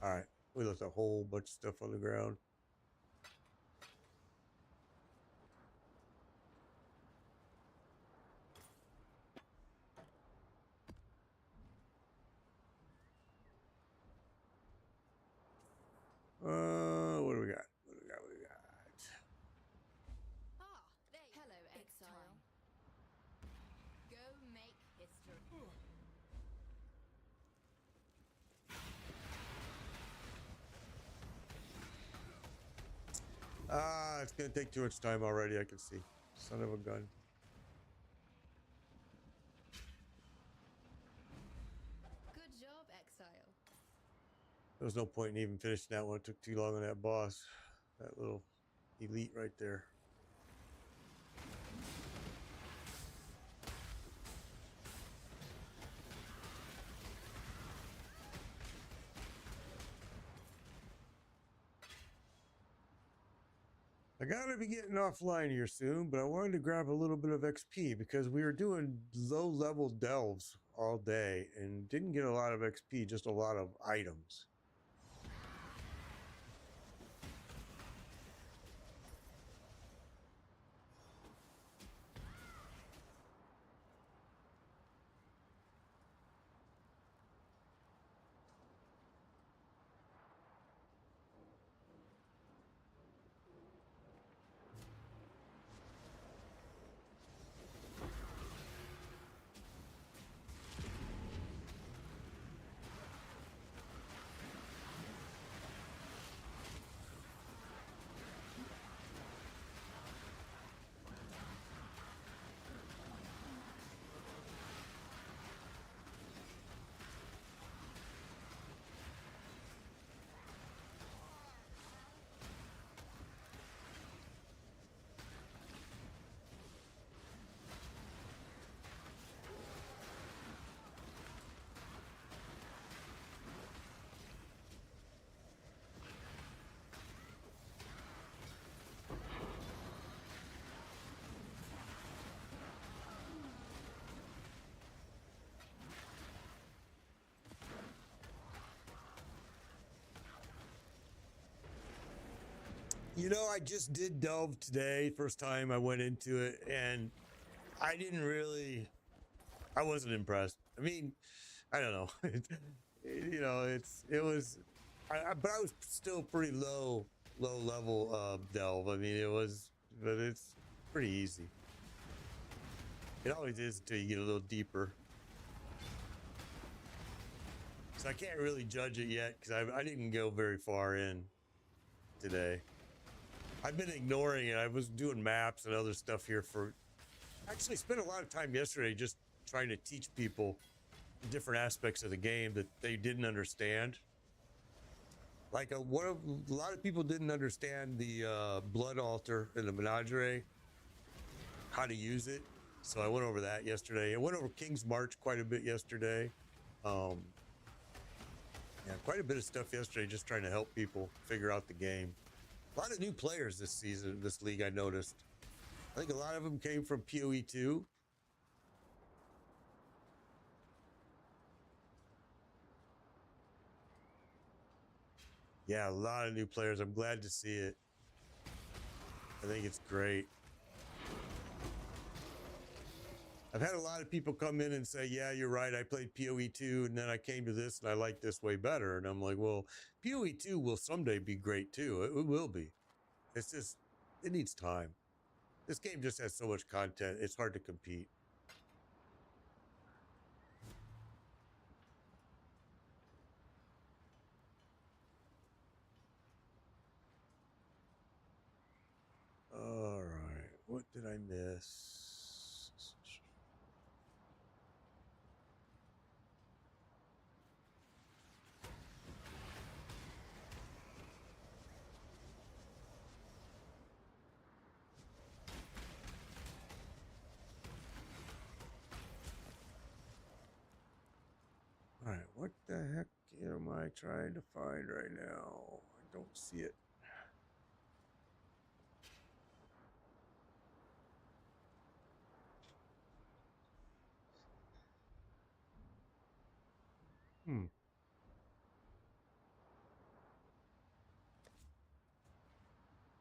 [SPEAKER 1] All right, we left a whole bunch of stuff on the ground. What do we got?
[SPEAKER 6] Ah, there you Hello, Exile. Go make history.
[SPEAKER 1] It's gonna take too much time already. I can see. Son of a gun.
[SPEAKER 6] Good job, Exile.
[SPEAKER 1] There was no point in even finishing that one. It took too long on that boss. That little elite right there. I gotta be getting offline here soon, but I wanted to grab a little bit of XP because we were doing low-level delves all day and didn't get a lot of XP, just a lot of items. You know, I just did Delve today. First time I went into it, and I didn't really. I wasn't impressed. I mean, I don't know. You know, it was, but I was still pretty low level Delve. I mean, but it's pretty easy. It always is until you get a little deeper. So I can't really judge it yet because I didn't go very far in today. I've been ignoring it. I was doing maps and other stuff here for. Actually, spent a lot of time yesterday just trying to teach people different aspects of the game that they didn't understand. Like a lot of people didn't understand the blood altar and the menagerie, how to use it. So I went over that yesterday. I went over King's March quite a bit yesterday. Yeah, quite a bit of stuff yesterday, just trying to help people figure out the game. A lot of new players this season, this league, I noticed. I think a lot of them came from PoE 2. Yeah, a lot of new players. I'm glad to see it. I think it's great. I've had a lot of people come in and say, yeah, you're right. I played PoE 2 and then I came to this and I like this way better. And I'm like, well, PoE 2 will someday be great too. It will be. It's just, it needs time. This game just has so much content. It's hard to compete. All right. What did I miss? All right, what the heck am I trying to find right now? I don't see it.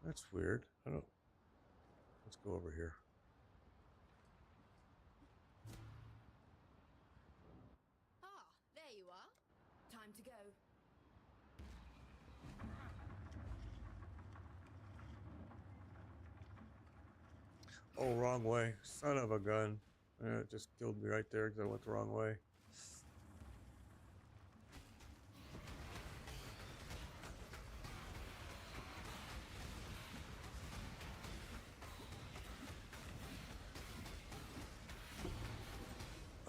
[SPEAKER 1] That's weird. I don't. Let's go over here.
[SPEAKER 6] Ah, there you are. Time to go.
[SPEAKER 1] Oh, wrong way. Son of a gun. It just killed me right there because I went the wrong way.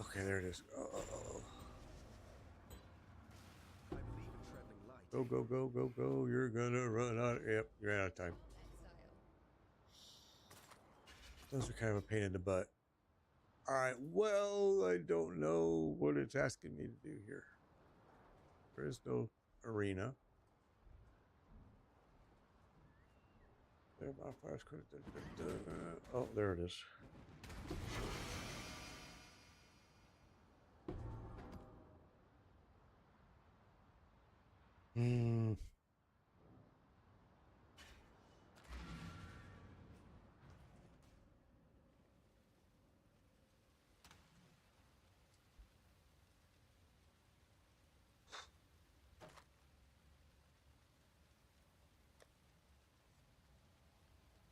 [SPEAKER 1] Okay, there it is. Oh.
[SPEAKER 5] I believe in traveling light.
[SPEAKER 1] Go, go, go, go, go. You're gonna run out. Yep, you're out of time.
[SPEAKER 6] Exile.
[SPEAKER 1] Those are kind of a pain in the butt. All right, well, I don't know what it's asking me to do here. There is no arena. There, modifiers. Oh, there it is. Hmm.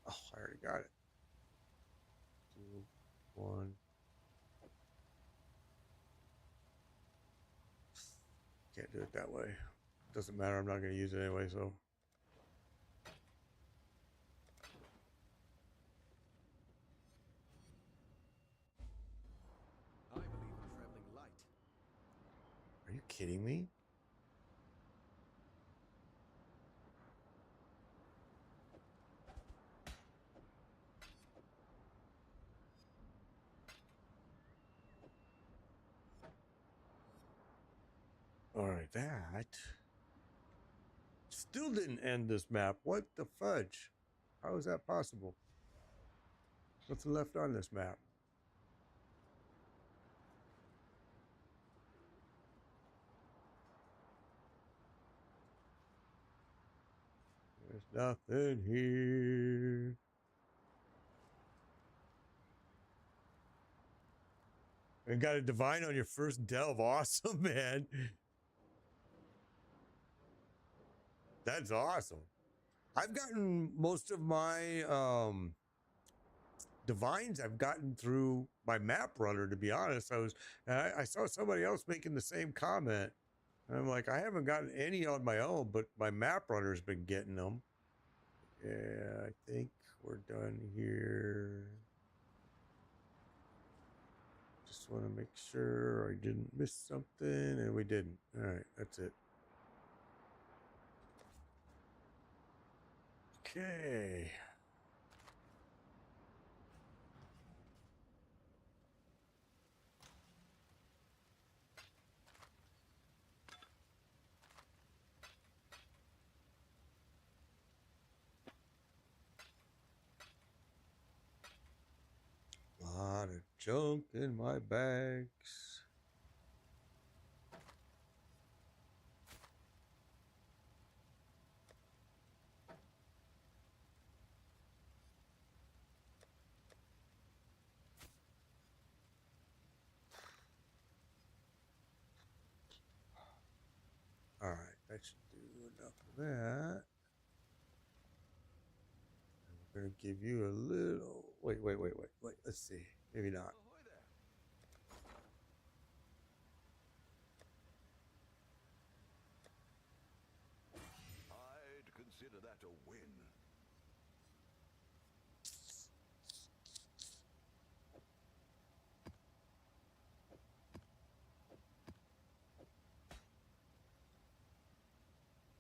[SPEAKER 1] Oh, I already got it. 2, 1. Can't do it that way. Doesn't matter. I'm not going to use it anyway, so.
[SPEAKER 5] I believe in traveling light.
[SPEAKER 1] Are you kidding me? All right, that still didn't end this map. What the fudge? How is that possible? What's left on this map? There's Nothing here. And got a divine on your first delve. Awesome, man. That's awesome. I've gotten most of my divines I've gotten through my map runner, to be honest. I saw somebody else making the same comment. And I'm like, I haven't gotten any on my own, but my map runner's been getting them. Yeah, I think we're done here. Just want to make sure I didn't miss something, and we didn't. All right, that's it. Okay. Lot of junk in my bags. All right, that should do enough of that. I'm gonna give you a little. Wait. Let's see. Maybe not.
[SPEAKER 5] Ahoy there. I'd consider that a win.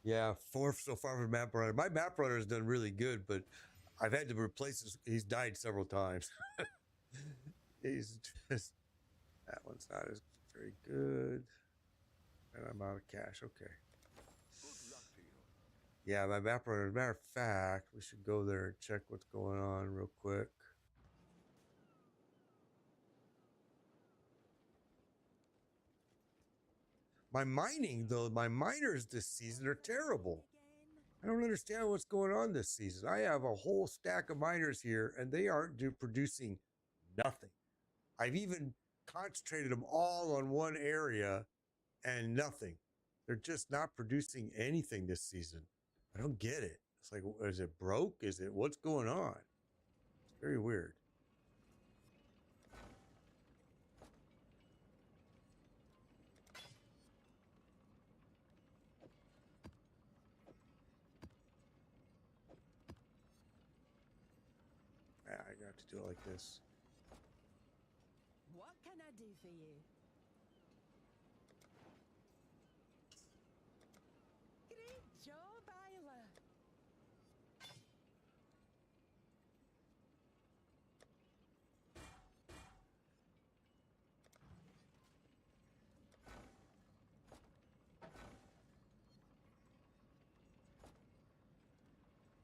[SPEAKER 1] Yeah, fourth so far for map runner. My map runner has done really good, but I've had to replace his. He's died several times. He's just that one's not as very good. And I'm out of cash. Okay.
[SPEAKER 5] Good luck to you.
[SPEAKER 1] Yeah, my map runner. As a matter of fact, we should go there and check what's going on real quick. My mining, though, my miners this season are terrible. I don't understand what's going on this season. I have a whole stack of miners here, and they aren't producing nothing. I've even concentrated them all on one area, and nothing. They're just not producing anything this season. I don't get it. It's like, is it broke? Is it what's going on? It's very weird. I got to do it like this.
[SPEAKER 4] What can I do for you? Great job, Isla.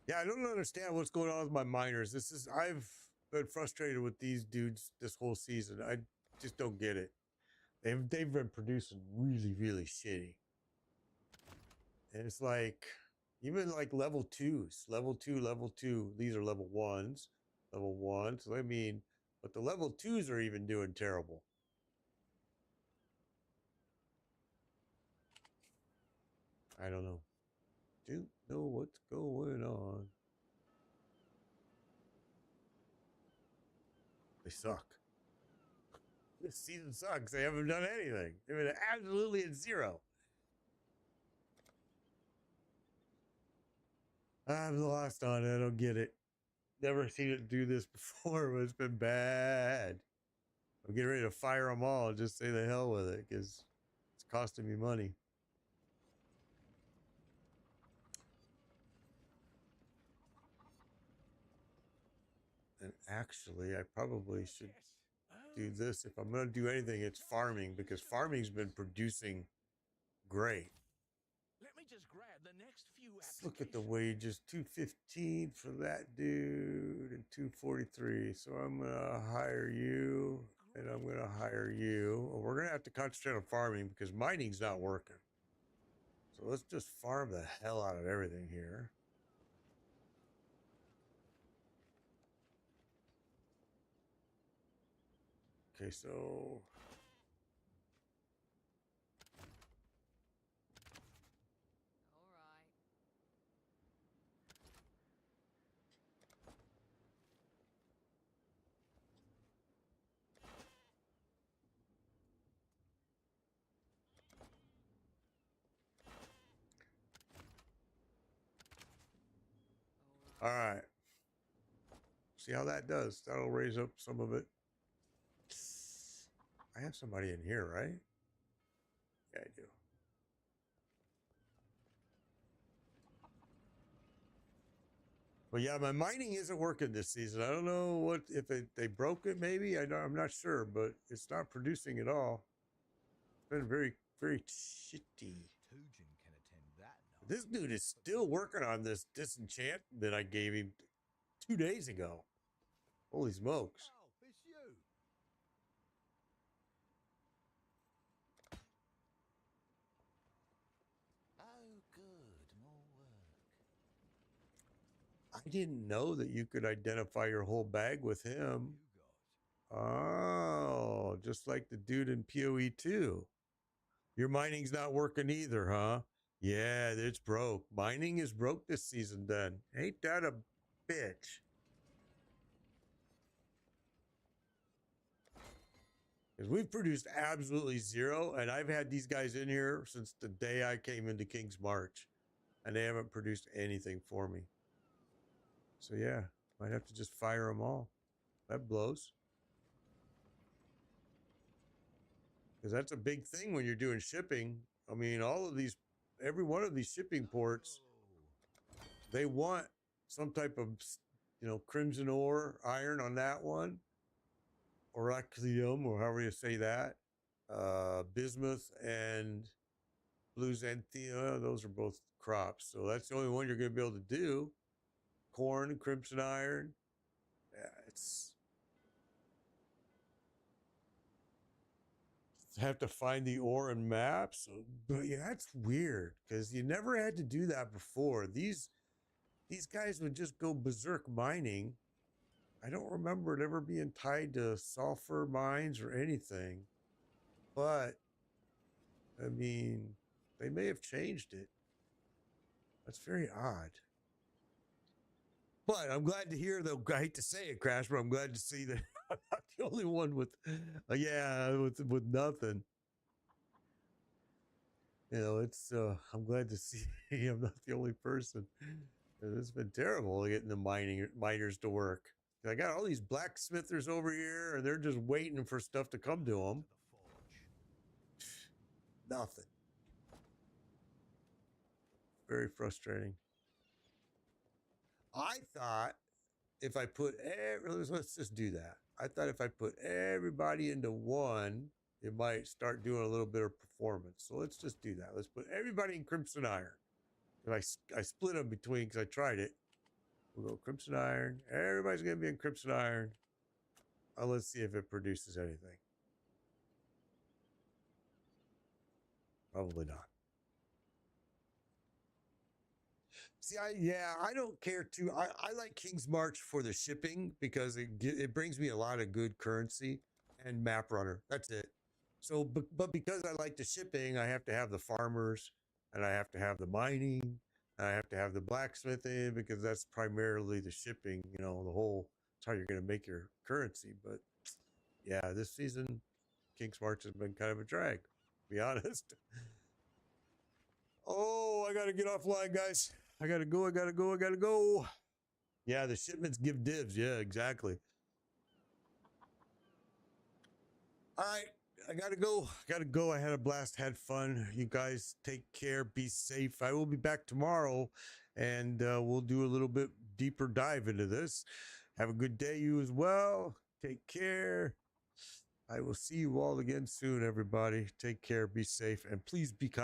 [SPEAKER 1] Yeah, I don't understand what's going on with my miners. I've been frustrated with these dudes this whole season. I just don't get it. They've been producing really shitty. And it's like even like level 2s, level 2, level 2. These are level 1s, level 1. So I mean, but the level 2s are even doing terrible. I don't know. Don't know what's going on. They suck. This season sucks. They haven't done anything. They've been absolutely at zero. I'm lost on it. I don't get it. Never seen it do this before, but it's been bad. I'm getting ready to fire them all and just say the hell with it because it's costing me money. And actually, I probably should do this. If I'm going to do anything, it's farming because farming's been producing great.
[SPEAKER 2] Let me just grab the next few
[SPEAKER 1] Let's look at the wages. 215 for that dude and 243. So I'm going to hire you and I'm going to hire you. We're going to have to concentrate on farming because mining's not working. So let's just farm the hell out of everything here. Okay, so
[SPEAKER 6] All right.
[SPEAKER 1] all right. See how that does. That'll raise up some of it. I have somebody in here, right? Yeah, I do. But yeah, my mining isn't working this season. I don't know what if they broke it. Maybe I'm not sure, but it's not producing at all. It's been very shitty.
[SPEAKER 2] Tujin can attend that night.
[SPEAKER 1] This dude is still working on this disenchant that I gave him 2 days ago. Holy smokes!
[SPEAKER 5] Oh, it's you.
[SPEAKER 3] Oh, good. More work.
[SPEAKER 1] I didn't know that you could identify your whole bag with him.
[SPEAKER 2] You got.
[SPEAKER 1] Oh, just like the dude in PoE 2. Your mining's not working either, huh? Yeah, it's broke. Mining is broke this season then. Ain't that a bitch? Because we've produced absolutely zero, and I've had these guys in here since the day I came into King's March, and they haven't produced anything for me. So yeah, might have to just fire them all. That blows. Because that's a big thing when you're doing shipping. I mean, every one of these shipping ports, they want some type of, crimson ore, iron on that one, oraculium, or however you say that, bismuth and blue xanthia. Those are both crops, so that's the only one you're going to be able to do. Corn and crimson iron. Yeah, it's have to find the ore and maps. But yeah, that's weird because you never had to do that before. These guys would just go berserk mining. I don't remember it ever being tied to sulfur mines or anything. But I mean, they may have changed it. That's very odd. But I'm glad to hear, though. I hate to say it, Crash, but I'm glad to see that I'm not the only one with, with nothing. It's. I'm glad to see I'm not the only person. It's been terrible getting the miners to work. I got all these blacksmithers over here, and they're just waiting for stuff to come to them. Nothing. Very frustrating. I thought if I put let's just do that. I thought if I put everybody into one, it might start doing a little bit of performance. So let's just do that. Let's put everybody in Crimson Iron. And I split them between because I tried it. We'll go Crimson Iron. Everybody's going to be in Crimson Iron. Let's see if it produces anything. Probably not. See, I don't care too. I like King's March for the shipping because it brings me a lot of good currency and map runner. That's it. So, but because I like the shipping, I have to have the farmers and I have to have the mining and I have to have the blacksmithing because that's primarily the shipping, the whole, that's how you're going to make your currency. But yeah, this season, King's March has been kind of a drag, to be honest. Oh, I got to get offline, guys. I gotta go. Yeah, the shipments give dibs. Yeah, exactly. All right, I gotta go. I had a blast, had fun. You guys take care, be safe. I will be back tomorrow, and we'll do a little bit deeper dive into this. Have a good day, you as well. Take care. I will see you all again soon, everybody. Take care, be safe, and please be kind.